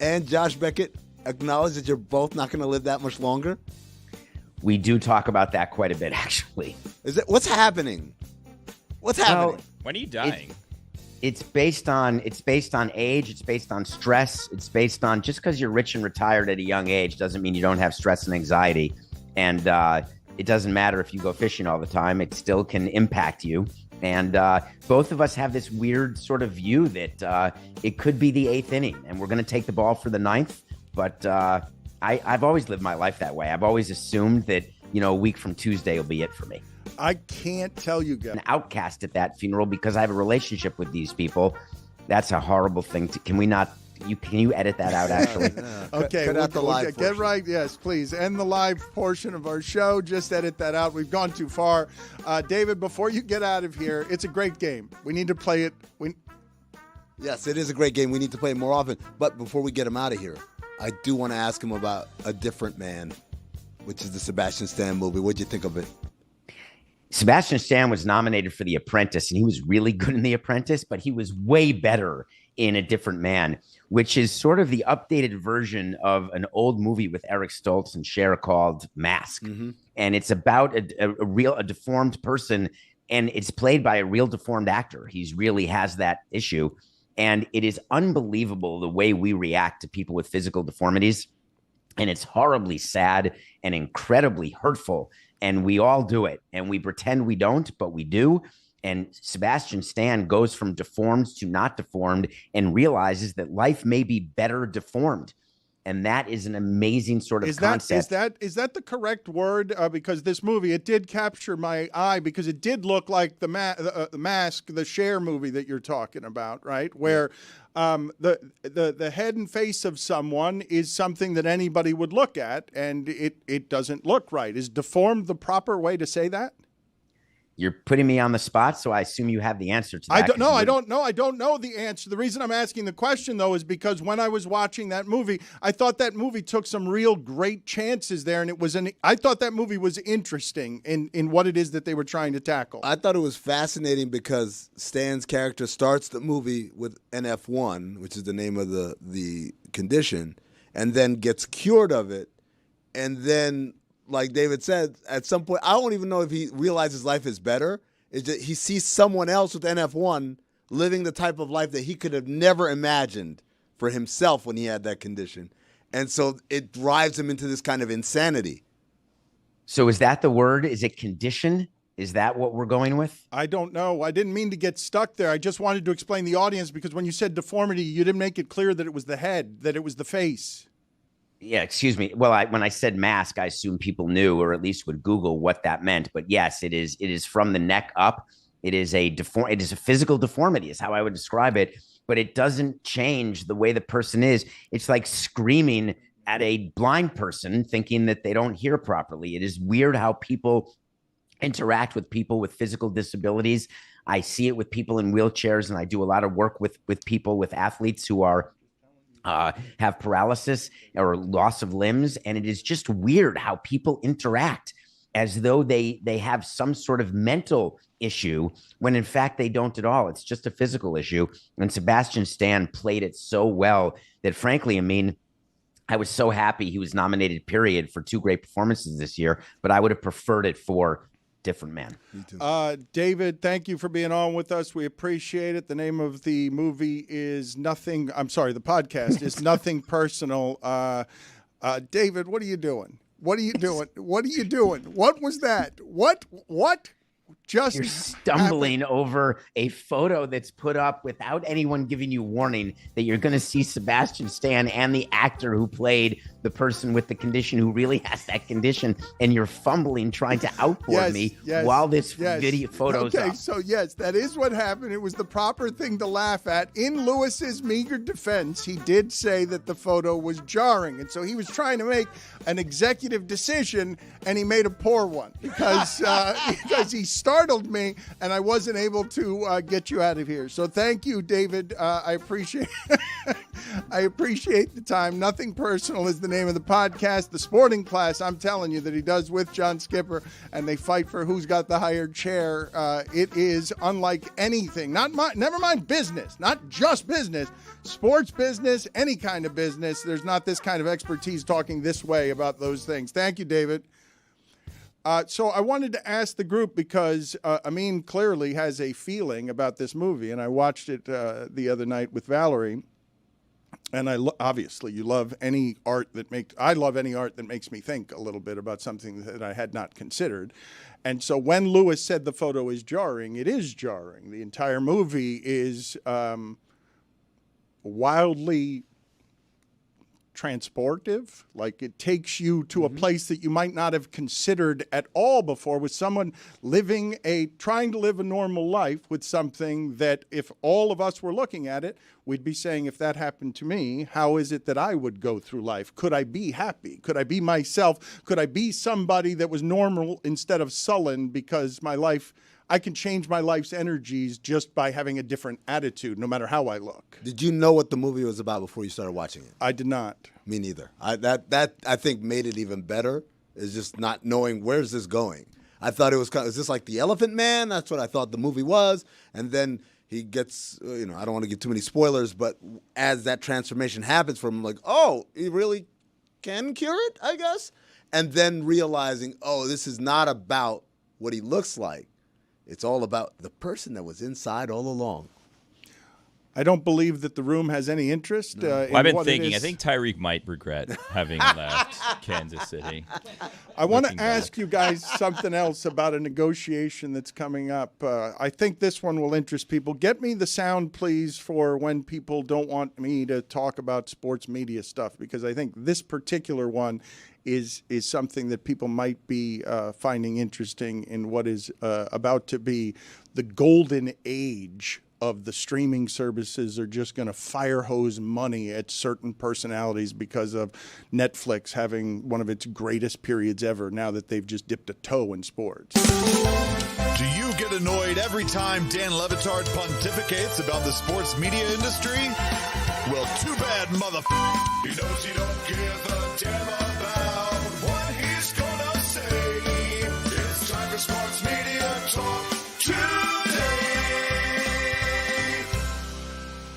D: and Josh Beckett acknowledge that you're both not going to live that much longer?
P: We do talk about that quite a bit, actually.
D: What's happening? What's happening?
E: When are you dying?
P: It's based on age. It's based on stress. It's based on just because you're rich and retired at a young age doesn't mean you don't have stress and anxiety. And it doesn't matter if you go fishing all the time. It still can impact you. And both of us have this weird sort of view that it could be the 8th inning and we're going to take the ball for the 9th. But I've always lived my life that way. I've always assumed that, a week from Tuesday will be it for me.
B: I can't tell you guys.
P: An outcast at that funeral because I have a relationship with these people. That's a horrible thing. Can we not? Can you edit that out? Actually,
B: okay.
D: Cut out the live
B: get right. Yes, please end the live portion of our show. Just edit that out. We've gone too far. David, before you get out of here, it's a great game. We need to play it.
D: Yes, it is a great game. We need to play it more often. But before we get him out of here, I do want to ask him about A Different Man, which is the Sebastian Stan movie. What'd you think of it?
P: Sebastian Stan was nominated for The Apprentice, and he was really good in The Apprentice, but he was way better in A Different Man, which is sort of the updated version of an old movie with Eric Stoltz and Cher called Mask. Mm-hmm. And it's about a deformed person, and it's played by a real deformed actor. He's really has that issue. And it is unbelievable the way we react to people with physical deformities. And it's horribly sad and incredibly hurtful. And we all do it. And we pretend we don't, but we do. And Sebastian Stan goes from deformed to not deformed and realizes that life may be better deformed. And that is an amazing sort of concept.
B: Is that the correct word? Because this movie, it did capture my eye because it did look like the Mask, the Cher movie that you're talking about, right? Where the head and face of someone is something that anybody would look at, and it doesn't look right. Is deformed the proper way to say that?
P: You're putting me on the spot, so I assume you have the answer to that.
B: I don't know the answer. The reason I'm asking the question, though, is because when I was watching that movie, I thought that movie took some real great chances there, and I thought that movie was interesting in what it is that they were trying to tackle.
D: I thought it was fascinating because Stan's character starts the movie with NF1, which is the name of the condition, and then gets cured of it, and then, like David said, at some point, I don't even know if he realizes life is better. It's just he sees someone else with NF1 living the type of life that he could have never imagined for himself when he had that condition. And so it drives him into this kind of insanity.
P: So is that the word? Is it condition? Is that what we're going with?
B: I don't know. I didn't mean to get stuck there. I just wanted to explain the audience because when you said deformity, you didn't make it clear that it was the head, that it was the face.
P: Yeah, excuse me. Well, when I said mask, I assume people knew or at least would Google what that meant. But yes, it is from the neck up. It is a physical deformity is how I would describe it. But it doesn't change the way the person is. It's like screaming at a blind person thinking that they don't hear properly. It is weird how people interact with people with physical disabilities. I see it with people in wheelchairs, and I do a lot of work with people, with athletes who are have paralysis or loss of limbs. And it is just weird how people interact as though they have some sort of mental issue when in fact they don't at all. It's just a physical issue. And Sebastian Stan played it so well that frankly, I mean, I was so happy he was nominated, period, for 2 great performances this year, but I would have preferred it for different man.
B: David, thank you for being on with us. We appreciate it. The name of the movie is Nothing. I'm sorry, the podcast is Nothing Personal. David, what are you doing? What are you doing? What are you doing? What was that? What? Just
P: You're stumbling over a photo that's put up without anyone giving you warning that you're going to see Sebastian Stan and the actor who played the person with the condition who really has that condition, and you're fumbling trying to outboard me while this video photo's up.
B: So yes, that is what happened. It was the proper thing to laugh at. In Lewis's meager defense, he did say that the photo was jarring, and so he was trying to make an executive decision, and he made a poor one because he startled me, and I wasn't able to get you out of here. So thank you, David. I appreciate the time. Nothing Personal is the name of the podcast. The Sporting Class, I'm telling you, that he does with John Skipper, and they fight for who's got the higher chair. It is unlike anything. Never mind business, not just business, sports business, any kind of business. There's not this kind of expertise talking this way about those things. Thank you, David. So I wanted to ask the group because Amin clearly has a feeling about this movie, and I watched it the other night with Valerie. And obviously, you love any art that I love any art that makes me think a little bit about something that I had not considered. And so when Lewis said the photo is jarring, it is jarring. The entire movie is wildly transportive. Like, it takes you to a place that you might not have considered at all before, with someone trying to live a normal life with something that, if all of us were looking at it, we'd be saying, if that happened to me, how is it that I would go through life? Could I be happy? Could I be myself? Could I be somebody that was normal instead of sullen? Because I can change my life's energies just by having a different attitude, no matter how I look.
D: Did you know what the movie was about before you started watching it?
B: I did not.
D: Me neither. That I think made it even better, is just not knowing where's this going. I thought it was is this like The Elephant Man? That's what I thought the movie was. And then he gets, I don't want to give too many spoilers, but as that transformation happens from him, like, oh, he really can cure it, I guess? And then realizing, oh, this is not about what he looks like. It's all about the person that was inside all along.
B: I don't believe that the room has any interest.
E: Well, I've been thinking. I think Tyreek might regret having left Kansas City.
B: I want to ask you guys something else about a negotiation that's coming up. I think this one will interest people. Get me the sound, please, for when people don't want me to talk about sports media stuff, because I think this particular one is something that people might be finding interesting in what is about to be the golden age of the streaming services. Are just going to fire hose money at certain personalities because of Netflix having one of its greatest periods ever now that they've just dipped a toe in sports.
Q: Do you get annoyed every time Dan Le Batard pontificates about the sports media industry? Well, too bad, He knows you don't give a damn about what he's gonna say. It's time for Sports Media Talk today.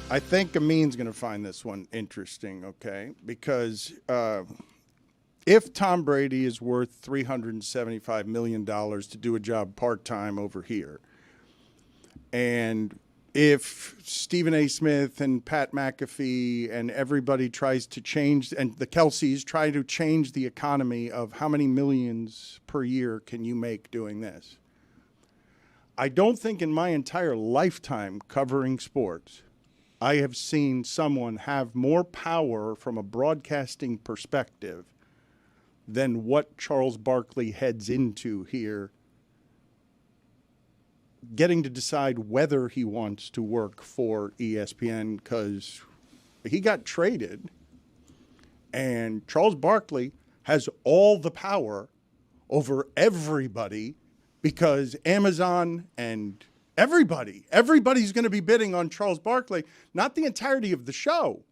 B: I think Amin's going to find this one interesting, okay? Because if Tom Brady is worth $375 million to do a job part-time over here, and if Stephen A. Smith and Pat McAfee and everybody tries to change, and the Kelseys try to change the economy of how many millions per year can you make doing this, I don't think in my entire lifetime covering sports I have seen someone have more power from a broadcasting perspective than what Charles Barkley heads into here, getting to decide whether he wants to work for ESPN, because he got traded, and Charles Barkley has all the power over everybody because Amazon and everybody's going to be bidding on Charles Barkley, not the entirety of the show.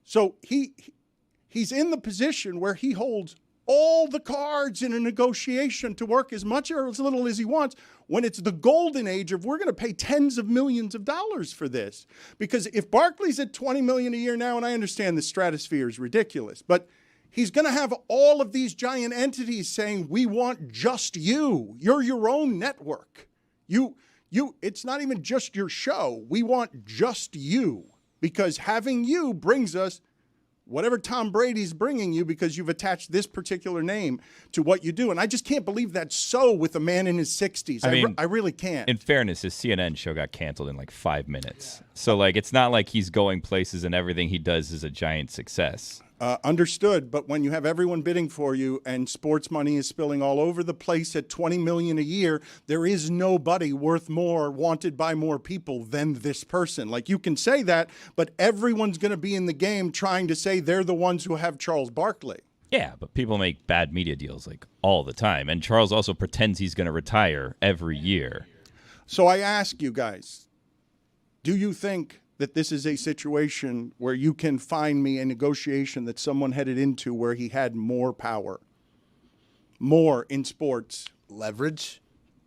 B: So he's in the position where he holds all the cards in a negotiation to work as much or as little as he wants, when it's the golden age of we're going to pay tens of millions of dollars for this. Because if Barkley's at $20 million a year now, and I understand the stratosphere is ridiculous, but He's going to have all of these giant entities saying, we want just you. You're your own network. It's not even just your show. We want just you, because having you brings us whatever Tom Brady's bringing you, because you've attached this particular name to what you do. And I just can't believe that's so with a man in his 60s. I really can't.
E: In fairness, his CNN show got canceled in like 5 minutes. So, like, it's not like he's going places and everything he does is a giant success.
B: Understood, but when you have everyone bidding for you and sports money is spilling all over the place at $20 million a year, there is nobody worth more, wanted by more people than this person. Like, you can say that, but everyone's going to be in the game trying to say they're the ones who have Charles Barkley.
E: Yeah, but people make bad media deals like all the time, and Charles also pretends he's going to retire every year.
B: So I ask you guys, do you think that this is a situation where you can find me a negotiation that someone headed into where he had more power, more in sports?
D: Leverage?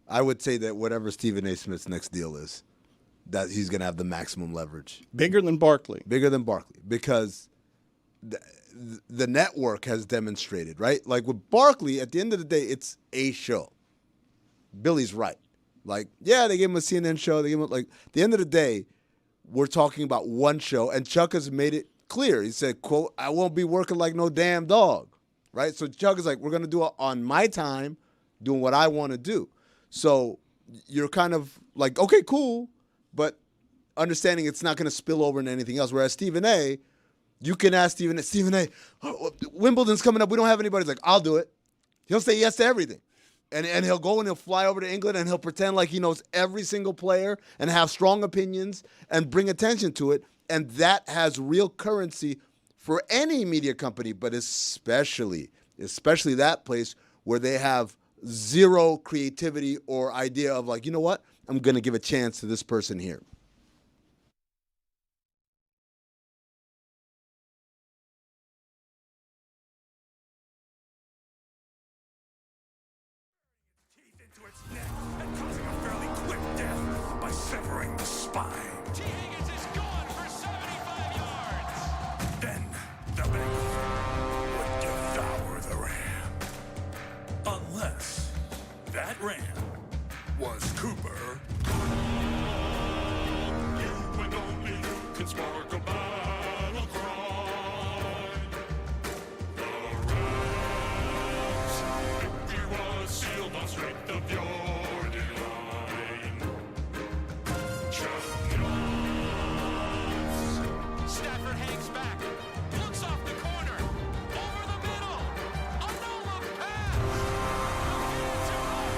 D: I would say that whatever Stephen A. Smith's next deal is, that he's going to have the maximum leverage.
B: Bigger than Barkley.
D: Bigger than Barkley, because the network has demonstrated, right? Like with Barkley, at the end of the day, it's a show. Billy's right. Like, yeah, they gave him a CNN show. They gave him, like, at the end of the day, we're talking about one show, and Chuck has made it clear. He said, quote, I won't be working like no damn dog, right? So Chuck is like, we're going to do it on my time, doing what I want to do. So you're kind of like, okay, cool, but understanding it's not going to spill over into anything else. Whereas Stephen A., you can ask Stephen A., Wimbledon's coming up. We don't have anybody. He's like, I'll do it. He'll say yes to everything. And he'll go and he'll fly over to England and he'll pretend like he knows every single player and have strong opinions and bring attention to it. And that has real currency for any media company, but especially that place where they have zero creativity or idea of like, you know what? I'm going to give a chance to this person here.
O: By severing the spine.
L: T. Higgins is gone for 75 yards.
O: Then the Bengals would devour the ram. Unless that ram was Cooper. You and only you can spark a battle cry. The Rams, victory was sealed on strength of your
L: Stafford hangs back, looks off the corner, over the middle, a no-look pass. The fans are up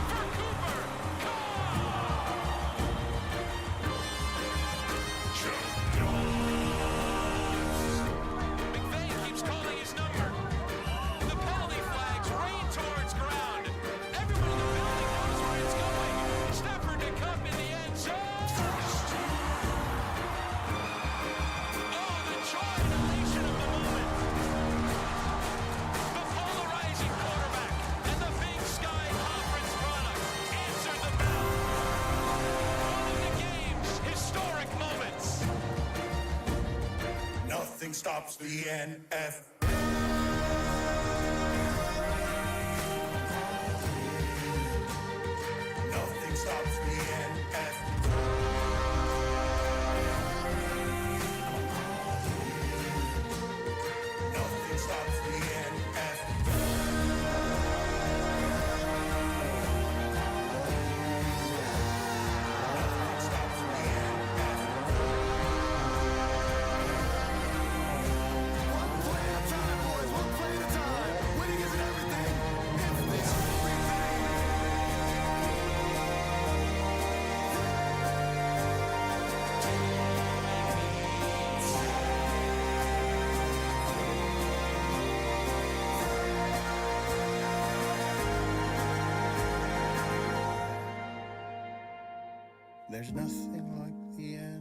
L: for Cooper. McVay keeps calling his number. The penalty flags rain towards ground. Everyone in the building knows where it's going. Stafford to come in the end zone.
O: Nothing stops the NFL. Nothing stops the NFL. Nothing stops the NFL.
B: There's nothing like the NFL.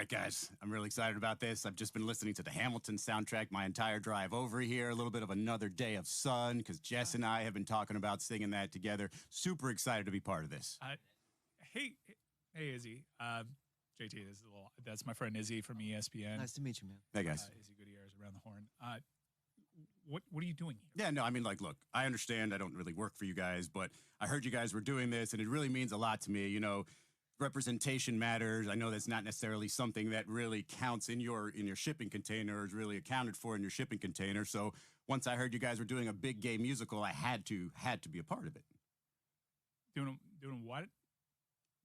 R: right, guys, I'm really excited about this. I've just been listening to the Hamilton soundtrack my entire drive over here. A little bit of Another Day of Sun, because Jess and I have been talking about singing that together. Super excited to be part of this.
O: Hey, Izzy. JT, that's my friend Izzy from ESPN.
S: Nice to meet you, man.
R: Hey, guys.
O: Izzy Gutierrez around the horn. What are you doing here?
R: Yeah, no, I mean, like, look, I understand I don't really work for you guys, but I heard you guys were doing this, and it really means a lot to me. You know, representation matters. I know that's not necessarily something that really counts in your shipping container, or is really accounted for in your shipping container. So once I heard you guys were doing a big gay musical, I had to be a part of it.
O: Doing what?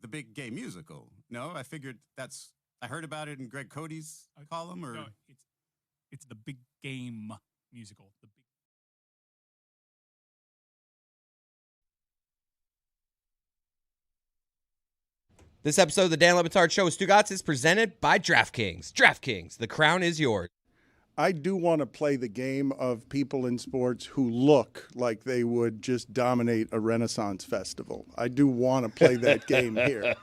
R: The big gay musical. No, I figured I heard about it in Greg Cody's column, or
O: No, it's the Big Game musical.
J: This episode of the Dan Le Batard Show with Stugotz is presented by DraftKings. DraftKings, the crown is yours.
B: I do want to play the game of people in sports who look like they would just dominate a Renaissance festival. I do want to play that game here.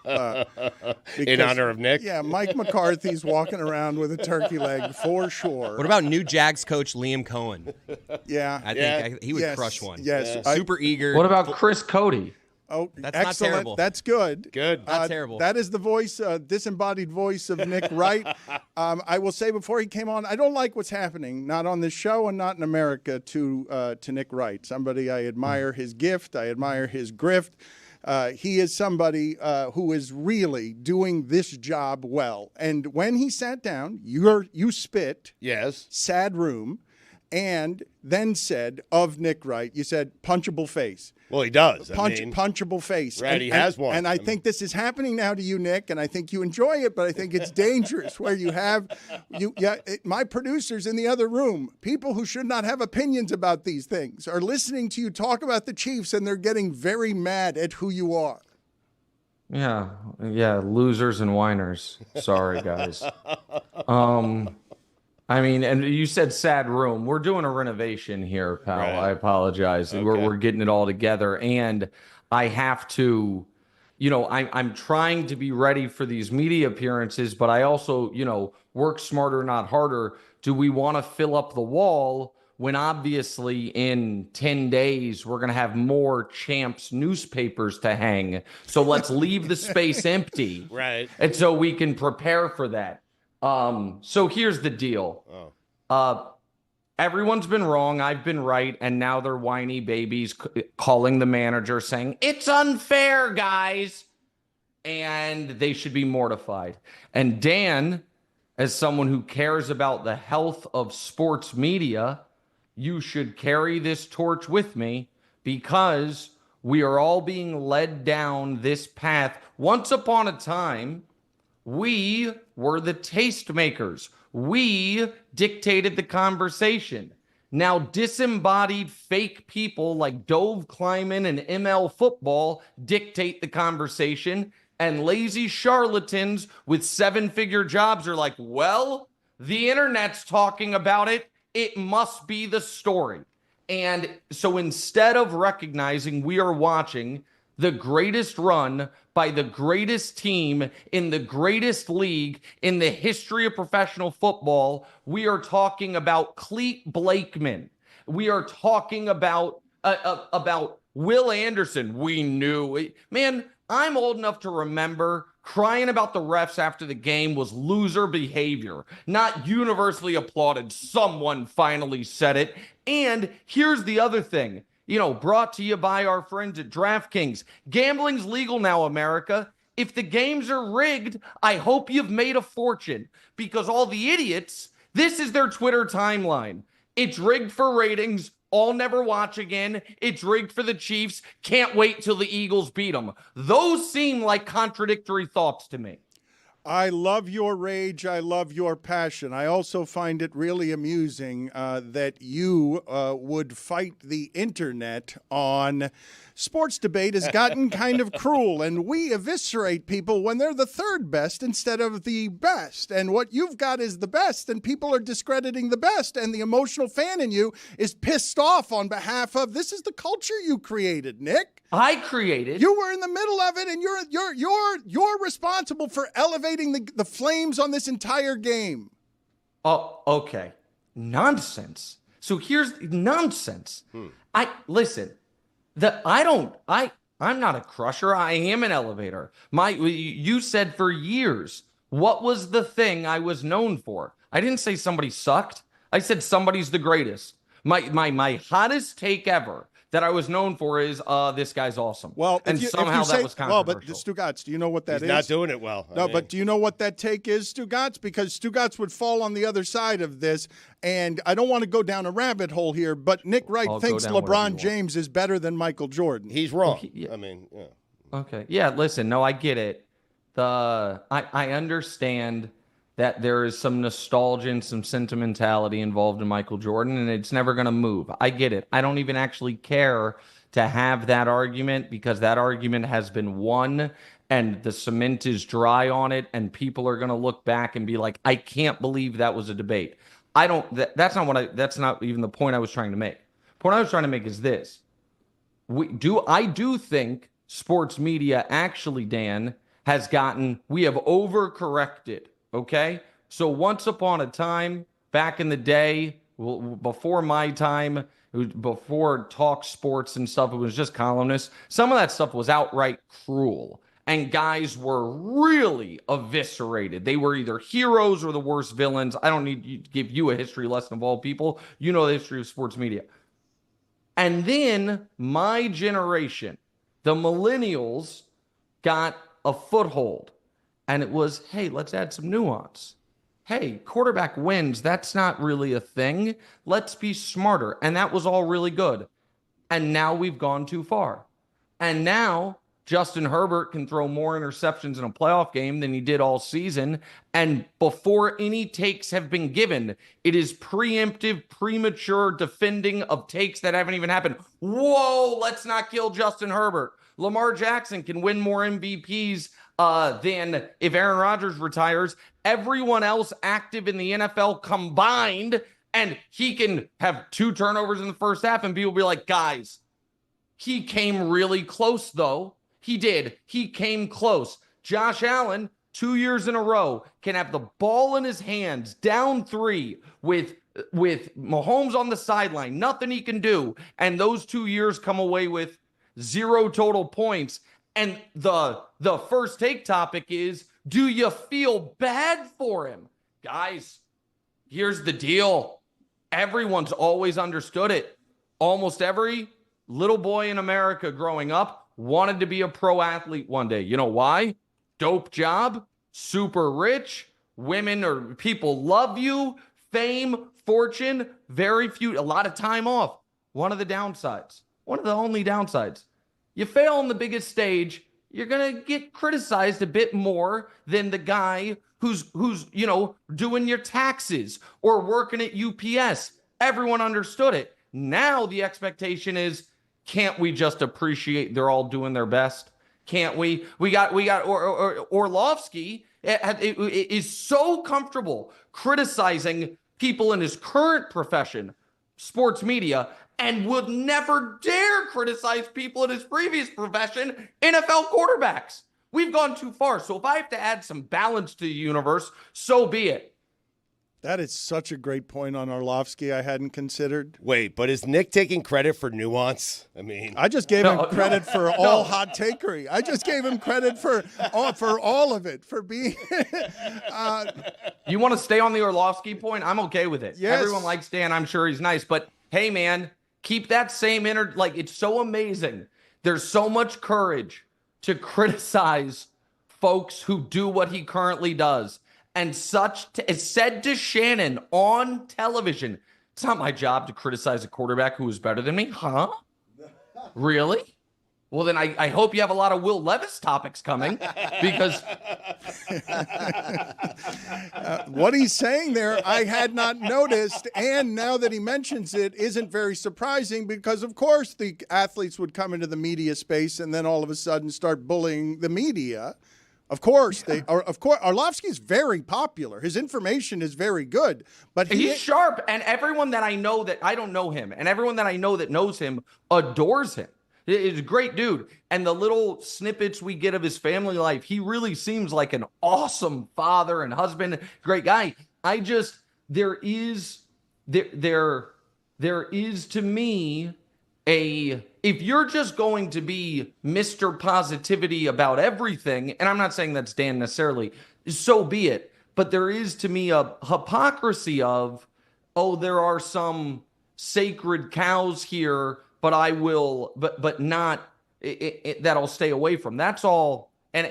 C: In honor of Nick?
B: Yeah, Mike McCarthy's walking around with a turkey leg for sure.
J: What about new Jags coach Liam Cohen?
B: Yeah.
J: I think he would crush one.
B: Yes.
J: Super eager.
T: What about Chris Cody?
B: Oh,
J: That's
B: excellent.
J: not terrible.
B: That's good.
C: Good.
J: Not terrible.
B: That is the voice, disembodied voice of Nick Wright. I will say before he came on, I don't like what's happening, not on this show and not in America, to Nick Wright. Somebody I admire his gift. I admire his grift. He is somebody who is really doing this job well. And when he sat down, you spit.
C: Yes.
B: Sad room. And then said of Nick Wright, you said punchable face.
C: Well, he does.
B: Punchable face.
C: Right, he has one.
B: And I think this is happening now to you, Nick, and I think you enjoy it, but I think it's dangerous where my producers in the other room, people who should not have opinions about these things, are listening to you talk about the Chiefs, and they're getting very mad at who you are.
T: Yeah, losers and whiners. Sorry, guys. I mean, and you said sad room. We're doing a renovation here, pal.
C: Right.
T: I apologize.
C: Okay.
T: We're getting it all together. And I have to, I'm trying to be ready for these media appearances, but I also, work smarter, not harder. Do we want to fill up the wall when obviously in 10 days we're going to have more Champs newspapers to hang? So let's leave the space empty.
C: Right.
T: And so we can prepare for that. So here's the deal. Everyone's been wrong. I've been right. And now they're whiny babies calling the manager saying, it's unfair, guys. And they should be mortified. And Dan, as someone who cares about the health of sports media, you should carry this torch with me, because we are all being led down this path. Once upon a time, we were the tastemakers. We dictated the conversation. Now, disembodied fake people like Dove Kleiman and ML Football dictate the conversation, and lazy charlatans with 7-figure jobs are like, well, the internet's talking about it. It must be the story. And so instead of recognizing we are watching the greatest run by the greatest team in the greatest league in the history of professional football, we are talking about Clete Blakeman. We are talking about Will Anderson. We knew it. Man, I'm old enough to remember crying about the refs after the game was loser behavior, not universally applauded. Someone finally said it. And here's the other thing. Brought to you by our friends at DraftKings. Gambling's legal now, America. If the games are rigged, I hope you've made a fortune, because all the idiots, this is their Twitter timeline. It's rigged for ratings. I'll never watch again. It's rigged for the Chiefs. Can't wait till the Eagles beat them. Those seem like contradictory thoughts to me.
B: I love your rage. I love your passion. I also find it really amusing that you would fight the internet on sports debate has gotten kind of cruel, and we eviscerate people when they're the third best instead of the best. And what you've got is the best, and people are discrediting the best, and the emotional fan in you is pissed off on behalf of, this is the culture you created, Nick.
T: I created.
B: You were in the middle of it, and you're responsible for elevating the flames on this entire game.
T: Oh, okay. Nonsense. So here's nonsense. I'm not a crusher. I am an elevator. You said for years, what was the thing I was known for? I didn't say somebody sucked. I said somebody's the greatest. My hottest take ever that I was known for is this guy's awesome.
B: Well,
T: and somehow that was controversial.
B: Well, but Stugotz, do you know what that is?
C: He's not doing it well.
B: No, but do you know what that take is, Stugotz? Because Stugotz would fall on the other side of this, and I don't want to go down a rabbit hole here, but Nick Wright thinks LeBron James is better than Michael Jordan.
C: He's wrong.
T: Yeah.
C: I mean, yeah.
T: Okay. Yeah, listen, no, I get it. I understand that there is some nostalgia and some sentimentality involved in Michael Jordan, and it's never going to move. I get it. I don't even actually care to have that argument because that argument has been won and the cement is dry on it, and people are going to look back and be like, I can't believe that was a debate. That's not even the point I was trying to make. The point I was trying to make is this. I do think sports media actually, Dan, we have overcorrected. Okay, so once upon a time, back in the day, before my time, before talk sports and stuff, it was just columnists. Some of that stuff was outright cruel, and guys were really eviscerated. They were either heroes or the worst villains. I don't need to give you a history lesson of all people. You know the history of sports media. And then my generation, the millennials, got a foothold. And it was, hey, let's add some nuance. Hey, quarterback wins. That's not really a thing. Let's be smarter. And that was all really good. And now we've gone too far. And now Justin Herbert can throw more interceptions in a playoff game than he did all season. And before any takes have been given, it is preemptive, premature defending of takes that haven't even happened. Whoa, let's not kill Justin Herbert. Lamar Jackson can win more MVPs than if Aaron Rodgers retires. Everyone else active in the NFL combined, and he can have 2 turnovers in the first half, and people be like, guys, he came really close, though. He did. He came close. Josh Allen, 2 years in a row, can have the ball in his hands, down 3, with Mahomes on the sideline, nothing he can do, and those 2 years come away with 0 total points. And the first take topic is, do you feel bad for him? Guys, here's the deal. Everyone's always understood it. Almost every little boy in America growing up wanted to be a pro athlete one day. You know why? Dope job, super rich, women or people love you, fame, fortune, a lot of time off. One of the only downsides. You fail on the biggest stage, you're going to get criticized a bit more than the guy who's doing your taxes or working at UPS. Everyone understood it. Now the expectation is, can't we just appreciate they're all doing their best? Can't we? We got Orlovsky is so comfortable criticizing people in his current profession, sports media, and would never dare criticize people in his previous profession, NFL quarterbacks. We've gone too far. So if I have to add some balance to the universe, so be it.
B: That is such a great point on Orlovsky I hadn't considered.
C: Wait, but is Nick taking credit for nuance? I mean,
B: I just gave him credit for all hot takery. I just gave him credit for all of it, for being.
T: You want to stay on the Orlovsky point? I'm okay with it.
B: Yes.
T: Everyone likes Dan. I'm sure he's nice. But hey, man, keep that same it's so amazing. There's so much courage to criticize folks who do what he currently does. And is said to Shannon on television, it's not my job to criticize a quarterback who is better than me. Huh? Really? Well, then I hope you have a lot of Will Levis topics coming, because
B: what he's saying there, I had not noticed. And now that he mentions it, isn't very surprising, because, of course, the athletes would come into the media space and then all of a sudden start bullying the media. Of course, Orlovsky is very popular. His information is very good, but
T: he's sharp, and everyone that I know that I don't know him, and everyone that I know that knows him adores him. He's a great dude. And the little snippets we get of his family life, he really seems like an awesome father and husband, great guy. There is to me if you're just going to be Mr. Positivity about everything, and I'm not saying that's Dan necessarily, so be it. But there is to me a hypocrisy of, there are some sacred cows here, but I will, but not that I'll stay away from. That's all. And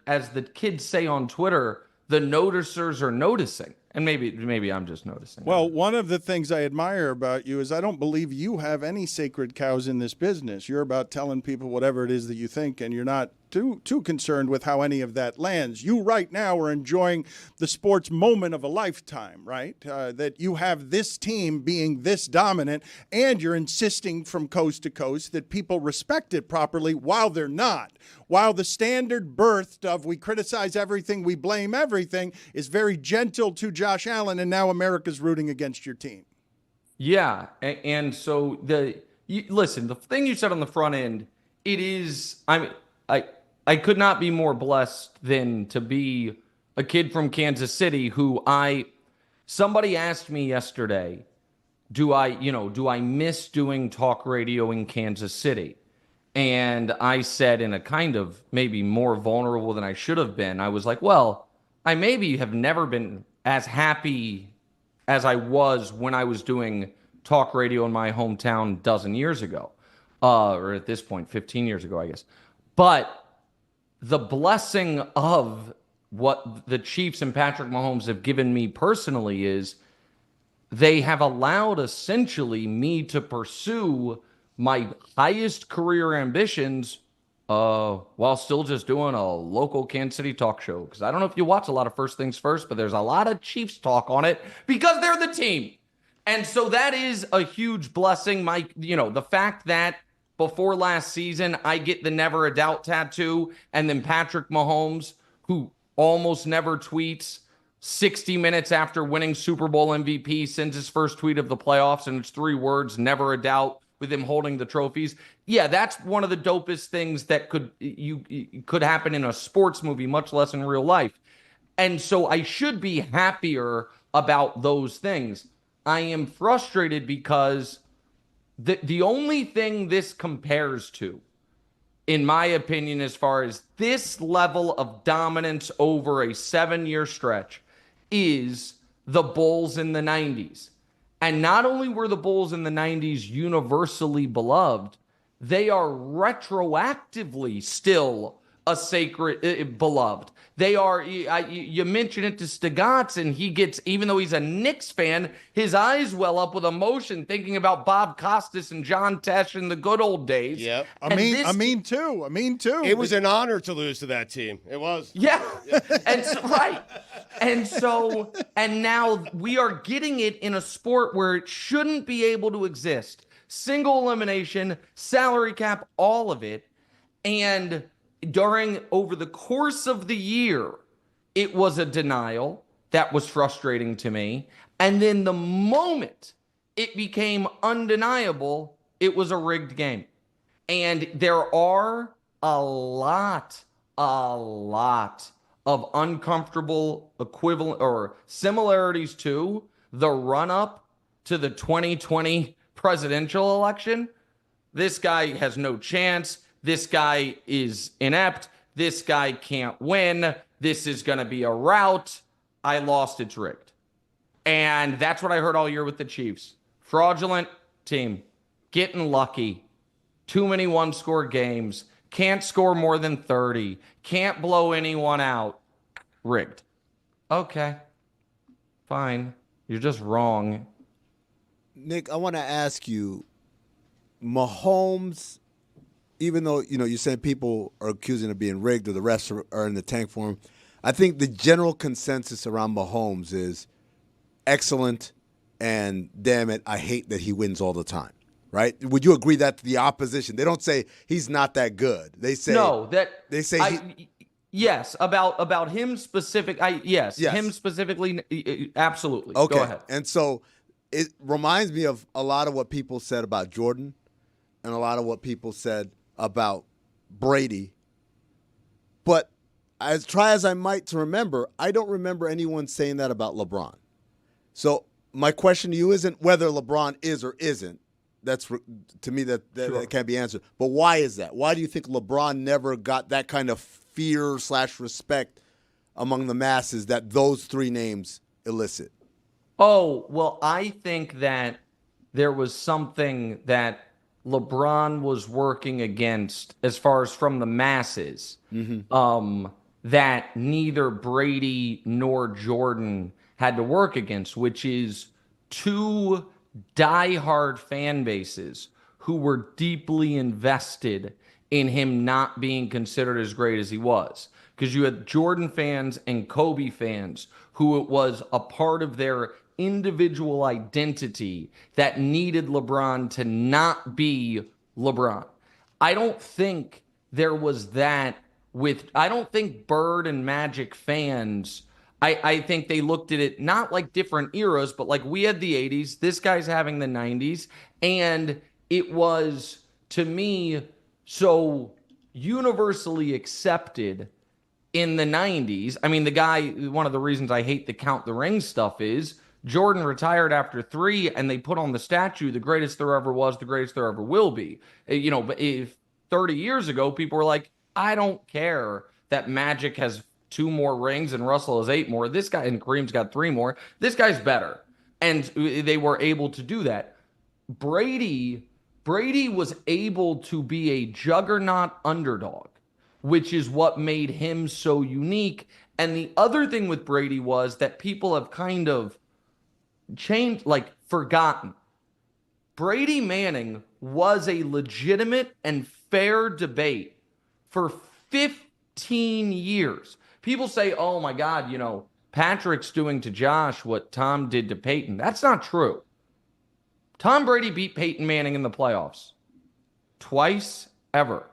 T: as the kids say on Twitter, the noticers are noticing. And maybe I'm just noticing.
B: Well, one of the things I admire about you is I don't believe you have any sacred cows in this business. You're about telling people whatever it is that you think, and you're not too concerned with how any of that lands. You right now are enjoying the sports moment of a lifetime, right? That you have this team being this dominant, and you're insisting from coast to coast that people respect it properly while they're not. While the standard birthed of we criticize everything, we blame everything is very gentle to Josh Allen, and now America's rooting against your team.
T: Yeah, and so listen, the thing you said on the front end, it is, I could not be more blessed than to be a kid from Kansas City somebody asked me yesterday, do I miss doing talk radio in Kansas City? And I said, in a kind of maybe more vulnerable than I should have been, I was like, well, I maybe have never been as happy as I was when I was doing talk radio in my hometown a dozen years ago, or at this point, 15 years ago, I guess. But the blessing of what the Chiefs and Patrick Mahomes have given me personally is they have allowed essentially me to pursue my highest career ambitions while still just doing a local Kansas City talk show. Because I don't know if you watch a lot of First Things First, but there's a lot of Chiefs talk on it because they're the team. And so that is a huge blessing. The fact that before last season, I get the never a doubt tattoo, and then Patrick Mahomes, who almost never tweets, 60 minutes after winning Super Bowl MVP, sends his first tweet of the playoffs, and it's 3 words, never a doubt, with him holding the trophies. Yeah, that's one of the dopest things that could happen in a sports movie, much less in real life. And so I should be happier about those things. I am frustrated because the only thing this compares to, in my opinion, as far as this level of dominance over a 7-year stretch, is the Bulls in the 90s. And not only were the Bulls in the 90s universally beloved, they are retroactively still a sacred beloved. They are, you mention it to Stugotz, and he gets, even though he's a Knicks fan, his eyes well up with emotion thinking about Bob Costas and John Tesh in the good old days.
C: Yep.
B: I mean too.
C: It was an honor to lose to that team. It was.
T: Yeah. And so, right. And now we are getting it in a sport where it shouldn't be able to exist. Single elimination, salary cap, all of it. And over the course of the year, it was a denial that was frustrating to me. And then the moment it became undeniable, it was a rigged game. And there are a lot of uncomfortable equivalent or similarities to the run-up to the 2020 presidential election. This guy has no chance. This guy is inept. This guy can't win. This is going to be a rout. I lost, it's rigged. And that's what I heard all year with the Chiefs. Fraudulent team. Getting lucky. Too many one-score games. Can't score more than 30. Can't blow anyone out. Rigged. Okay. Fine. You're just wrong.
D: Nick, I want to ask you, Mahomes, even though, you said people are accusing of being rigged or the rest are in the tank for him, I think the general consensus around Mahomes is excellent and damn it, I hate that he wins all the time, right? Would you agree that the opposition, they don't say he's not that good. They say
T: yes, about him specific. Yes, him specifically, absolutely.
D: Okay.
T: Go ahead.
D: And so it reminds me of a lot of what people said about Jordan. and a lot of what people said about Brady. But as try as I might to remember, I don't remember anyone saying that about LeBron. So my question to you isn't whether LeBron is or isn't. That's to me that can't be answered. But why is that? Why do you think LeBron never got that kind of fear/respect among the masses that those three names elicit?
T: Oh, well, I think that there was something that LeBron was working against as far as from the masses, that neither Brady nor Jordan had to work against, which is two diehard fan bases who were deeply invested in him not being considered as great as he was. Because you had Jordan fans and Kobe fans who it was a part of their individual identity that needed LeBron to not be LeBron. I don't think there was that I don't think Bird and Magic fans, I think they looked at it not like different eras, but like we had the 80s, this guy's having the 90s, and it was, to me, so universally accepted in the 90s. I mean, the guy, one of the reasons I hate the Count the Rings stuff is Jordan retired after 3, and they put on the statue, the greatest there ever was, the greatest there ever will be. You know, but if 30 years ago, people were like, I don't care that Magic has 2 more rings and Russell has 8 more. This guy, and Kareem's got 3 more. This guy's better. And they were able to do that. Brady was able to be a juggernaut underdog, which is what made him so unique. And the other thing with Brady was that people have kind of changed, like forgotten. Brady Manning was a legitimate and fair debate for 15 years. People say, oh my God, you know, Patrick's doing to Josh what Tom did to Peyton. That's not true. Tom Brady beat Peyton Manning in the playoffs twice ever,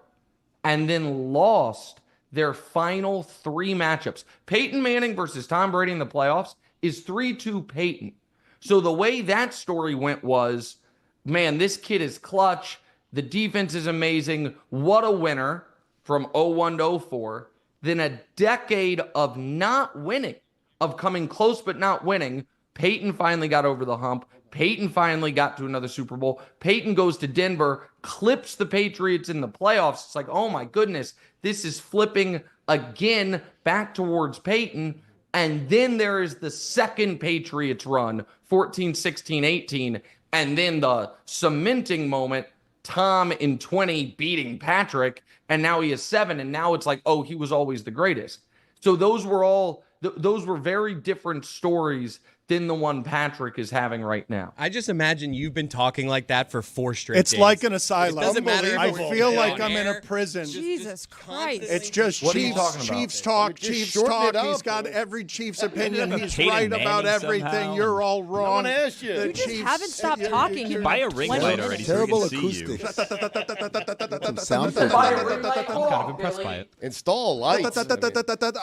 T: and then lost their final 3 matchups. Peyton Manning versus Tom Brady in the playoffs is 3-2 Peyton. So the way that story went was, man, this kid is clutch. The defense is amazing. What a winner from 01 to 04. Then a decade of not winning, of coming close but not winning. Peyton finally got over the hump. Peyton finally got to another Super Bowl. Peyton goes to Denver, clips the Patriots in the playoffs. It's like, oh my goodness, this is flipping again back towards Peyton. And then there is the second Patriots run, 14, 16, 18. And then the cementing moment, Tom in 20 beating Patrick. And now he is 7. And now it's like, oh, he was always the greatest. So those were very different stories than the one Patrick is having right now.
J: I just imagine you've been talking like that for 4 straight days.
B: It's like an asylum.
J: It doesn't matter.
B: I feel like I'm in a prison.
F: Jesus Christ.
B: It's just
T: What are you talking about?
B: Chiefs talk, Chiefs talk. He's got every Chiefs opinion. He's right about everything.
E: somehow.
B: You're all wrong.
C: No one asked you.
B: The
F: You just
B: Chiefs-
F: haven't stopped talking.
E: Buy a ring light already so we
D: Terrible
E: can see you.
D: Some sound effects.
H: I'm kind of impressed by it.
C: Install lights.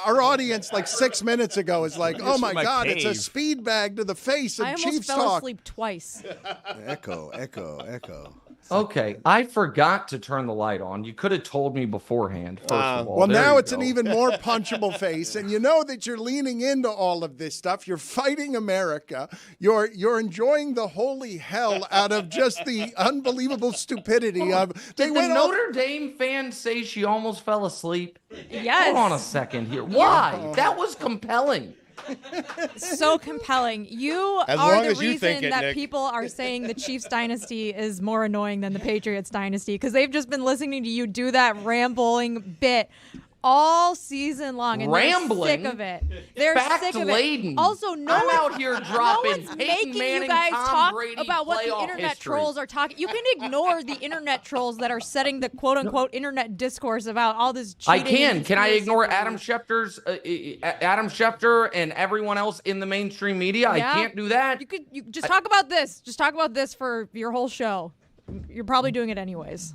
B: Our audience, like 6 minutes ago, is like, oh my
E: my
B: God, it's a
E: cave.
B: speed bag to the face of
F: I almost
B: Chiefs
F: fell
B: talk.
F: asleep twice.
D: Echo.
T: Okay, I forgot to turn the light on. You could have told me beforehand, first of all.
B: Well,
T: There
B: now
T: you
B: it's
T: go.
B: an even more punchable face, and you know that you're leaning into all of this stuff. You're fighting America. You're enjoying the holy hell out of just the unbelievable stupidity of.
T: Did the Notre Dame fan say she almost fell asleep?
F: Yes.
T: Hold on a second here. Why? That was compelling.
F: So compelling. You
C: As
F: are
C: long
F: the
C: as you think
F: reason
C: it,
F: that
C: Nick.
F: people are saying the Chiefs dynasty is more annoying than the Patriots dynasty because they've just been listening to you do that rambling bit all season long, and
T: Rambling?
F: they're sick of it. They're sick of
T: Fact-laden.
F: it. Also, no
T: I'm
F: one,
T: out here dropping
F: no one's
T: Peyton
F: making
T: Manning,
F: you guys
T: Tom
F: talk
T: Brady
F: about what the
T: playoff
F: internet
T: history.
F: trolls are talking. You can ignore the internet trolls that are setting the quote-unquote internet discourse about all this
T: I
F: cheating.
T: can.
F: and
T: Can I
F: conspiracy
T: ignore
F: theories.
T: Adam Schefter and everyone else in the mainstream media?
F: Yeah.
T: I can't do that.
F: You just talk about this. Just talk about this for your whole show. You're probably doing it anyways.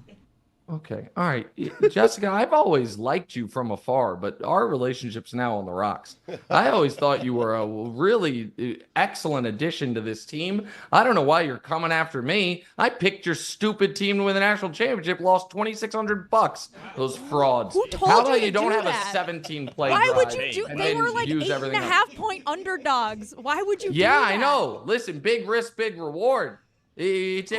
T: Okay. All right. Jessica, I've always liked you from afar, but our relationship's now on the rocks. I always thought you were a really excellent addition to this team. I don't know why you're coming after me. I picked your stupid team to win the national championship, lost $2,600. Those frauds.
F: Who told
T: How
F: you
T: about
F: to
T: you don't
F: do
T: have
F: that?
T: a 17-play
F: Why would
T: drive
F: you do?
T: and
F: They
T: then
F: were like
T: use everything else?
F: 8.5 point underdogs. Why would you? do
T: Yeah,
F: that?
T: I know. Listen, big risk, big reward. That's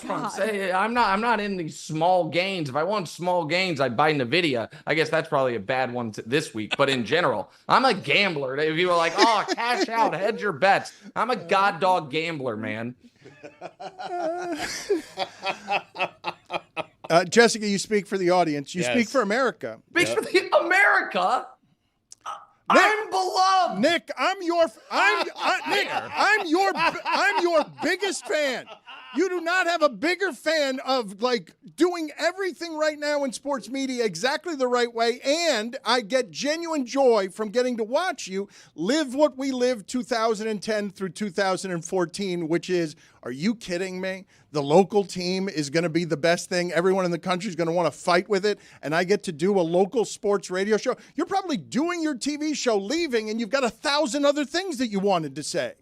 T: what I'm saying. I'm not in these small gains. If I want small gains, I'd buy Nvidia. I guess that's probably a bad one this week. But in general, I'm a gambler. If you were like, oh, cash out, hedge your bets. I'm a god dog gambler, man.
B: Jessica, you speak for the audience. You
C: Yes.
B: speak for America.
T: Speaks for the America. I'm beloved.
B: Nick, I'm your biggest fan. You do not have a bigger fan of like doing everything right now in sports media exactly the right way, and I get genuine joy from getting to watch you live what we lived 2010 through 2014, which is, are you kidding me? The local team is going to be the best thing. Everyone in the country is going to want to fight with it, and I get to do a local sports radio show. You're probably doing your TV show, leaving, and you've got 1,000 other things that you wanted to say.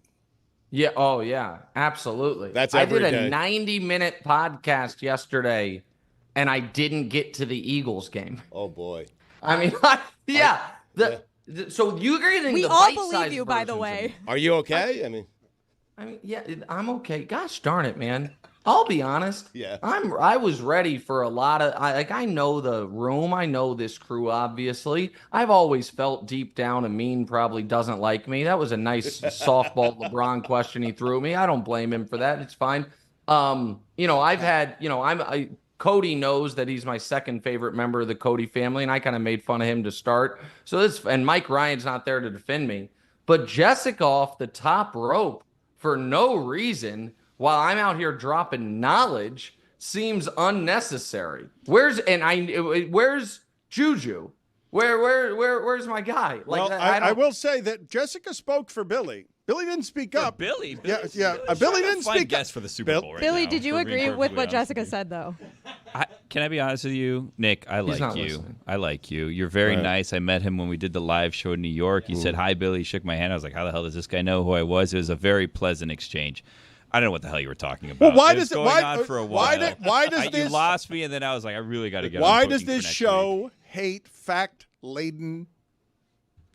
T: Yeah. Oh, yeah. Absolutely.
C: That's
T: I
C: every
T: did a
C: day.
T: 90-minute podcast yesterday, and I didn't get to the Eagles game.
C: Oh boy.
T: I mean, yeah. So you're getting
F: We
T: the
F: all
T: bite-sized
F: believe you, by the
T: versions of
F: way.
T: it.
C: Are you okay? I mean,
T: yeah, I'm okay. Gosh darn it, man. I'll be honest.
C: Yeah.
T: I was ready for a lot of I know the room. I know this crew, obviously. I've always felt deep down Amin probably doesn't like me. That was a nice softball LeBron question he threw me. I don't blame him for that. It's fine. I've had, Cody knows that he's my second favorite member of the Cody family, and I kind of made fun of him to start. And Mike Ryan's not there to defend me. But Jessica off the top rope for no reason, while I'm out here dropping knowledge, seems unnecessary. Where's Juju? Where's my guy?
B: Well, I will say that Jessica spoke for Billy. Billy didn't speak up.
E: Billy?
B: Yeah. Billy didn't
E: Find
B: speak
E: guess
B: up.
E: for the Super Bowl right
F: Billy,
E: now,
F: did you
E: for being
F: agree with
E: perfectly
F: what
E: honest
F: Jessica
E: with you.
F: said, though?
E: Can I be honest with you, Nick? I like
T: not
E: you.
T: listening.
E: I like you. You're very
C: Right.
E: nice. I met him when we did the live show in New York. He said, "Hi, Billy." He shook my hand. I was like, "How the hell does this guy know who I was?" It was a very pleasant exchange. I don't know what the hell you were talking about.
B: Well, why
E: it was
B: does it-
E: going
B: why-
E: on for a
B: why
E: while?
B: did- why does
E: You
B: this-
E: lost me, and then I was like, I really got to get.
B: Why
E: on
B: does
E: booking
B: this
E: for next
B: show
E: week.
B: hate fact-laden,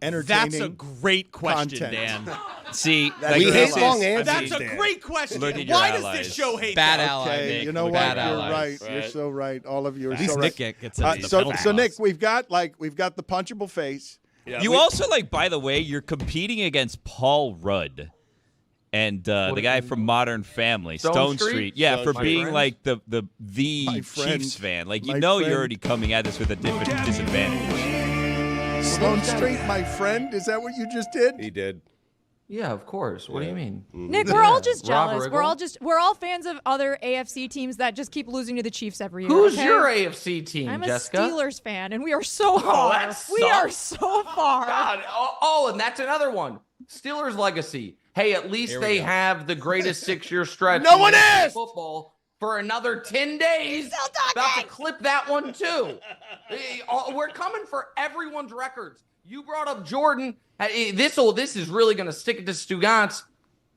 B: entertaining?
H: That's a great question,
B: content?
H: Dan.
E: See,
C: We hate long answers.
H: That's a
C: Dan.
H: great question.
E: Look at your
H: Why does
E: allies.
H: this show hate
J: Bad
H: that?
J: ally,
B: Okay,
J: Nick.
B: you know
J: Look
B: what?
J: at
B: You're
J: allies.
B: right. You're so right. All of you are
J: At least
B: so
J: Nick
B: right.
J: gets into the
B: So
J: penalty
B: Nick,
J: box.
B: we've got the punchable face.
C: Yeah,
E: You
C: we-
E: also
B: by the way,
E: you're competing against Paul Rudd and the guy from Modern Family,
T: Stone
E: Stone
T: Street?
E: Street. Yeah,
T: Stone
E: for
T: Street.
E: being
T: My
E: like the
B: My friend.
E: Chiefs fan. Like,
B: My
E: you know
B: friend.
E: you're already coming at this with a different disadvantage.
B: Stone Street, my friend. Is that what you just did?
C: He did.
T: Yeah, of course. What do you mean?
F: Nick, we're all just
T: Rob
F: jealous.
T: Riggle?
F: We're all fans of other AFC teams that just keep losing to the Chiefs every year.
T: Who's
F: okay?
T: your AFC team,
F: I'm a
T: Jessica?
F: Steelers fan, and we are so far.
T: that
F: We are
T: sucks.
F: so far.
T: God. Oh, and that's another one. Steelers legacy. Hey, at least
J: Here we
T: they
J: go.
T: have the greatest 6-year stretch.
C: No
T: in
C: one
T: NFL
C: is!
T: football for another 10 days.
F: Still
T: About to
F: talking.
T: clip that one too. We're coming for everyone's records. You brought up Jordan. This is really going to stick it to Stugotz.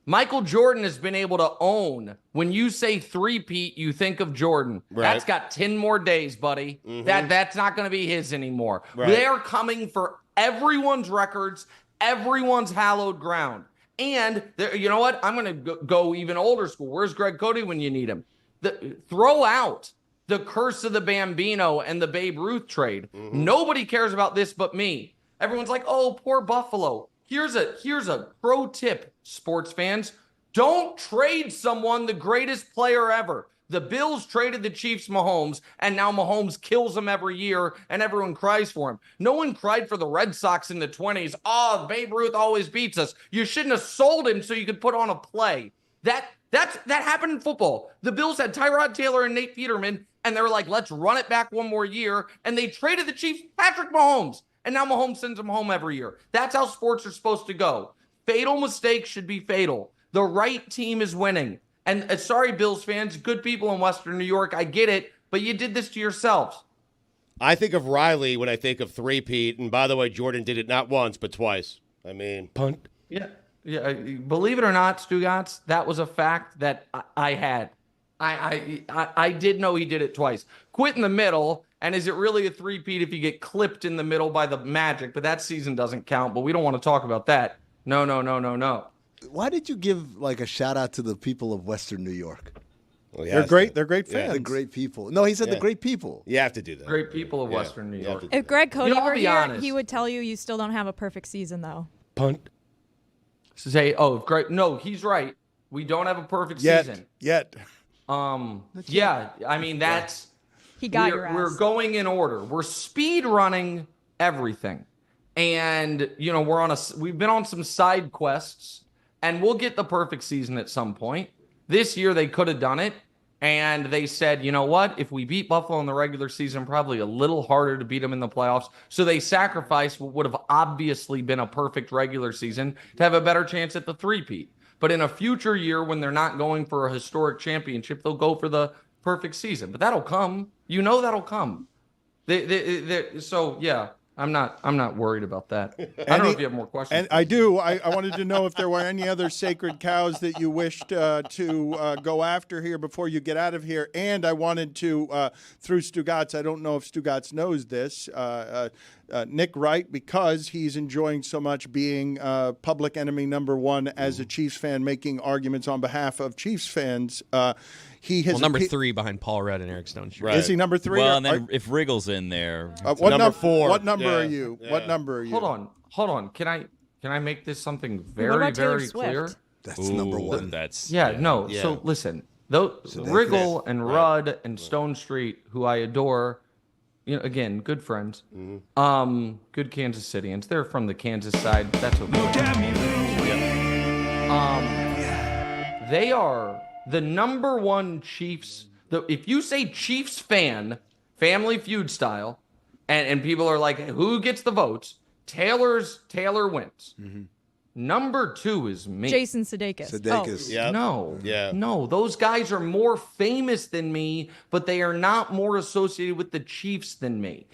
T: Michael Jordan has been able to own. When you say three-peat, you think of Jordan.
C: Right.
T: That's got 10 more days, buddy. That's not going to be his anymore.
C: Right.
T: They're coming for everyone's records, everyone's hallowed ground. And you know what? I'm going to go even older school. Where's Greg Cody when you need him? Throw out the curse of the Bambino and the Babe Ruth trade. Nobody cares about this but me. Everyone's like, oh, poor Buffalo. Here's a pro tip, sports fans. Don't trade someone the greatest player ever. The Bills traded the Chiefs Mahomes, and now Mahomes kills them every year, and everyone cries for him. No one cried for the Red Sox in the 20s. Oh, Babe Ruth always beats us. You shouldn't have sold him so you could put on a play. That happened in football. The Bills had Tyrod Taylor and Nate Peterman, and they were like, let's run it back one more year, and they traded the Chiefs Patrick Mahomes. And now Mahomes sends them home every year. That's how sports are supposed to go. Fatal mistakes should be fatal. The right team is winning. And sorry, Bills fans, good people in Western New York, I get it. but you did this to yourselves.
C: I think of Riley when I think of three-peat, and by the way, Jordan did it not once but twice. I mean, punt.
T: Yeah. Believe it or not, Stugotz, that was a fact that I had. I did know he did it twice. Quit in the middle, and is it really a three-peat if you get clipped in the middle by the Magic? But that season doesn't count, but we don't want to talk about that. No.
D: Why did you give like a shout out to the people of Western New York?
C: Well,
B: They're great. They're great fans.
D: They're great people. No, he said the great people.
C: You have to do that.
T: Great people of Western New York.
F: If Greg Cody
T: I'll
F: were
T: be
F: here,
T: honest.
F: he would tell you still don't have a perfect season, though.
C: Punt.
T: Say, great. No, he's right. We don't have a perfect season.
B: Yet.
T: Yeah, I mean, that's...
F: He got your ass.
T: We're going in order. We're speed running everything. And, we've been on some side quests, and we'll get the perfect season at some point. This year, they could have done it. And they said, you know what? If we beat Buffalo in the regular season, probably a little harder to beat them in the playoffs. So they sacrificed what would have obviously been a perfect regular season to have a better chance at the three-peat. But in a future year, when they're not going for a historic championship, they'll go for the perfect season. But that'll come. That'll come. So, yeah. I'm not worried about that. I don't know if you have more questions.
B: And I do. I wanted to know if there were any other sacred cows that you wished to go after here before you get out of here. And I wanted to, through Stugotz, I don't know if Stugotz knows this, Nick Wright, because he's enjoying so much being public enemy number one as a Chiefs fan, making arguments on behalf of Chiefs fans. He has
J: number 3 behind Paul Rudd and Eric Stone.
B: Right. Is he number 3?
E: Well, and then if Riggle's in there,
B: number 4. What number
C: Yeah.
B: are you?
C: Yeah.
B: What number are you?
T: Hold on. Can I make this something
F: What
T: very,
F: about Taylor
T: very
F: Swift?
T: clear?
D: That's number one.
E: That's
T: No.
C: Yeah.
T: So listen, Riggle and Rudd and Stone Street, who I adore, again, good friends. Good Kansas Cityans. They're from the Kansas side. That's okay. They are the number one Chiefs. If you say Chiefs fan, Family Feud style, and people are like, who gets the votes? Taylor wins. Number 2 is me.
F: Jason Sudeikis.
C: Yep.
T: No, those guys are more famous than me, but they are not more associated with the Chiefs than me.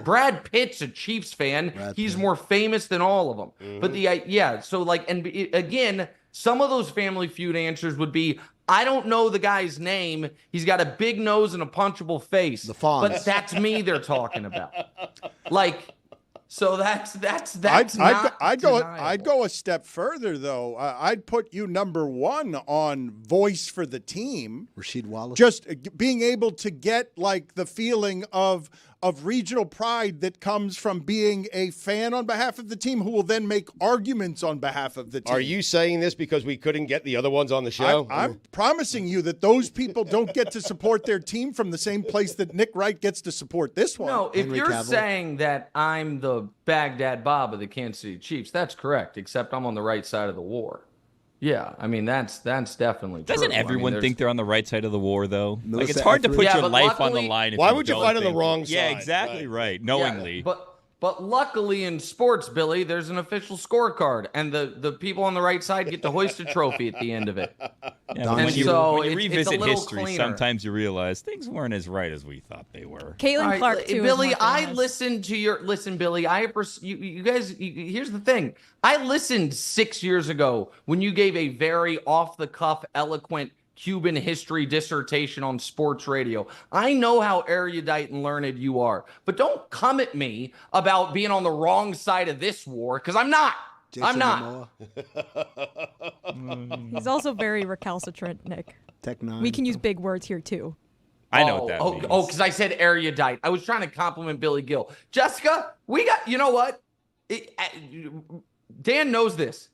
T: Brad Pitt's a Chiefs fan. He's more famous than all of them. But again, some of those Family Feud answers would be, I don't know the guy's name. He's got a big nose and a punchable face. The
D: Fonz.
T: But that's me they're talking about. So that's
B: I'd go a step further though. I'd put you number 1 on voice for the team.
D: Rasheed Wallace.
B: Just being able to get like the feeling of regional pride that comes from being a fan on behalf of the team who will then make arguments on behalf of the team.
C: Are you saying this because we couldn't get the other ones on the show?
B: I'm promising you that those people don't get to support their team from the same place that Nick Wright gets to support this one.
T: No, if you're saying that I'm the Baghdad Bob of the Kansas City Chiefs, that's correct, except I'm on the right side of the war. Yeah, I mean, that's definitely true.
E: Doesn't everyone think they're on the right side of the war, though?
D: Melissa
E: Like, it's hard to put
T: Yeah,
E: your
T: but
E: life on the
T: luckily-
E: line. If
C: Why
E: you
C: would you
E: don't
C: fight on the
E: think-
C: wrong
E: Yeah,
C: side?
E: exactly right. Knowingly.
T: But luckily in sports, Billy, there's an official scorecard, and the people on the right side get to hoist a trophy at the end of it.
E: Yeah, but when
T: And
E: you,
T: so
E: when you
T: it's a
E: revisit
T: little
E: history,
T: cleaner.
E: sometimes you realize things weren't as right as we thought they were.
F: Caitlin
T: All right,
F: Clark too.
T: Billy,
F: is more
T: I
F: famous.
T: listened to your Billy. You guys. Here's the thing. I listened 6 years ago when you gave a very off the cuff, eloquent Cuban history dissertation on sports radio. I know how erudite and learned you are, but don't come at me about being on the wrong side of this war, because I'm not. I'm not.
F: He's also very recalcitrant, Nick.
D: Tech Nine.
F: We can use big words here too.
E: I know what that means.
T: Oh, because I said erudite. I was trying to compliment Billy Gill. Jessica, you know what? Dan knows this.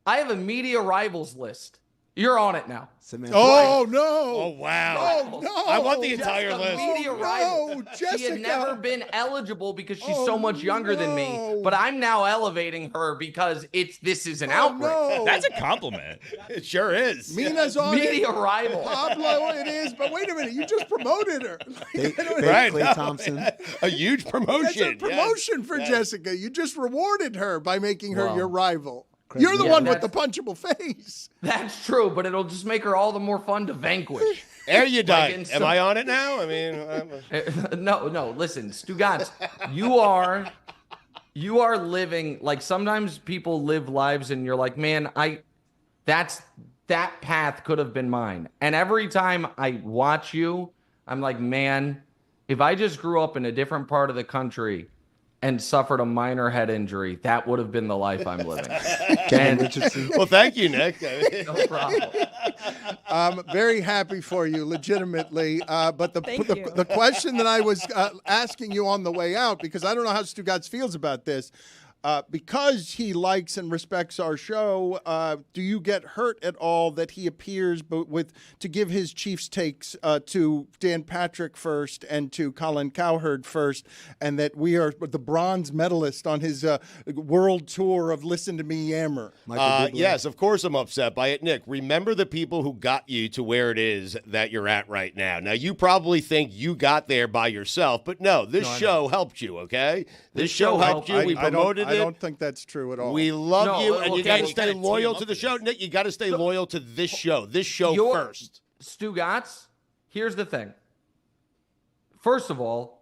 T: I have a media rivals list. You're on it now.
B: Oh, no.
C: Oh, wow.
B: Oh, no.
C: I want the entire
T: Jessica,
C: list.
T: media rival.
B: Jessica.
T: She had never been eligible because she's so much younger than me. But I'm now elevating her because this is an outrage.
B: No.
E: That's a compliment.
C: It sure is.
B: Mina's on
T: Media
B: it.
T: rival.
B: Pablo, it is. But wait a minute. You just promoted her.
C: Right,
D: Clay
C: no,
D: Thompson.
C: A huge promotion.
B: That's a promotion for
C: yes.
B: Jessica. You just rewarded her by making her
T: Wow.
B: your rival. You're the
T: Yeah,
B: one with the punchable face.
T: That's true, but it'll just make her all the more fun to vanquish.
C: Erudite. Am I on it now? I mean,
T: no. Listen, Stugotz, you are living like sometimes people live lives, and you're like, man, that path could have been mine. And every time I watch you, I'm like, man, if I just grew up in a different part of the country and suffered a minor head injury, that would have been the life I'm living.
C: Well, thank you, Nick.
T: No problem.
B: I'm very happy for you, legitimately. But the question that I was asking you on the way out, because I don't know how Stugotz feels about this, because he likes and respects our show, do you get hurt at all that he appears to give his Chiefs takes to Dan Patrick first and to Colin Cowherd first, and that we are the bronze medalist on his world tour of Listen to Me Yammer?
C: Yes, of course I'm upset by it. Nick, remember the people who got you to where it is that you're at right now. Now, you probably think you got there by yourself, but no, this show helped you, okay? This show helped you. We promoted it.
B: I don't think that's true at all.
C: We love you, and you got to stay loyal to the show. Nick, you got to stay loyal to this show. This show first.
T: Stugotz, here's the thing. First of all,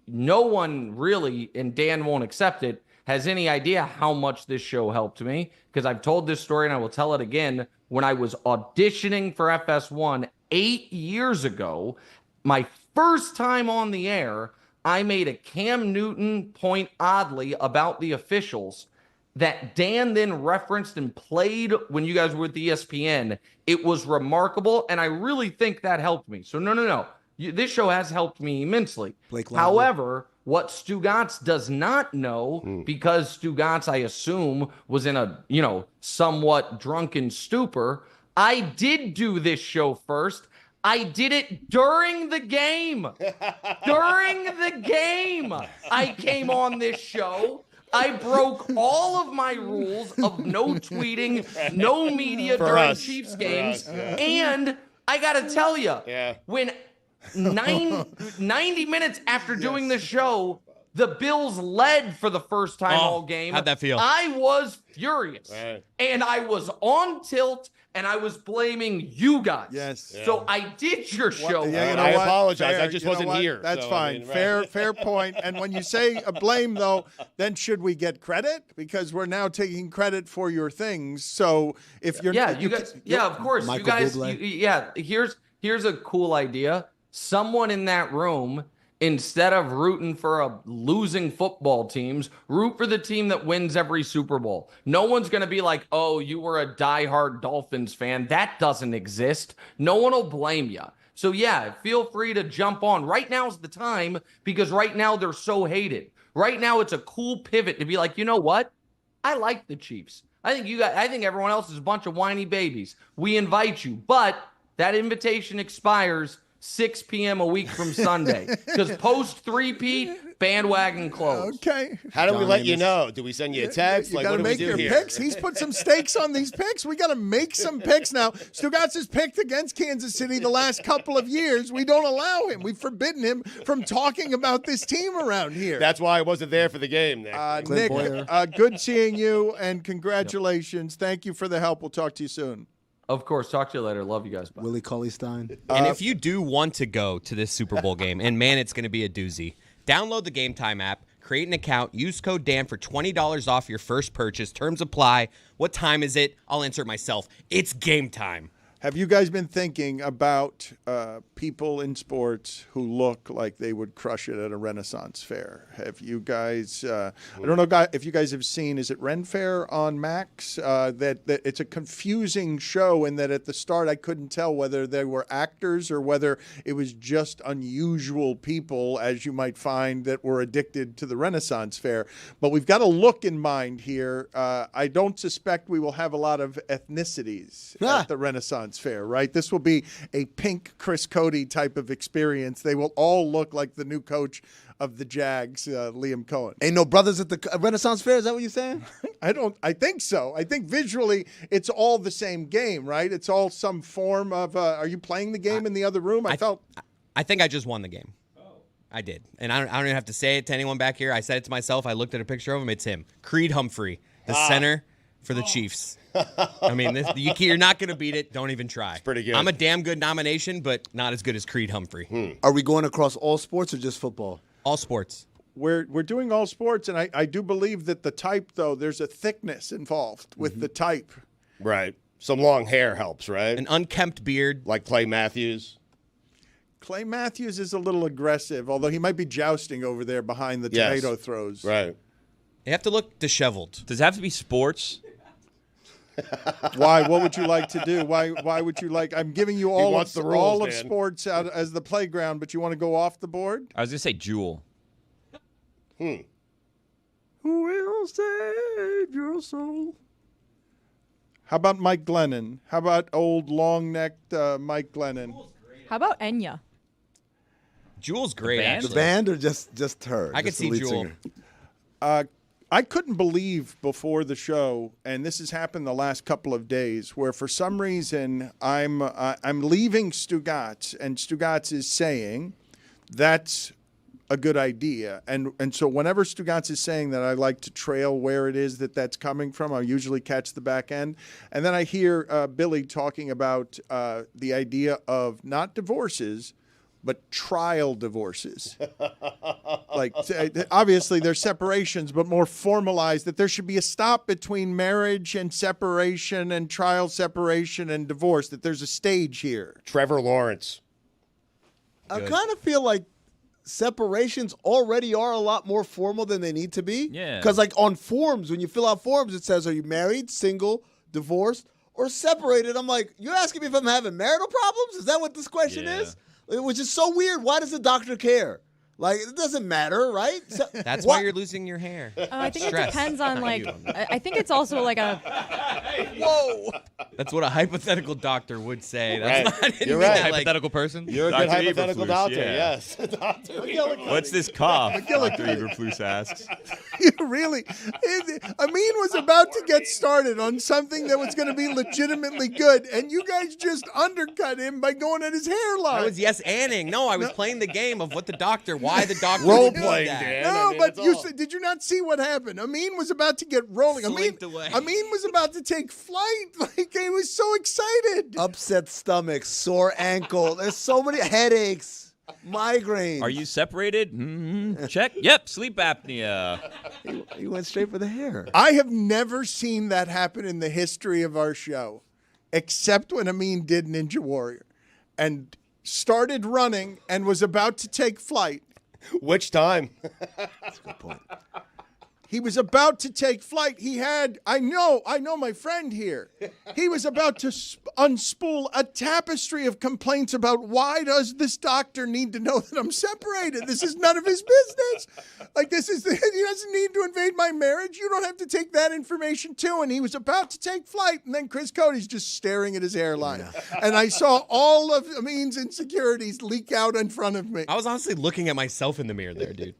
T: no one really, and Dan won't accept it, has any idea how much this show helped me, because I've told this story and I will tell it again. When I was auditioning for FS1 8 years ago, my first time on the air, I made a Cam Newton point oddly about the officials that Dan then referenced and played when you guys were with ESPN. It was remarkable, and I really think that helped me. So no. This show has helped me immensely. However, what Stugotz does not know, because Stugotz, I assume, was in a, somewhat drunken stupor, I did do this show first. I did it during the game. During the game, I came on this show. I broke all of my rules of no tweeting, no media during Chiefs games. And I got to tell you, when 90 minutes after doing the show, the Bills led for the first time all game.
J: How'd that feel?
T: I was furious. And I was on tilt. And I was blaming you guys.
B: Yes.
T: So I did your show.
C: I apologize. I just wasn't here.
B: That's fine. Fair point. And when you say a blame, though, then should we get credit? Because we're now taking credit for your things. So if you're
T: of course.
D: Michael
T: You guys,
D: Bublé.
T: here's a cool idea. Someone in that room, instead of rooting for losing football teams, root for the team that wins every Super Bowl. No one's going to be like, oh, you were a diehard Dolphins fan. That doesn't exist. No one will blame you. So, feel free to jump on. Right now's the time, because right now they're so hated. Right now it's a cool pivot to be like, you know what? I like the Chiefs. I think everyone else is a bunch of whiny babies. We invite you, but that invitation expires 6 p.m. a week from Sunday, because post three-peat, bandwagon closed.
B: Okay.
C: How do we let you know? Do we send you a text?
B: You
C: Like,
B: got
C: what
B: to
C: do we
B: make
C: do
B: your
C: here?
B: picks. He's put some stakes on these picks. We got to make some picks now. Stugotz has picked against Kansas City the last couple of years. We don't allow him. We've forbidden him from talking about this team around here.
C: That's why I wasn't there for the game, Nick.
B: Nick, good seeing you, and congratulations. Thank you for the help. We'll talk to you soon.
T: Of course. Talk to you later. Love you guys. Bye.
D: Willie Cauley-Stein.
J: And if you do want to go to this Super Bowl game, and man, it's going to be a doozy, download the Game Time app, create an account, use code Dan for $20 off your first purchase. Terms apply. What time is it? I'll answer it myself. It's game time.
B: Have you guys been thinking about people in sports who look like they would crush it at a Renaissance fair? Have you guys, I don't know if you guys have seen, is it Ren Fair on Max? That it's a confusing show in that at the start I couldn't tell whether they were actors or whether it was just unusual people, as you might find, that were addicted to the Renaissance fair. But we've got a look in mind here. I don't suspect we will have a lot of ethnicities at the Renaissance fair, right? This will be a pink Chris Cody type of experience. They will all look like the new coach of the Jags, Liam Cohen.
D: Ain't no brothers at the Renaissance fair? Is that what you're saying?
B: I think so. I think visually it's all the same game, right? It's all some form of, are you playing the game in the other room?
J: I think I just won the game. I did. And I don't even have to say it to anyone back here. I said it to myself. I looked at a picture of him. It's him. Creed Humphrey, the center. for the Chiefs. I mean, you're not going to beat it. Don't even try. It's
C: pretty good.
J: I'm a damn good nomination, but not as good as Creed Humphrey.
D: Are we going across all sports or just football?
J: All sports.
B: We're doing all sports, and I do believe that the type, though, there's a thickness involved with the type.
C: Right. Some long hair helps, right?
J: An unkempt beard.
C: Like Clay Matthews.
B: Clay Matthews is a little aggressive, although he might be jousting over there behind the tomato throws.
C: Right.
J: You have to look disheveled.
E: Does it have to be sports?
B: Why? What would you like to do? Why would you like? I'm giving you all
C: wants
B: of
C: the rules,
B: all of
C: Dan.
B: sports out as the playground, but you want to go off the board?
E: I was gonna say Jewel.
B: Who will save your soul? How about Mike Glennon? How about old long-necked Mike Glennon?
F: How about Enya?
J: Jewel's great.
D: The
J: actually.
D: band or just her?
J: I could
D: Just the
J: see
D: lead
J: Jewel.
D: singer?
B: I couldn't believe before the show, and this has happened the last couple of days, where for some reason I'm leaving Stugotz, and Stugotz is saying that's a good idea, and so whenever Stugotz is saying that, I like to trail where it is that's coming from. I usually catch the back end, and then I hear Billy talking about the idea of not divorces, but trial divorces. Like, obviously there's separations, but more formalized, that there should be a stop between marriage and separation and trial separation and divorce, that there's a stage here.
C: Trevor Lawrence.
D: I kind of feel like separations already are a lot more formal than they need to be.
E: Yeah.
D: Because like on forms, when you fill out forms, it says, are you married, single, divorced, or separated? I'm like, you're asking me if I'm having marital problems? Is that what this question is? Which is so weird. Why does the doctor care? Like, it doesn't matter, right? So,
J: That's why you're losing your hair.
F: I think
J: Stress.
F: it depends on like. I think it's also like a.
J: Whoa. That's what a hypothetical doctor would say. That's
C: Right.
J: not, I didn't
C: You're
J: mean
C: right.
J: that, like-
H: Hypothetical person?
C: You're a good
E: Dr.
C: hypothetical
E: Eberflus,
C: doctor,
E: yeah.
C: yes. Dr. Eberflus.
E: What's this cough? Dr. Eberflus asks.
B: You really? Amin was about to get started on something that was going to be legitimately good, and you guys just undercut him by going at his hairline.
J: I was yes-anding. No, I was playing the game of what the doctor, why the doctor
C: Role
J: would do
C: playing,
J: that.
C: Dan.
B: No,
C: I mean,
B: but
C: that's
B: you
C: all.
B: said, did you not see what happened? Amin was about to get rolling.
J: Slinked away.
B: Amin was about to take flight. Like, he was so excited.
D: upset stomach, sore ankle. There's so many headaches, migraines.
E: Are you separated? Check. Yep. Sleep apnea.
D: He went straight for the hair.
B: I have never seen that happen in the history of our show, except when Amin did Ninja Warrior and started running and was about to take flight.
C: Which time?
D: That's a good point.
B: He was about to take flight. He had, I know my friend here. He was about to unspool a tapestry of complaints about why does this doctor need to know that I'm separated? This is none of his business. Like, he doesn't need to invade my marriage. You don't have to take that information too. And he was about to take flight. And then Chris Cody's just staring at his hairline. Yeah. And I saw all of Amin's insecurities leak out in front of me.
J: I was honestly looking at myself in the mirror there, dude.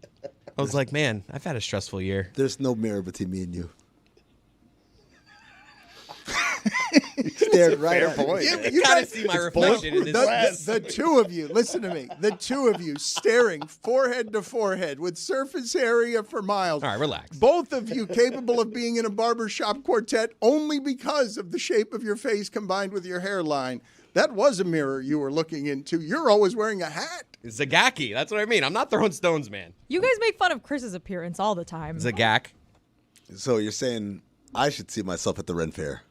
J: I was like, man, I've had a stressful year.
D: There's no mirror between me and you. Stared right at
C: point.
J: You gotta see my reflection in this glass.
B: The two of you, listen to me. The two of you staring forehead to forehead with surface area for miles.
J: All right, relax.
B: Both of you capable of being in a barbershop quartet only because of the shape of your face combined with your hairline. That was a mirror you were looking into. You're always wearing a hat.
J: Zagaki, that's what I mean. I'm not throwing stones, man.
F: You guys make fun of Chris's appearance all the time.
J: Zagak.
D: So you're saying I should see myself at the Ren Fair?